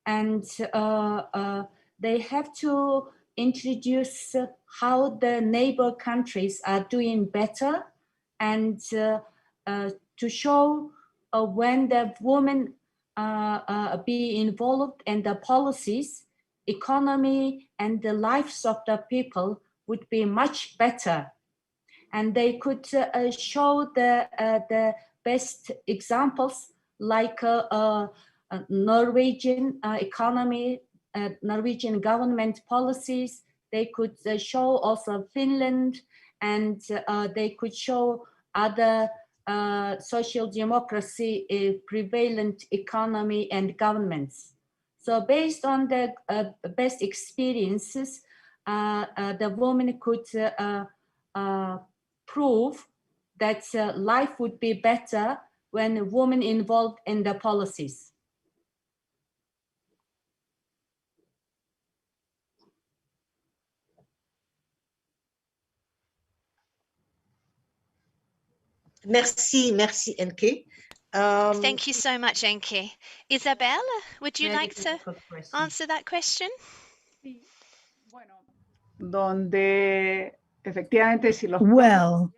And they have to introduce how the neighbor countries are doing better, and to show when the women be involved in the policies, economy, and the lives of the people would be much better. And they could show the best examples, like Norwegian economy, Norwegian government policies. They could show also Finland, and they could show other social democracy prevalent economy and governments. So based on the best experiences, the woman could prove that life would be better when women involved in the policies. Merci, merci NK. Thank you so much, Enki. Isabel, would you like to answer that question? Well,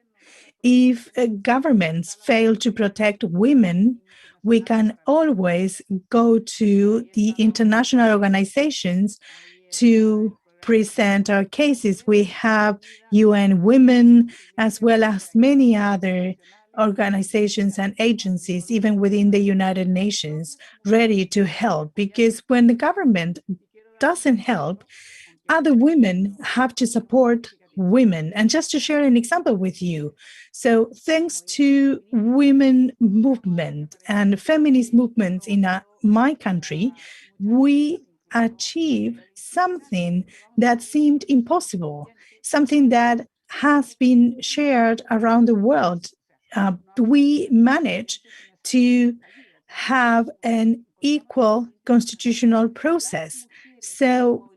if governments fail to protect women, we can always go to the international organizations to present our cases. We have UN Women, as well as many other organizations and agencies, even within the United Nations, ready to help. Because when the government doesn't help, other women have to support women. And just to share an example with you, so thanks to women movement and feminist movements in my country, we achieved something that seemed impossible, something that has been shared around the world. We managed to have an equal constitutional process. So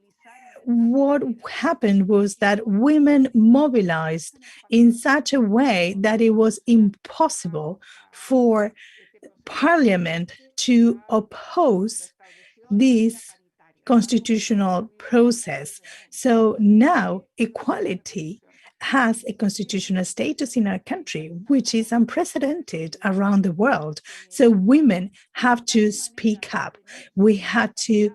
what happened was that women mobilized in such a way that it was impossible for Parliament to oppose this constitutional process. So now equality has a constitutional status in our country, which is unprecedented around the world. So women have to speak up. We had to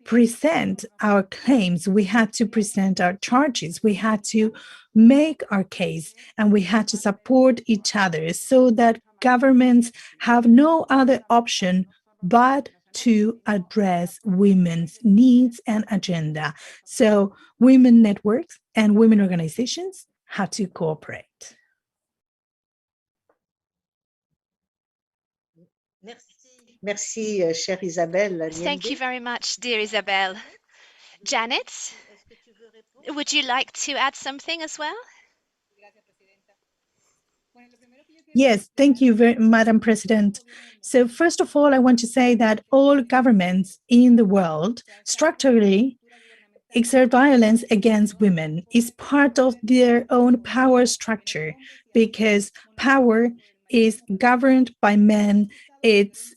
present our claims. We had to present our charges. We had to make our case, and we had to support each other so that governments have no other option but to address women's needs and agenda. So women networks and women organizations have to cooperate. Merci, chère Isabelle. Thank you very much, dear Isabel. Janet, would you like to add something as well? Yes, thank you, Madam President. So first of all, I want to say that all governments in the world structurally exert violence against women is part of their own power structure, because power is governed by men, it's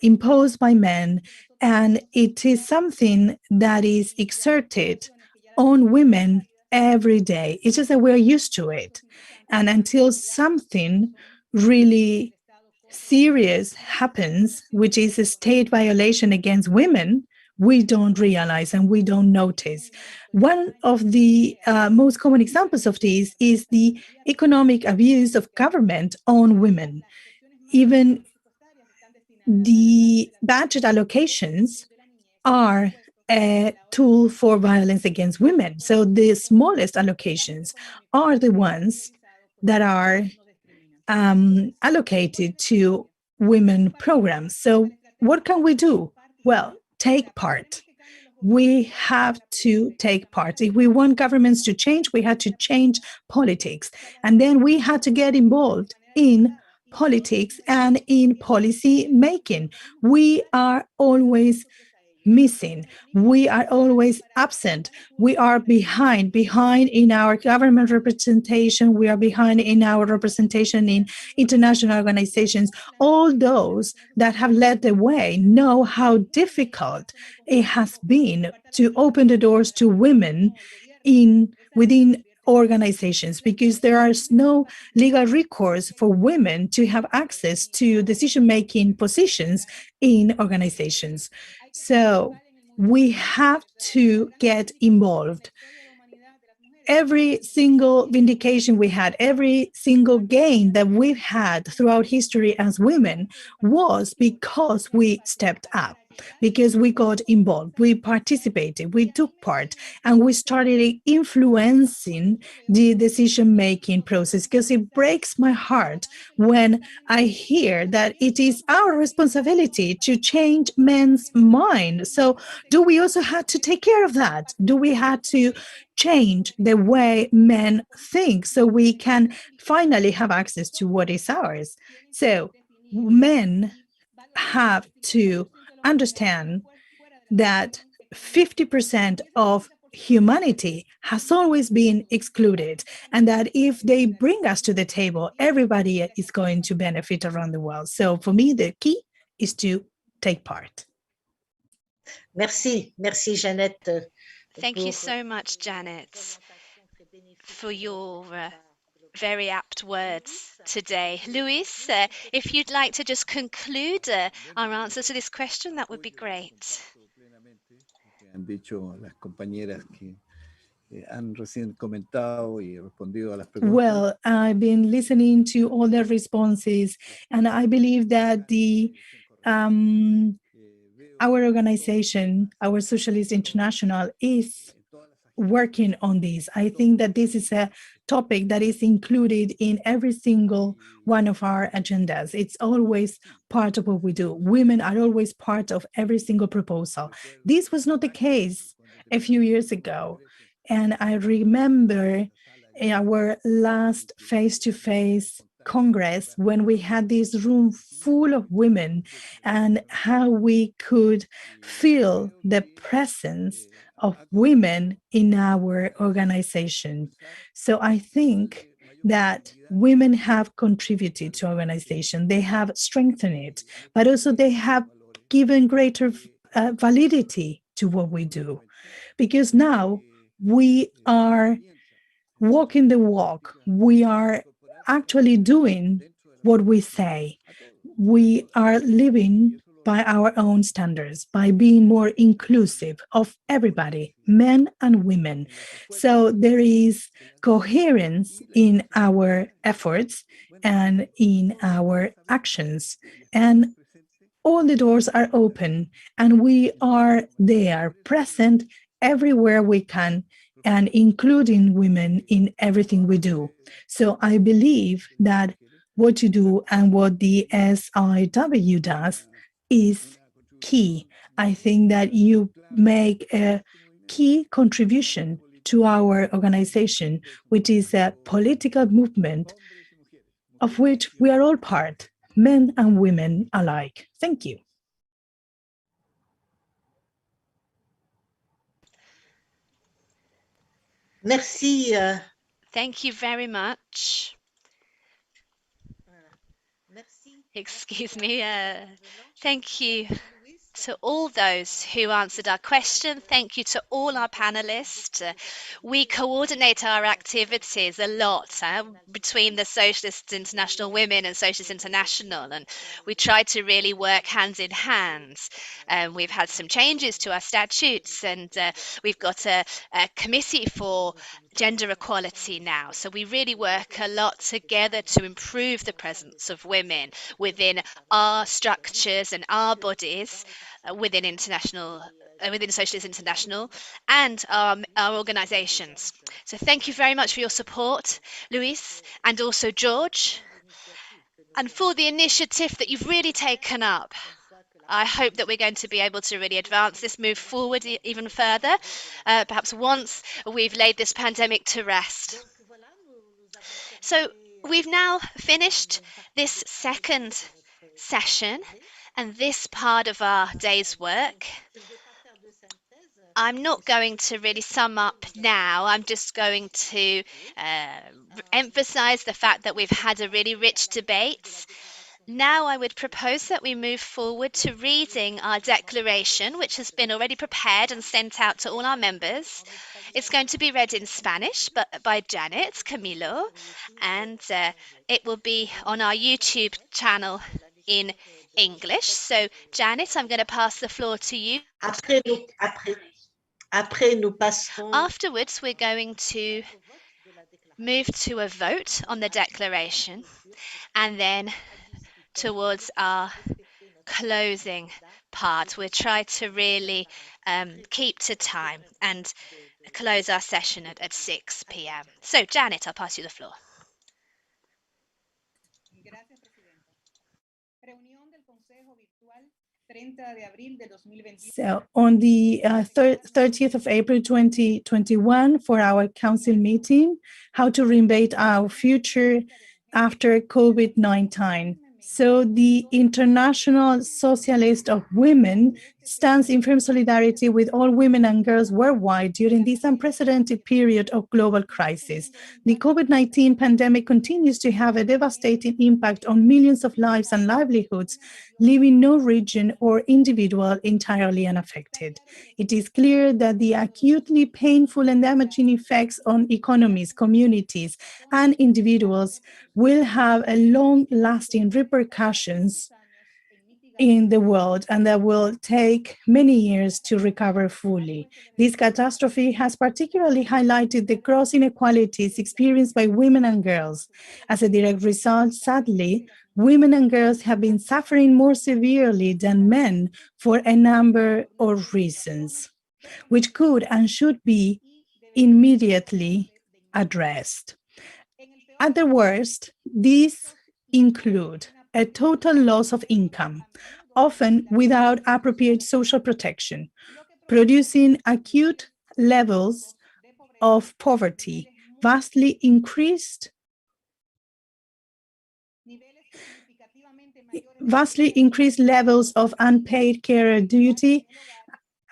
imposed by men, and it is something that is exerted on women every day. It's just that we're used to it. And until something really serious happens, which is a state violation against women, we don't realize and we don't notice. One of the most common examples of this is the economic abuse of government on women. Even the budget allocations are a tool for violence against women. So the smallest allocations are the ones that are allocated to women programs. So what can we do? Well, take part. We have to take part. If we want governments to change, we have to change politics. And then we have to get involved in politics and in policy making. We are always missing. We are always absent. We are behind in our government representation. We are behind in our representation in international organizations. All those that have led the way know how difficult it has been to open the doors to women within organizations, because there is no legal recourse for women to have access to decision-making positions in organizations. So we have to get involved. Every single vindication we had, every single gain that we've had throughout history as women was because we stepped up, because we got involved, we participated, we took part, and we started influencing the decision-making process, because it breaks my heart when I hear that it is our responsibility to change men's minds. So do we also have to take care of that? Do we have to change the way men think so we can finally have access to what is ours? So men have to understand that 50% of humanity has always been excluded, and that if they bring us to the table, everybody is going to benefit around the world. So for me, the key is to take part. Merci, Jeannette. Thank you so much, Janet, for your very apt words today. Luis, if you'd like to just conclude our answer to this question, that would be great. Han dicho las compañeras que han recién comentado y respondido a las preguntas. Well, I've been listening to all the responses, and I believe that our organization, our Socialist International, is working on this. I think that this is a topic that is included in every single one of our agendas. It's always part of what we do. Women are always part of every single proposal. This was not the case a few years ago. And I remember in our last face-to-face Congress when we had this room full of women and how we could feel the presence of women in our organization. So I think that women have contributed to organization. They have strengthened it, but also they have given greater validity to what we do. Because now we are walking the walk. We are actually doing what we say. We are living by our own standards, by being more inclusive of everybody, men and women. So there is coherence in our efforts and in our actions. And all the doors are open and we are there, present everywhere we can, and including women in everything we do. So I believe that what you do and what the SIW does is key. I think that you make a key contribution to our organization, which is a political movement of which we are all part, men and women alike. Thank you. Merci. Thank you very much. Excuse me. Thank you to all those who answered our question. Thank you to all our panelists. We coordinate our activities a lot between the Socialist International Women and Socialist International, and we try to really work hand in hand. We've had some changes to our statutes, and we've got a committee for gender equality now. So we really work a lot together to improve the presence of women within our structures and our bodies within Socialist International and our organizations. So thank you very much for your support, Luis, and also George, and for the initiative that you've really taken up. I hope that we're going to be able to really advance this, move forward even further, perhaps once we've laid this pandemic to rest. So we've now finished this second session and this part of our day's work. I'm not going to really sum up now. I'm just going to emphasize the fact that we've had a really rich debate. Now I would propose that we move forward to reading our declaration, which has been already prepared and sent out to all our members. It's going to be read in Spanish by Janet Camilo, and it will be on our YouTube channel in English. So, Janet, I'm going to pass the floor to you. Afterwards, we're going to move to a vote on the declaration, and then towards our closing part, we'll try to really keep to time and close our session at 6 p.m. So, Janet, I'll pass you the floor. So on the 30th of April 2021 for our council meeting, how to reinvent our future after COVID-19. So the International Socialist of Women stands in firm solidarity with all women and girls worldwide during this unprecedented period of global crisis. The COVID-19 pandemic continues to have a devastating impact on millions of lives and livelihoods, leaving no region or individual entirely unaffected. It is clear that the acutely painful and damaging effects on economies, communities, and individuals will have a long-lasting repercussions in the world, and that will take many years to recover fully. This catastrophe has particularly highlighted the gross inequalities experienced by women and girls. As a direct result, sadly, women and girls have been suffering more severely than men for a number of reasons, which could and should be immediately addressed. At the worst, these include a total loss of income, often without appropriate social protection, producing acute levels of poverty, vastly increased levels of unpaid care duty,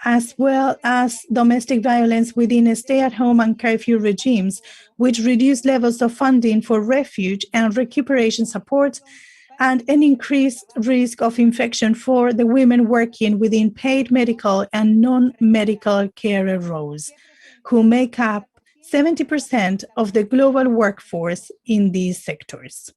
as well as domestic violence within stay-at-home and curfew regimes, which reduce levels of funding for refuge and recuperation support, and an increased risk of infection for the women working within paid medical and non-medical care roles, who make up 70% of the global workforce in these sectors.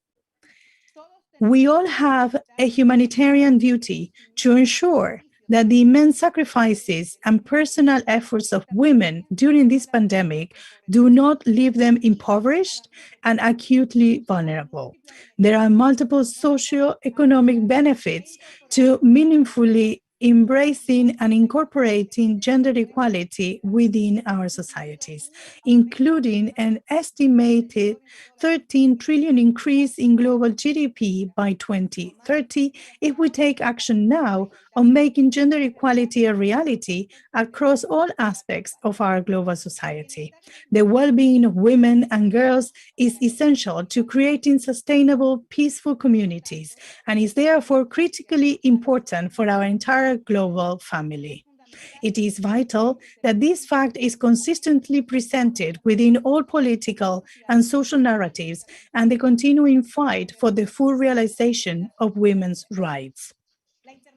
We all have a humanitarian duty to ensure that the immense sacrifices and personal efforts of women during this pandemic do not leave them impoverished and acutely vulnerable. There are multiple socio-economic benefits to meaningfully embracing and incorporating gender equality within our societies, including an estimated 13 trillion increase in global GDP by 2030 if we take action now on making gender equality a reality across all aspects of our global society. The well-being of women and girls is essential to creating sustainable, peaceful communities and is therefore critically important for our entire global family. It is vital that this fact is consistently presented within all political and social narratives and the continuing fight for the full realization of women's rights.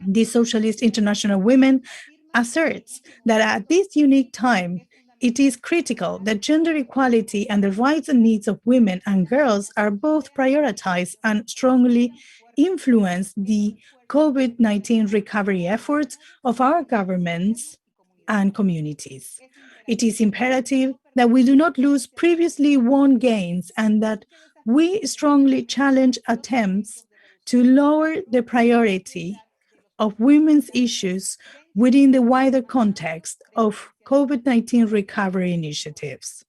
The Socialist International Women asserts that at this unique time, it is critical that gender equality and the rights and needs of women and girls are both prioritized and strongly influence the COVID-19 recovery efforts of our governments and communities. It is imperative that we do not lose previously won gains and that we strongly challenge attempts to lower the priority of women's issues within the wider context of COVID-19 recovery initiatives.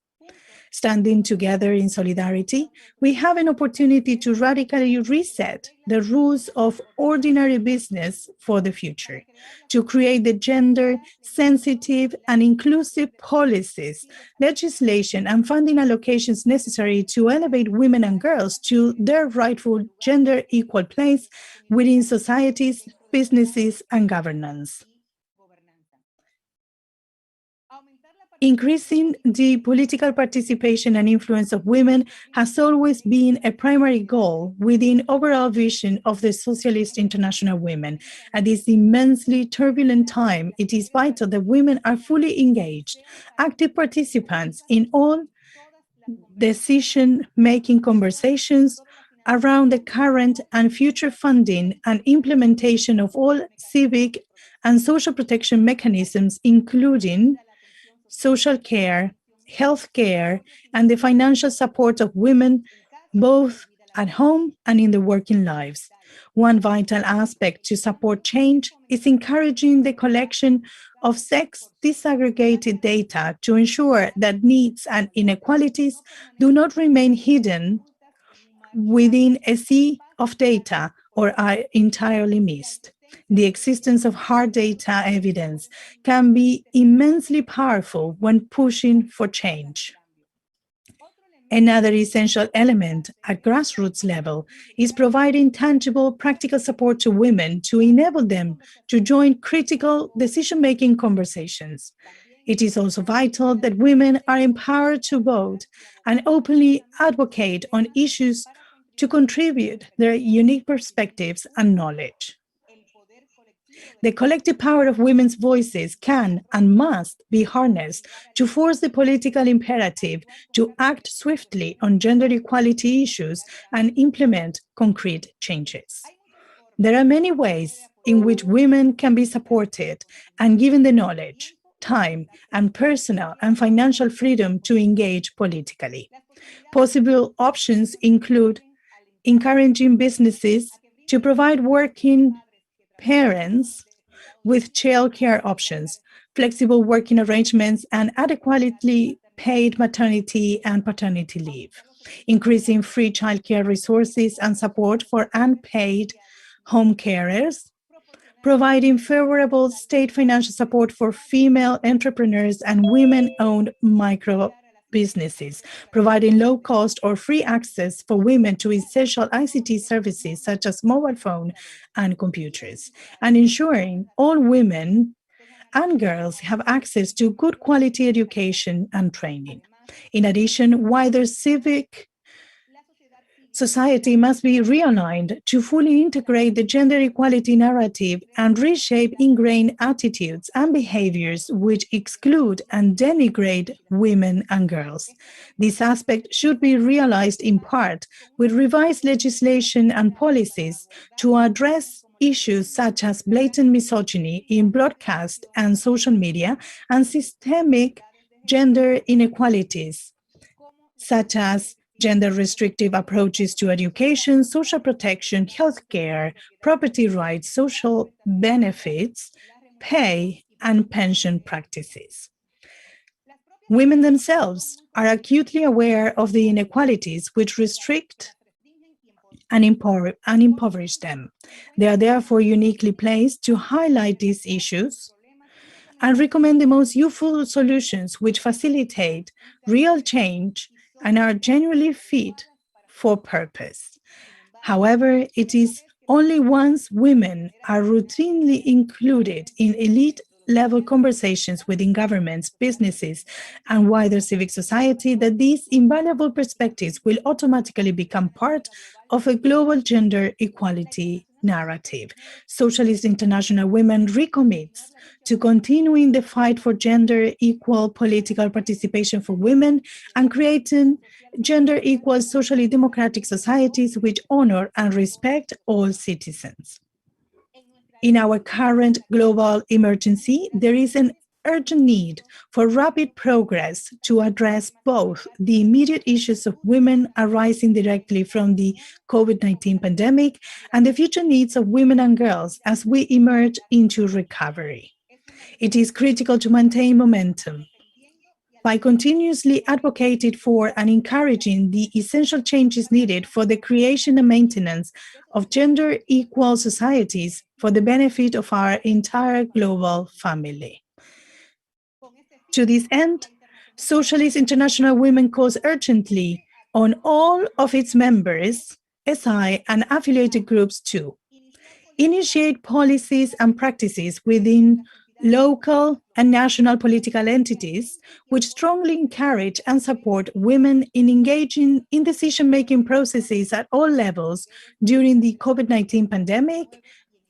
Standing together in solidarity, we have an opportunity to radically reset the rules of ordinary business for the future, to create the gender-sensitive and inclusive policies, legislation, and funding allocations necessary to elevate women and girls to their rightful gender-equal place within societies, businesses, and governance. Increasing the political participation and influence of women has always been a primary goal within overall vision of the Socialist International Women. At this immensely turbulent time, it is vital that women are fully engaged, active participants in all decision-making conversations around the current and future funding and implementation of all civic and social protection mechanisms, including social care, health care, and the financial support of women, both at home and in their working lives. One vital aspect to support change is encouraging the collection of sex disaggregated data to ensure that needs and inequalities do not remain hidden within a sea of data or are entirely missed. The existence of hard data evidence can be immensely powerful when pushing for change. Another essential element at grassroots level is providing tangible, practical support to women to enable them to join critical decision-making conversations. It is also vital that women are empowered to vote and openly advocate on issues to contribute their unique perspectives and knowledge. The collective power of women's voices can and must be harnessed to force the political imperative to act swiftly on gender equality issues and implement concrete changes. There are many ways in which women can be supported and given the knowledge, time, and personal and financial freedom to engage politically. Possible options include encouraging businesses to provide working parents with childcare options, flexible working arrangements, and adequately paid maternity and paternity leave, increasing free childcare resources and support for unpaid home carers, providing favorable state financial support for female entrepreneurs and women-owned micro businesses, providing low-cost or free access for women to essential ICT services such as mobile phone and computers, and ensuring all women and girls have access to good quality education and training. In addition, wider civic society must be realigned to fully integrate the gender equality narrative and reshape ingrained attitudes and behaviors which exclude and denigrate women and girls. This aspect should be realized in part with revised legislation and policies to address issues such as blatant misogyny in broadcast and social media and systemic gender inequalities, such as gender-restrictive approaches to education, social protection, healthcare, property rights, social benefits, pay, and pension practices. Women themselves are acutely aware of the inequalities which restrict and impoverish them. They are therefore uniquely placed to highlight these issues and recommend the most useful solutions which facilitate real change and are genuinely fit for purpose. However, it is only once women are routinely included in elite-level conversations within governments, businesses, and wider civic society that these invaluable perspectives will automatically become part of a global gender equality narrative. Socialist International Women recommits to continuing the fight for gender equal political participation for women and creating gender equal socially democratic societies which honor and respect all citizens. In our current global emergency, there is an urgent need for rapid progress to address both the immediate issues of women arising directly from the COVID-19 pandemic and the future needs of women and girls as we emerge into recovery. It is critical to maintain momentum by continuously advocating for and encouraging the essential changes needed for the creation and maintenance of gender equal societies for the benefit of our entire global family. To this end, Socialist International Women calls urgently on all of its members, SI, and affiliated groups to initiate policies and practices within local and national political entities which strongly encourage and support women in engaging in decision-making processes at all levels during the COVID-19 pandemic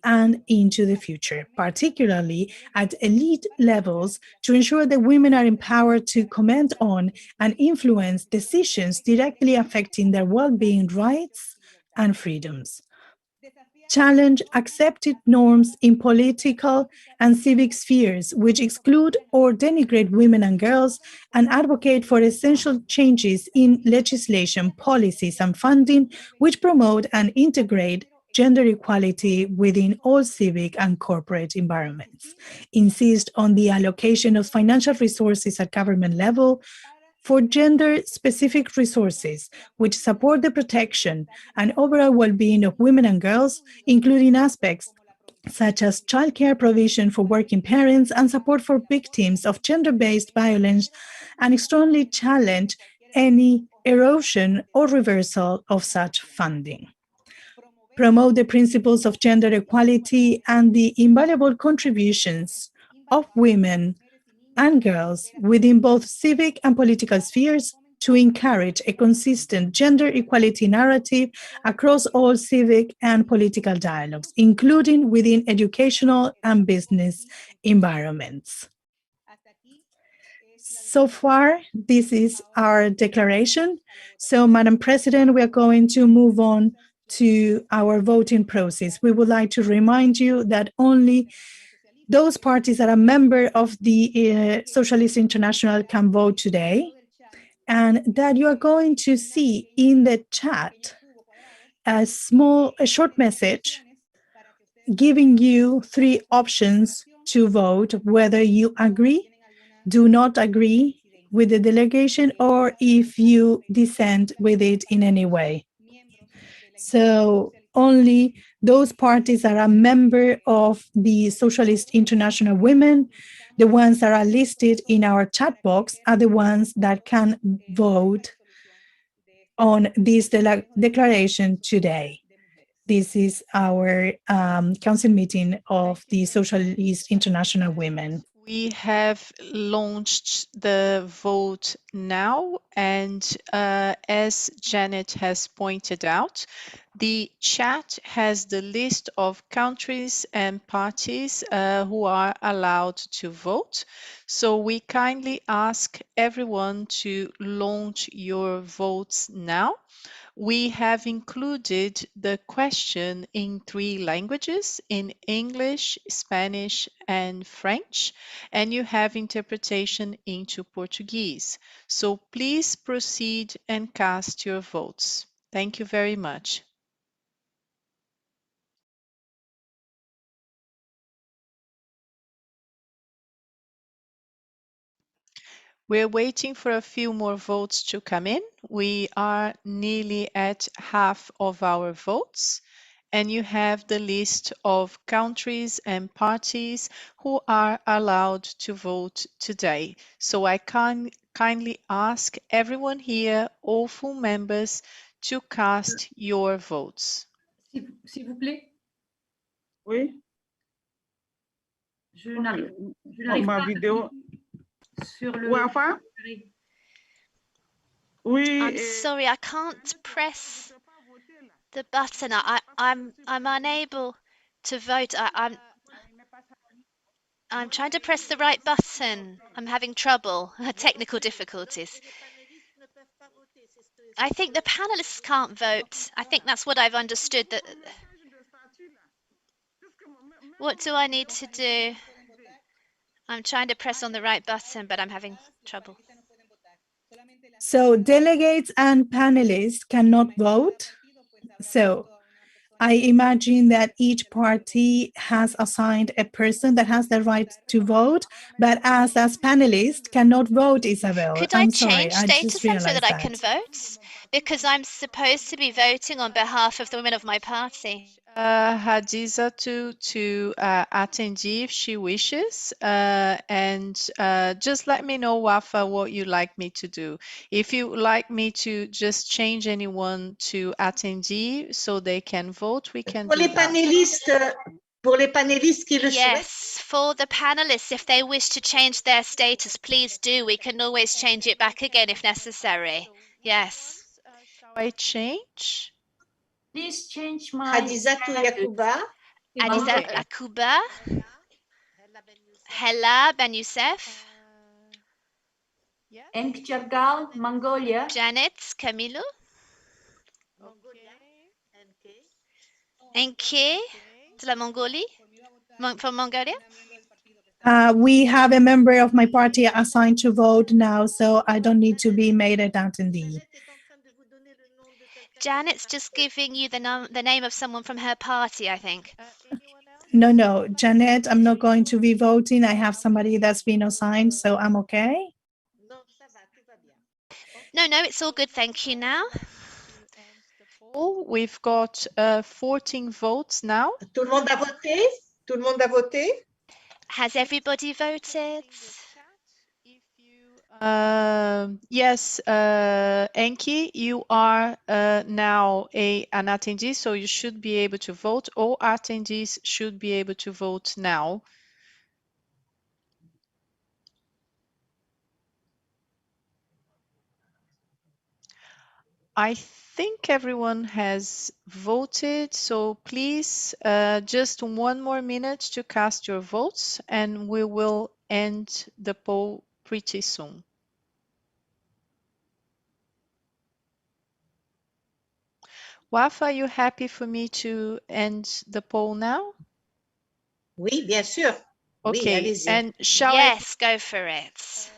and into the future, particularly at elite levels, to ensure that women are empowered to comment on and influence decisions directly affecting their well-being, rights, and freedoms. Challenge accepted norms in political and civic spheres which exclude or denigrate women and girls, and advocate for essential changes in legislation, policies, and funding which promote and integrate gender equality within all civic and corporate environments. Insist on the allocation of financial resources at government level for gender-specific resources which support the protection and overall well-being of women and girls, including aspects such as childcare provision for working parents and support for victims of gender-based violence, and strongly challenge any erosion or reversal of such funding. Promote the principles of gender equality and the invaluable contributions of women and girls within both civic and political spheres to encourage a consistent gender equality narrative across all civic and political dialogues, including within educational and business environments. So far, this is our declaration. So, Madam President, we are going to move on to our voting process. We would like to remind you that only those parties that are members of the Socialist International can vote today, and that you are going to see in the chat a short message giving you 3 options to vote, whether you agree, do not agree with the delegation, or if you dissent with it in any way. So only those parties that are member of the Socialist International Women, the ones that are listed in our chat box, are the ones that can vote on this declaration today. This is our council meeting of the Socialist International Women. We have launched the vote now, and as Janet has pointed out, the chat has the list of countries and parties who are allowed to vote. So we kindly ask everyone to launch your votes now. We have included the question in 3 languages, in English, Spanish, and French, and you have interpretation into Portuguese. So please proceed and cast your votes. Thank you very much. We're waiting for a few more votes to come in. We are nearly at half of our votes, and you have the list of countries and parties who are allowed to vote today. So I kindly ask everyone here, all full members, to cast your votes. S'il vous plaît, Oui. je n'arrive Ma pas à vidéo. sur le... Wafa? Oui. I'm sorry, I can't press the button. I'm unable to vote. I'm trying to press the right button. I'm having trouble, technical difficulties. I think the panelists can't vote. I think that's what I've understood. That. What do I need to do? I'm trying to press on the right button, but I'm having trouble. So delegates and panelists cannot vote. So I imagine that each party has assigned a person that has the right to vote, but as panelists cannot vote, Isabel. Could I'm I sorry, change I just status then so realized that I can vote? Because I'm supposed to be voting on behalf of the women of my party. Hadiza to attendee if she wishes, and just let me know, Wafa, what you like me to do. If you like me to just change anyone to attendee so they can vote, we can do that. Pour les panélistes qui le souhaitent. Yes, for the panelists, if they wish to change their status, please do. We can always change it back again if necessary. Yes. Shall I change? Please change my Hadiza Yacouba. Hadiza Akuba. Hela Ben Youssef. Enkjargal, Mongolia. Janet Camilo. Enke de la Mongolie. From Mongolia. We have a member of my party assigned to vote now, so I don't need to be made a attendee. Janet's just giving you the name of someone from her party, I think. No, Janet, I'm not going to be voting. I have somebody that's been assigned, so I'm okay. No, it's all good. Thank you now. We've got 14 votes now. Tout le monde a voté? Tout le monde a voté? Has everybody voted? Yes, Enki, you are now an attendee, so you should be able to vote. All attendees should be able to vote now. I think everyone has voted, so please just 1 more minute to cast your votes and we will end the poll pretty soon. Wafa, are you happy for me to end the poll now? Oui, bien sûr. Okay, oui, and shall Yes, go for it.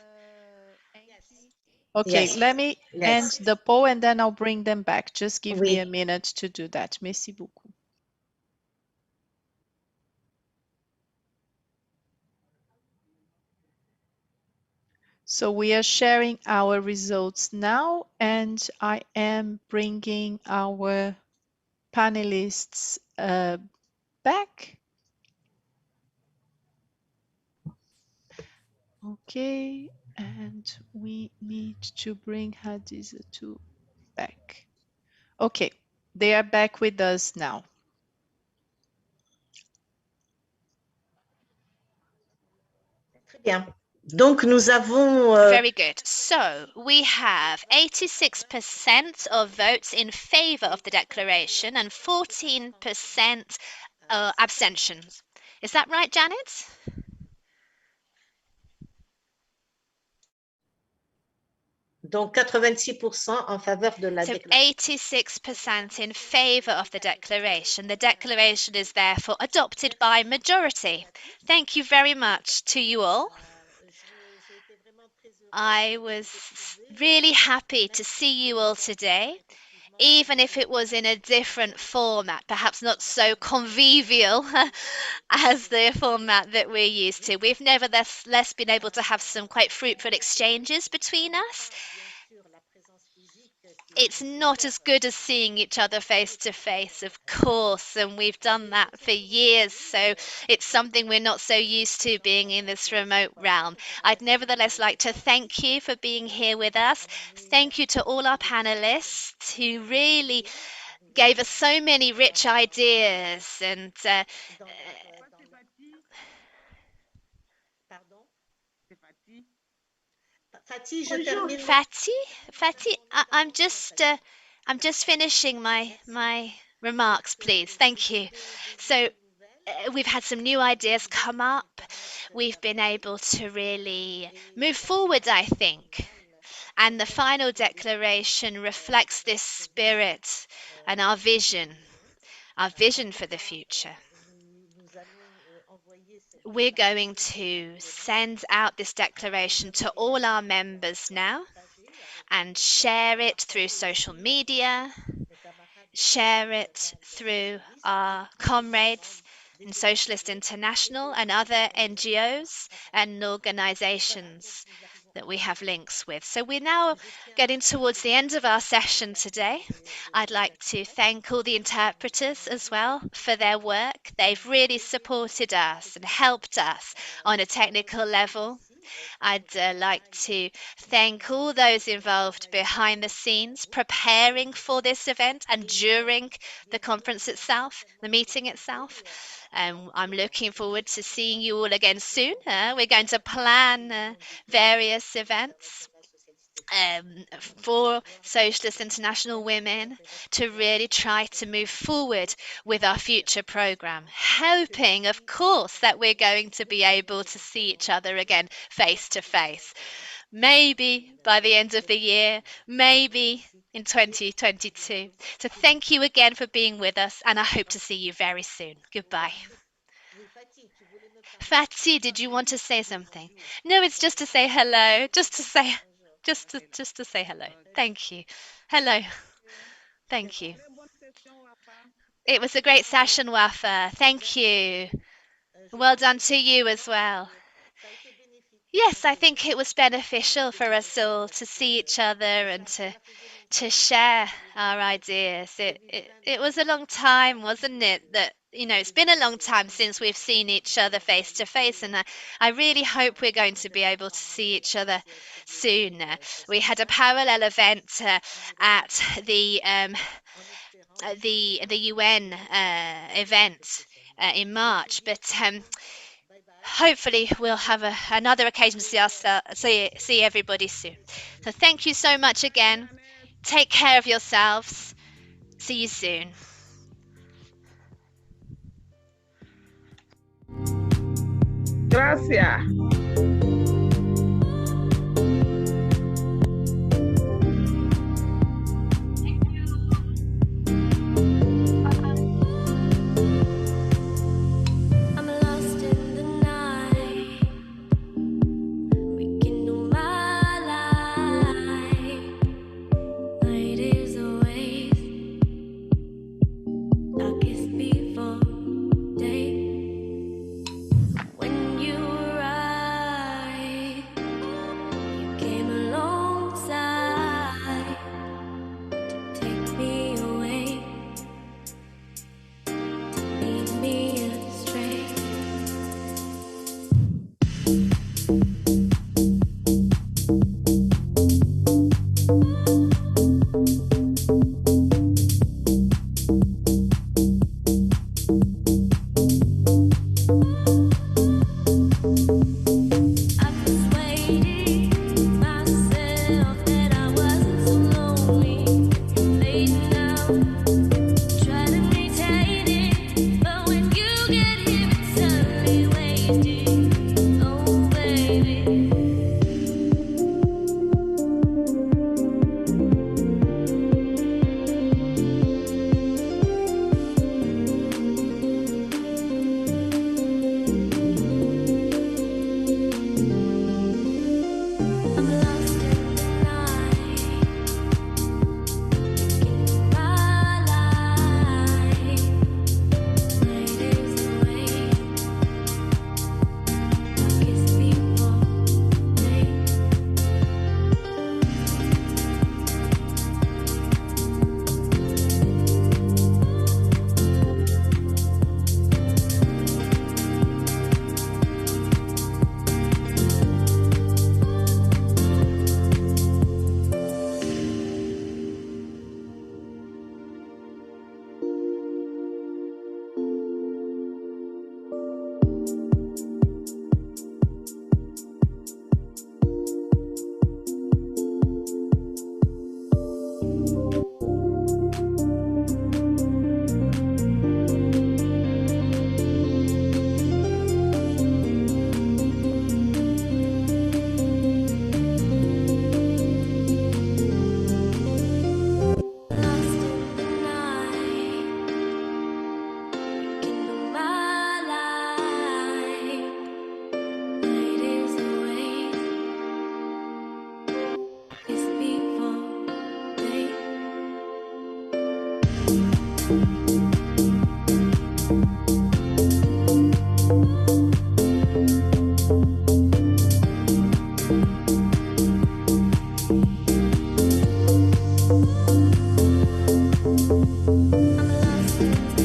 Okay, yes. let me end the poll and then I'll bring them back. Just give me Oui. a minute to do that. Merci beaucoup. So we are sharing our results now, and I am bringing our panelists back? Okay, and we need to bring Hadiza to back. Okay, they are back with us now. Très bien. Donc, nous avons... Very good. So we have 86% of votes in favor of the declaration and 14% abstentions. Is that right, Janet? Donc 86% en faveur de la So déclaration. 86% in favor of the declaration. The declaration is therefore adopted by majority. Thank you very much to you all. I was really happy to see you all today, even if it was in a different format, perhaps not so convivial as the format that we're used to. We've nevertheless been able to have some quite fruitful exchanges between us. It's not as good as seeing each other face to face, of course, and we've done that for years, so it's something we're not so used to being in this remote realm. I'd nevertheless like to thank you for being here with us. Thank you to all our panelists who really gave us so many rich ideas and Fatih, je termine. Fatih, I'm just finishing my remarks, please. Thank you. So we've had some new ideas come up. We've been able to really move forward, I think. And the final declaration reflects this spirit and our vision for the future. We're going to send out this declaration to all our members now and share it through social media, share it through our comrades in Socialist International and other NGOs and organizations that we have links with. So we're now getting towards the end of our session today. I'd like to thank all the interpreters as well for their work. They've really supported us and helped us on a technical level. I'd like to thank all those involved behind the scenes, preparing for this event and during the conference itself, the meeting itself. I'm looking forward to seeing you all again soon. We're going to plan various events for Socialist International Women to really try to move forward with our future program, hoping, of course, that we're going to be able to see each other again face to face. Maybe by the end of the year, maybe in 2022. So thank you again for being with us, and I hope to see you very soon. Goodbye. Fatih, did you want to say something? No, it's just to say hello, just to say hello. Thank you. Hello. Thank you. It was a great session, Wafa. Thank you. Well done to you as well. Yes, I think it was beneficial for us all to see each other and to share our ideas. It was a long time, wasn't it? That it's been a long time since we've seen each other face to face, and I really hope we're going to be able to see each other soon. We had a parallel event at the UN event in March, but hopefully we'll have another occasion to see everybody soon. So thank you so much again. Take care of yourselves. See you soon. Gracias. When you arrive I'm lost